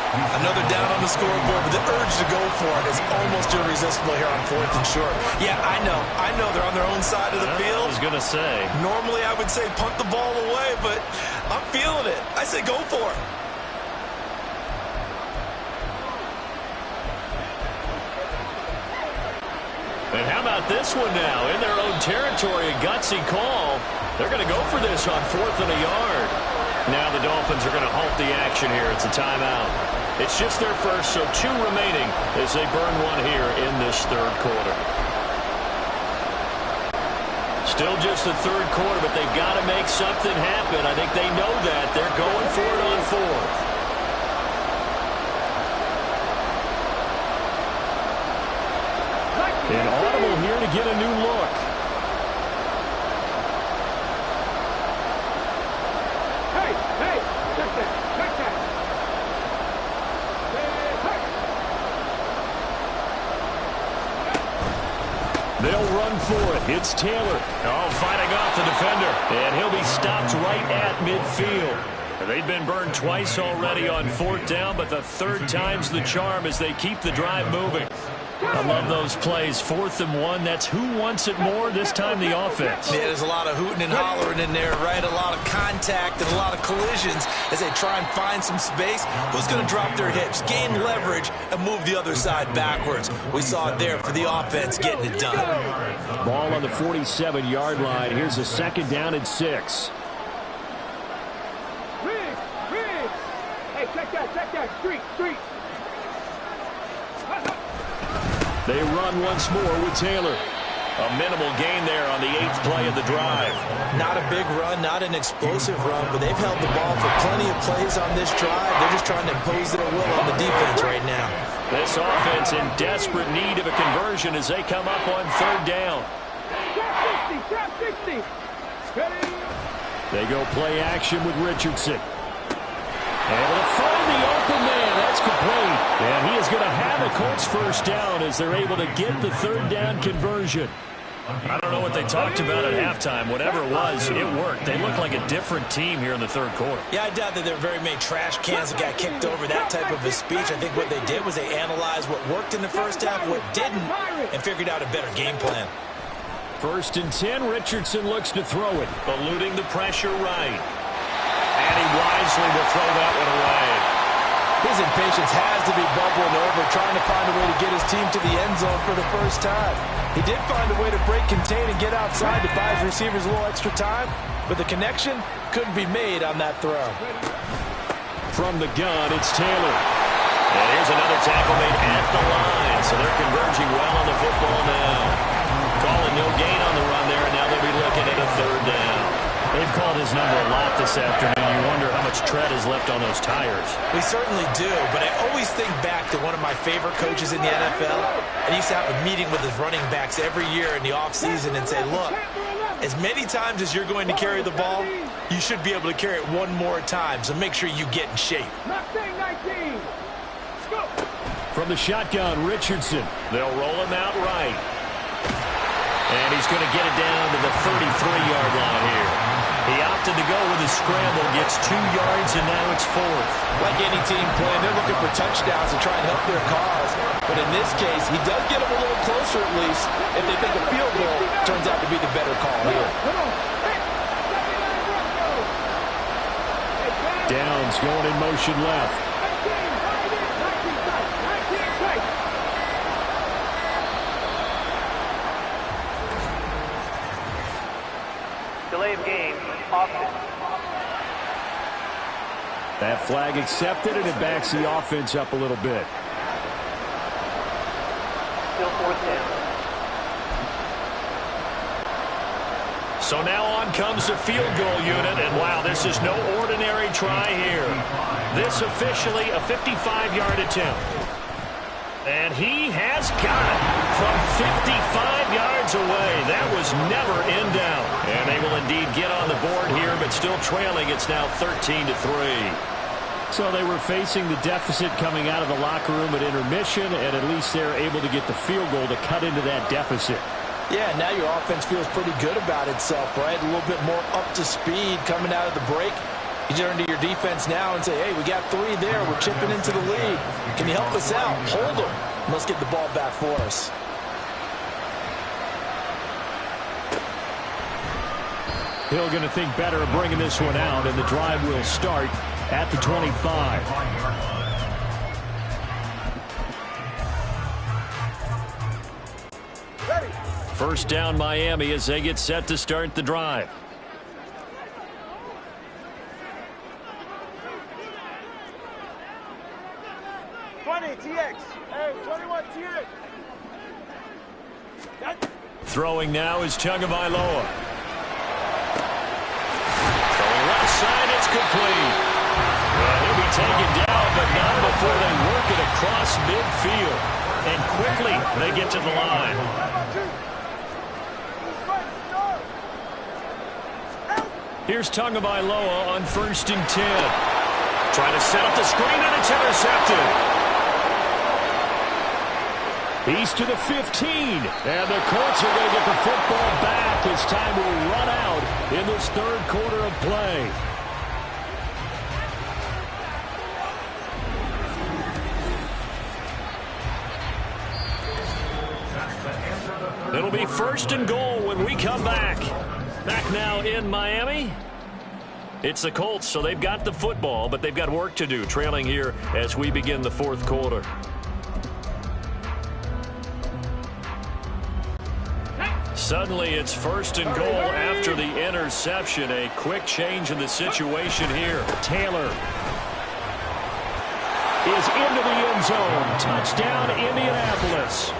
Another down on the scoreboard, but the urge to go for it is almost irresistible here on 4th and short. Yeah, I know they're on their own side of the field. I was going to say. Normally I would say punt the ball away, but I'm feeling it. I say go for it. And how about this one now? In their own territory, a gutsy call. They're going to go for this on 4th and a yard. Now the Dolphins are going to halt the action here. It's a timeout. It's just their first, so 2 remaining as they burn 1 here in this 3rd quarter. Still just the 3rd quarter, but they've got to make something happen. I think they know that. They're going for it on 4th. An audible here to get a new look. They'll run for it. It's Taylor. Oh, fighting off the defender. And he'll be stopped right at midfield. They've been burned twice already on 4th down, but the 3rd time's the charm as they keep the drive moving. I love those plays. 4th and 1. That's who wants it more, this time the offense. Yeah, there's a lot of hooting and hollering in there, right? A lot of contact and a lot of collisions as they try and find some space. Who's going to drop their hips, gain leverage, and move the other side backwards? We saw it there for the offense getting it done. Ball on the 47-yard line. Here's a 2nd down and 6. Hey, check that, street. They run once more with Taylor. A minimal gain there on the 8th play of the drive. Not a big run, not an explosive run, but they've held the ball for plenty of plays on this drive. They're just trying to impose their will on the defense right now. This offense in desperate need of a conversion as they come up on 3rd down. Trap 60. They go play action with Richardson. Able to find the open man. That's complete. And he is going to have a Colts 1st down as they're able to get the 3rd down conversion. I don't know what they talked about at halftime. Whatever it was, it worked. They look like a different team here in the 3rd quarter. Yeah, I doubt that there were very many trash cans that got kicked over, that type of a speech. I think what they did was they analyzed what worked in the 1st half, what didn't, and figured out a better game plan. 1st and 10. Richardson looks to throw it. Eluding the pressure right. And he wisely will throw that one away. His impatience has to be bubbling over, trying to find a way to get his team to the end zone for the 1st time. He did find a way to break, contain, and get outside to buy his receivers a little extra time, but the connection couldn't be made on that throw. From the gun, it's Taylor. And here's another tackle made at the line, so they're converging well on the football now. Calling no gain on the run there, and now they'll be looking at a 3rd down. They've called his number a lot this afternoon. You wonder how much tread is left on those tires. We certainly do, but I always think back to one of my favorite coaches in the NFL. And he used to have a meeting with his running backs every year in the offseason and say, look, as many times as you're going to carry the ball, you should be able to carry it one more time, so make sure you get in shape. From the shotgun, Richardson. They'll roll him out right. And he's going to get it down to the 33-yard line here. He opted to go with his scramble, gets 2 yards, and now it's 4th. Like any team playing, they're looking for touchdowns to try and help their cause. But in this case, he does get them a little closer at least. If they think a field goal turns out to be the better call here. Downs going in motion left. Delay of game, offense. That flag accepted, and it backs the offense up a little bit. Still 4th down. So now on comes the field goal unit, and wow, this is no ordinary try here. This officially a 55-yard attempt. And he has got it from 55 yards away. That was never in doubt. And they will indeed get on the board here, but still trailing. It's now 13-3. So they were facing the deficit coming out of the locker room at intermission, and at least they're able to get the field goal to cut into that deficit. Yeah, now your offense feels pretty good about itself, right? A little bit more up to speed coming out of the break. You turn to your defense now and say, hey, we got 3 there. We're chipping into the lead. Can you help us out? Hold them. And let's get the ball back for us. Hill going to think better of bringing this one out, and the drive will start at the 25. First down Miami as they get set to start the drive. 20 TX. Hey, 21 TX. Throwing now is Tagovailoa. Throwing left side, it's complete. Well, he'll be taken down, but not before they work it across midfield. And quickly, they get to the line. Here's Tagovailoa on 1st and 10. Trying to set up the screen, and it's intercepted. He's to the 15, and the Colts are going to get the football back as time will run out in this 3rd quarter of play. It'll be 1st and goal when we come back. Back now in Miami. It's the Colts, so they've got the football, but they've got work to do, trailing here as we begin the 4th quarter. Suddenly, it's 1st and goal after the interception. A quick change in the situation here. Taylor is into the end zone. Touchdown, Indianapolis.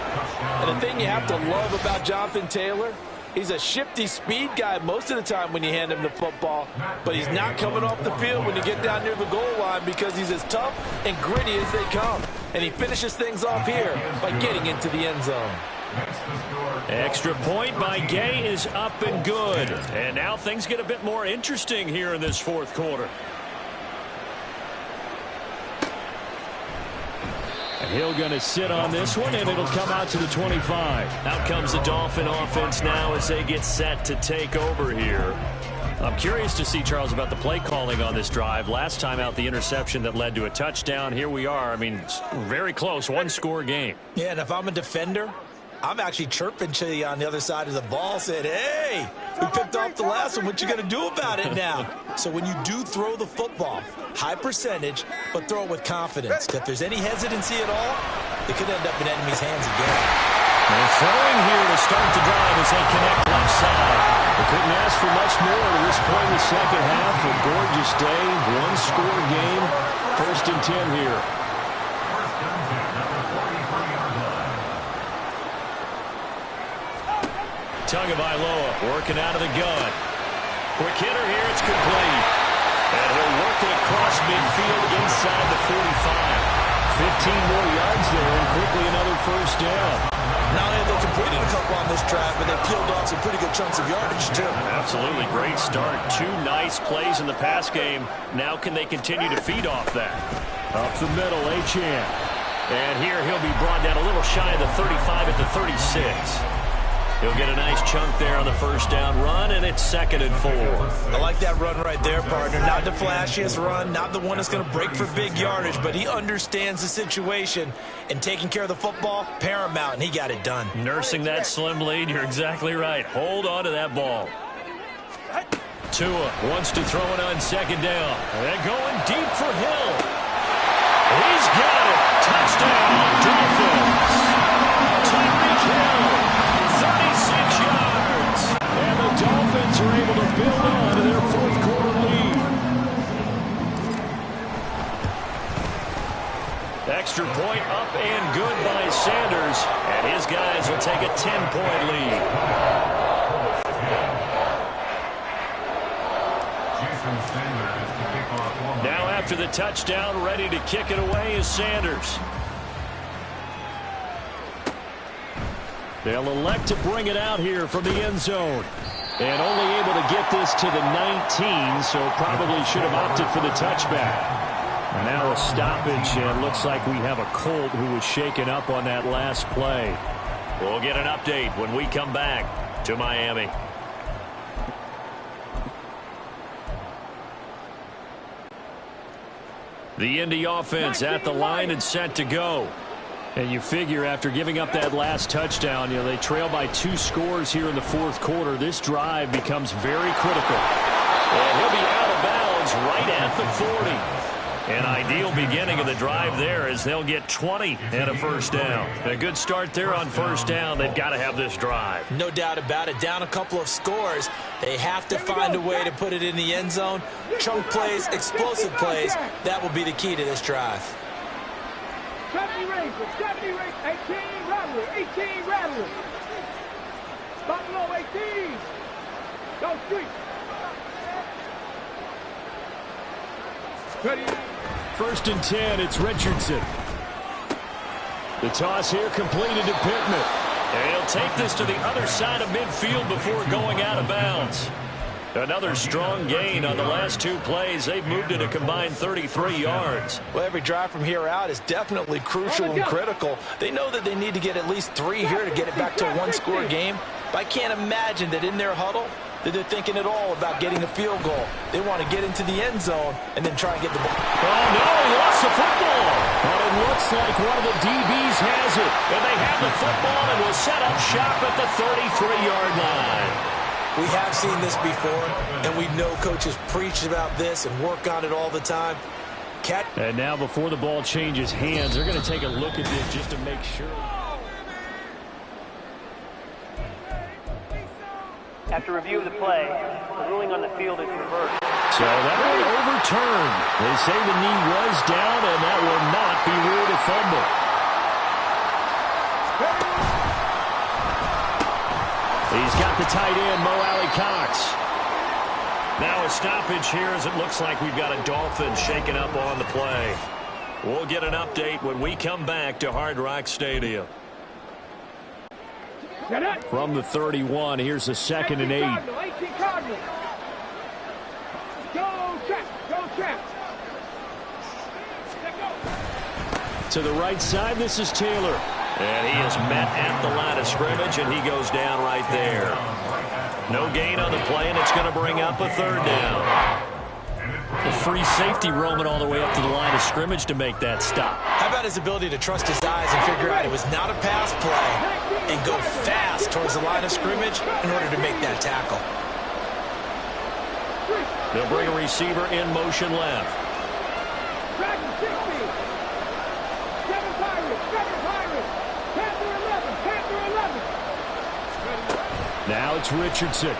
And the thing you have to love about Jonathan Taylor, he's a shifty speed guy most of the time when you hand him the football, but he's not coming off the field when you get down near the goal line because he's as tough and gritty as they come. And he finishes things off here by getting into the end zone. Extra point by Gay is up and good. And now things get a bit more interesting here in this 4th quarter. He'll going to sit on this one, and it'll come out to the 25. Out comes the Dolphin offense now as they get set to take over here. I'm curious to see, Charles, about the play calling on this drive. Last time out, the interception that led to a touchdown. Here we are. I mean, very close, 1-score game. Yeah, and if I'm a defender, I'm actually chirping to you on the other side of the ball, saying, hey, we picked off the last one. What you going to do about it now? So when you do throw the football, high percentage, but throw it with confidence. If there's any hesitancy at all, it could end up in enemy's hands again. They're throwing here to start the drive as they connect left side. They couldn't ask for much more at this point in the second half. A gorgeous day, 1-score game. 1st and 10 here. Tagovailoa working out of the gun. Quick hitter here, it's complete. And he'll work it across midfield inside the 45. 15 more yards there, and quickly another 1st down. Not only have they completed a couple on this drive, but they peeled off some pretty good chunks of yardage, too. Absolutely great start. 2 nice plays in the pass game. Now can they continue to feed off that? Up the middle, Achane. And here he'll be brought down a little shy of the 35 at the 36. He'll get a nice chunk there on the 1st down run, and it's 2nd and 4. I like that run right there, partner. Not the flashiest run, not the one that's going to break for big yardage, but he understands the situation, and taking care of the football, paramount, and he got it done. Nursing that slim lead, you're exactly right. Hold on to that ball. Tua wants to throw it on 2nd down. And going deep for Hill. He's got it. Touchdown, Dolphins. Tyreek Hill. 36 yards. And the Dolphins are able to build on to their 4th quarter lead. Extra point up and good by Sanders. And his guys will take a 10-point lead. Now after the touchdown, ready to kick it away is Sanders. They'll elect to bring it out here from the end zone. And only able to get this to the 19, so probably should have opted for the touchback. And now a stoppage, and looks like we have a Colt who was shaken up on that last play. We'll get an update when we come back to Miami. The Indy offense at the line and set to go. And you figure after giving up that last touchdown, they trail by 2 scores here in the 4th quarter. This drive becomes very critical. And he'll be out of bounds right at the 40. An ideal beginning of the drive there as they'll get 20 and a 1st down. A good start there on 1st down. They've got to have this drive. No doubt about it. Down a couple of scores. They have to find a way to put it in the end zone. Chunk plays, explosive plays. That will be the key to this drive. 70 Rangers, 18 Rattlers, 18 Rattlers. Buffalo 18. Go street. Ready. 1st and 10, it's Richardson. The toss here completed to Pittman. And he'll take this to the other side of midfield before going out of bounds. Another strong gain on the last 2 plays. They've moved it a combined 33 yards. Well, every drive from here out is definitely crucial and critical. They know that they need to get at least 3 here to get it back to a 1-score game. But I can't imagine that in their huddle that they're thinking at all about getting a field goal. They want to get into the end zone and then try and get the ball. Oh, no, he lost the football. But it looks like one of the DBs has it, and they have the football and will set up shop at the 33-yard line. We have seen this before, and we know coaches preach about this and work on it all the time. And now before the ball changes hands, they're going to take a look at this just to make sure. After review of the play, the ruling on the field is reversed. So that one overturned. They say the knee was down, and that will not be ruled a fumble. He's got the tight end, Mo Alley-Cox. Now a stoppage here as it looks like we've got a Dolphin shaking up on the play. We'll get an update when we come back to Hard Rock Stadium. From the 31, here's a 2nd and 8. To the right side, this is Taylor. And he is met at the line of scrimmage, and he goes down right there. No gain on the play, and it's going to bring up a 3rd down. The free safety roaming all the way up to the line of scrimmage to make that stop. How about his ability to trust his eyes and figure out it was not a pass play and go fast towards the line of scrimmage in order to make that tackle. They'll bring a receiver in motion left. Now it's Richardson.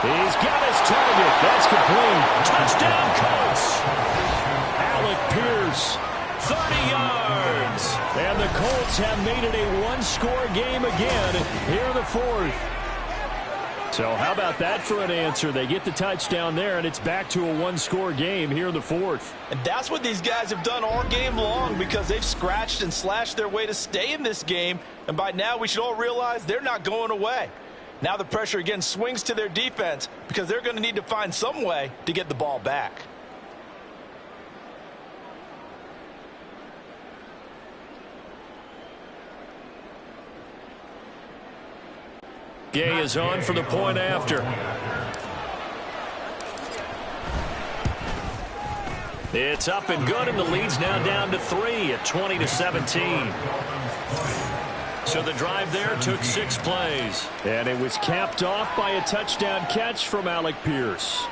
He's got his target. That's complete. Touchdown, Colts. Alec Pierce, 30 yards. And the Colts have made it a one-score game again here in the 4th. So how about that for an answer? They get the touchdown there, and it's back to a one-score game here in the 4th. And that's what these guys have done all game long because they've scratched and slashed their way to stay in this game. And by now, we should all realize they're not going away. Now the pressure again swings to their defense because they're going to need to find some way to get the ball back. Gay is on for the point after. It's up and good, and the lead's now down to 3 at 20-17. So the drive there took 6 plays. And it was capped off by a touchdown catch from Alec Pierce.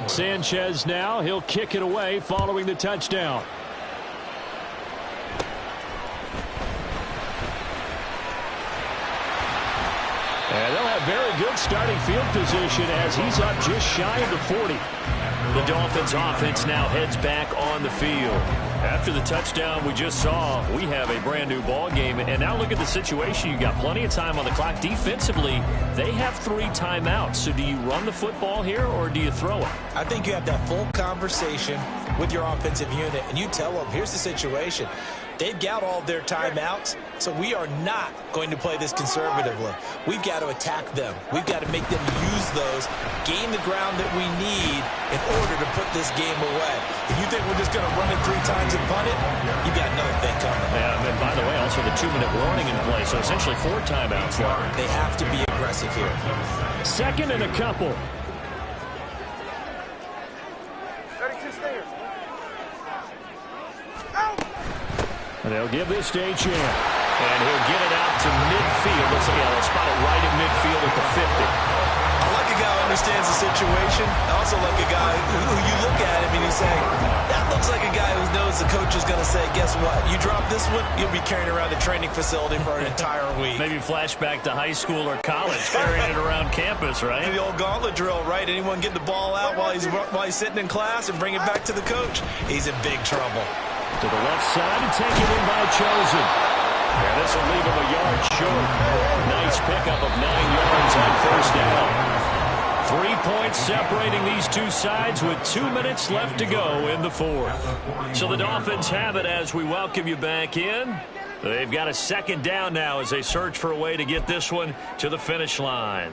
Sanchez now, he'll kick it away following the touchdown. And they'll have very good starting field position as he's up just shy of the 40. The Dolphins offense now heads back on the field. After the touchdown we just saw, we have a brand new ball game. And now look at the situation. You got plenty of time on the clock. Defensively, they have 3 timeouts. So do you run the football here or do you throw it? I think you have that full conversation with your offensive unit, and you tell them, here's the situation. They've got all their timeouts, so we are not going to play this conservatively. We've got to attack them. We've got to make them use those, gain the ground that we need in order to put this game away. If you think we're just going to run it 3 times and punt it, you got another thing coming. Yeah, and by the way, also the 2-minute warning in play, so essentially 4 timeouts left. They have to be aggressive here. 2nd and a couple. 32 stairs. And they'll give this to Champ. And he'll get it out to midfield. Looks like they'll spot it right at midfield at the 50. I like a guy who understands the situation. I also like a guy who you look at him and you say, that looks like a guy who knows the coach is going to say, guess what? You drop this one, you'll be carrying around the training facility for an entire week. Maybe flashback to high school or college, carrying it around campus, right? The old gauntlet drill, right? Anyone get the ball out while he's sitting in class and bring it back to the coach? He's in big trouble. To the left side and taken in by Chosen. And this will leave him a yard short. Nice pickup of 9 yards on 1st down. 3 points separating these two sides with 2 minutes left to go in the 4th. So the Dolphins have it as we welcome you back in. They've got a 2nd down now as they search for a way to get this one to the finish line.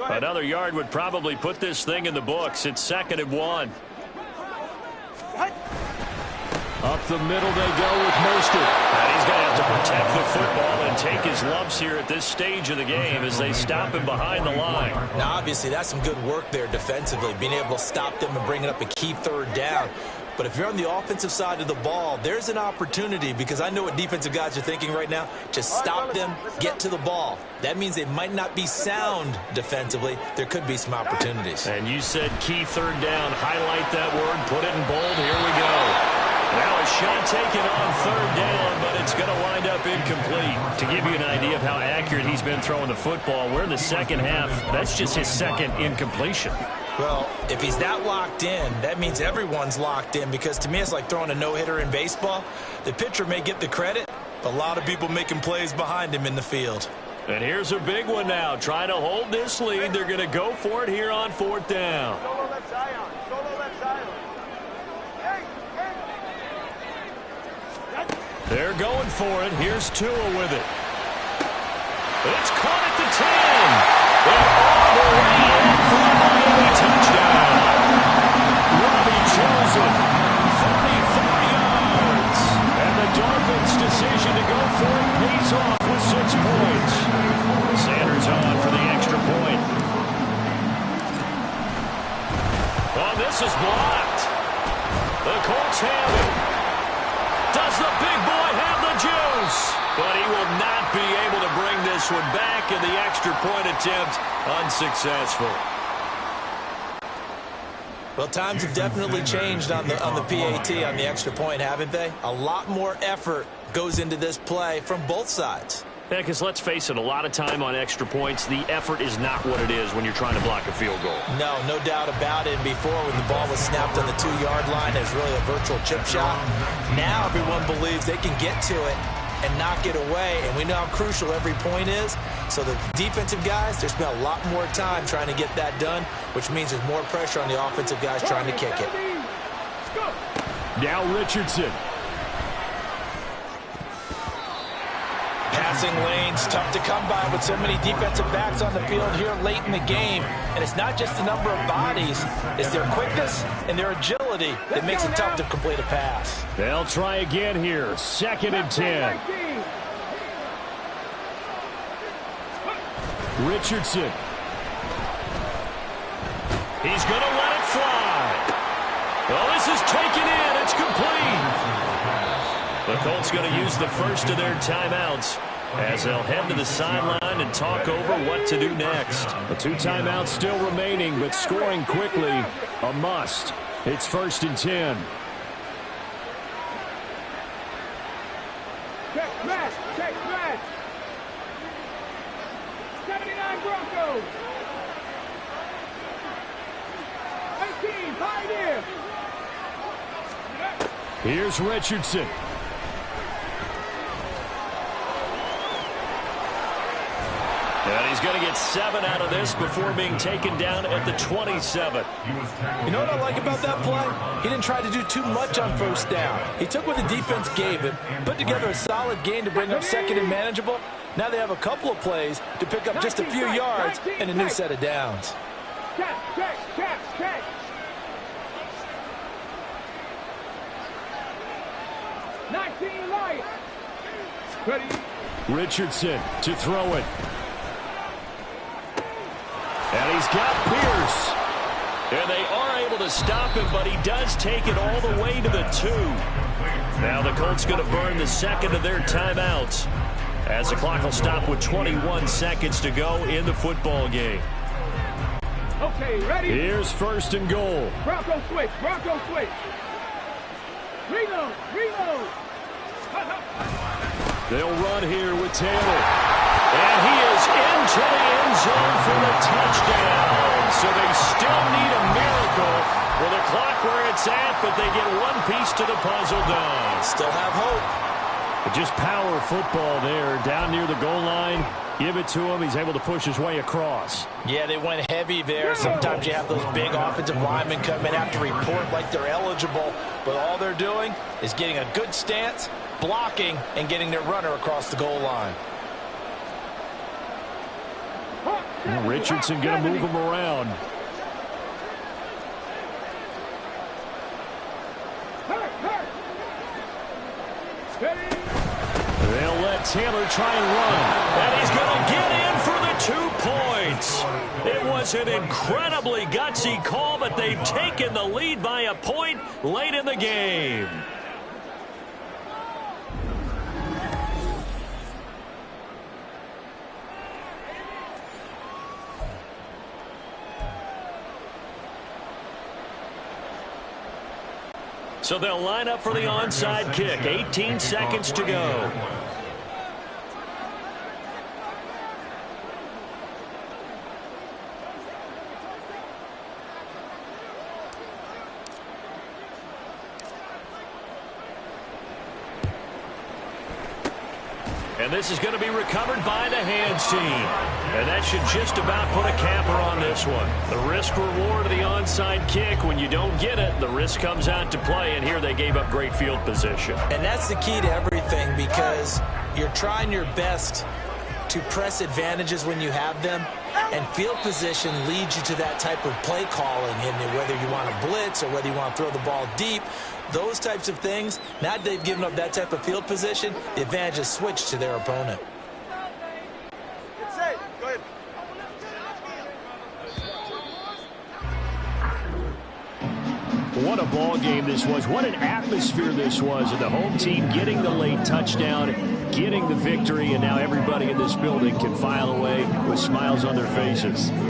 Another yard would probably put this thing in the books. It's 2nd and 1. Up the middle they go with Mostert. And he's going to have to protect the football and take his lumps here at this stage of the game as they stop him behind the line. Now, obviously, that's some good work there defensively, being able to stop them and bring it up a key third down. But if you're on the offensive side of the ball, there's an opportunity, because I know what defensive guys are thinking right now. Just stop them, get to the ball. That means they might not be sound defensively. There could be some opportunities. And you said key third down. Highlight that word. Put it in bold. Here we go. Now a shot taken on third down, but it's going to wind up incomplete. To give you an idea of how accurate he's been throwing the football, we're in the second half. That's just his second incompletion. Well, if he's that locked in, that means everyone's locked in, because to me it's like throwing a no-hitter in baseball. The pitcher may get the credit, but a lot of people making plays behind him in the field. And here's a big one now. Trying to hold this lead. They're going to go for it here on fourth down. Solo left side on. Solo left side on. They're going for it. Here's Tua with it. It's caught at the 10. And all the way in for a Miami touchdown. Robbie Chosen, 44 yards. And the Dolphins' decision to go for it pays off with 6 points. Sanders on for the extra point. Oh, this is blocked. The Colts have it. Does the big boy have the juice? But he will not be able to bring this one back, and the extra point attempt unsuccessful. Well, times have definitely changed on the PAT, on the extra point, haven't they? A lot more effort goes into this play from both sides. Yeah, because let's face it, a lot of time on extra points, the effort is not what it is when you're trying to block a field goal. No doubt about it. Before, when the ball was snapped on the 2-yard line, it was really a virtual chip shot. Now everyone believes they can get to it and knock it away, and we know how crucial every point is. So the defensive guys, they spend a lot more time trying to get that done, which means there's more pressure on the offensive guys trying to kick it. Now Richardson. Passing lanes, tough to come by with so many defensive backs on the field here late in the game. And it's not just the number of bodies, it's their quickness and their agility that makes it tough to complete a pass. They'll try again here. 2nd and 10. Richardson. He's going to let it fly. Well, this is taken in. It's complete. The Colts going to use the first of their timeouts as they'll head to the sideline and talk over what to do next. The 2 timeouts still remaining, but scoring quickly, a must. It's 1st and 10. Check match. 79 Broncos. 18 Pioneers. Here's Richardson. And he's going to get 7 out of this before being taken down at the 27. You know what I like about that play? He didn't try to do too much on first down. He took what the defense gave him, put together a solid game to bring up 2nd and manageable. Now they have a couple of plays to pick up just a few yards and a new set of downs. Check. 19 Lions. Ready. Richardson to throw it. And he's got Pierce. And they are able to stop him, but he does take it all the way to the 2. Now the Colts going to burn the 2nd of their timeouts as the clock will stop with 21 seconds to go in the football game. Okay, ready? Here's 1st and goal. Bronco switch. Reload. They'll run here with Taylor. And he is into the end zone for the touchdown. So they still need a miracle with the clock where it's at, but they get one piece to the puzzle done. Still have hope. But just power football there. Down near the goal line. Give it to him. He's able to push his way across. Yeah, they went heavy there. Sometimes you have those big offensive linemen come in, have to report like they're eligible. But all they're doing is getting a good stance, blocking, and getting their runner across the goal line. Richardson going to move him around. They'll let Taylor try and run. And he's going to get in for the 2 points. It was an incredibly gutsy call, but they've taken the lead by a point late in the game. So they'll line up for the onside kick. 18 seconds to go. And this is going to be recovered by the hands team. And that should just about put a capper on this one. The risk reward of the onside kick. When you don't get it, the risk comes out to play. And here they gave up great field position. And that's the key to everything, because you're trying your best to press advantages when you have them. And field position leads you to that type of play calling. And whether you want to blitz or whether you want to throw the ball deep, those types of things, now that they've given up that type of field position, the advantage is switched to their opponent. What a ball game this was. What an atmosphere this was. And the home team getting the late touchdown, getting the victory, and now everybody in this building can file away with smiles on their faces.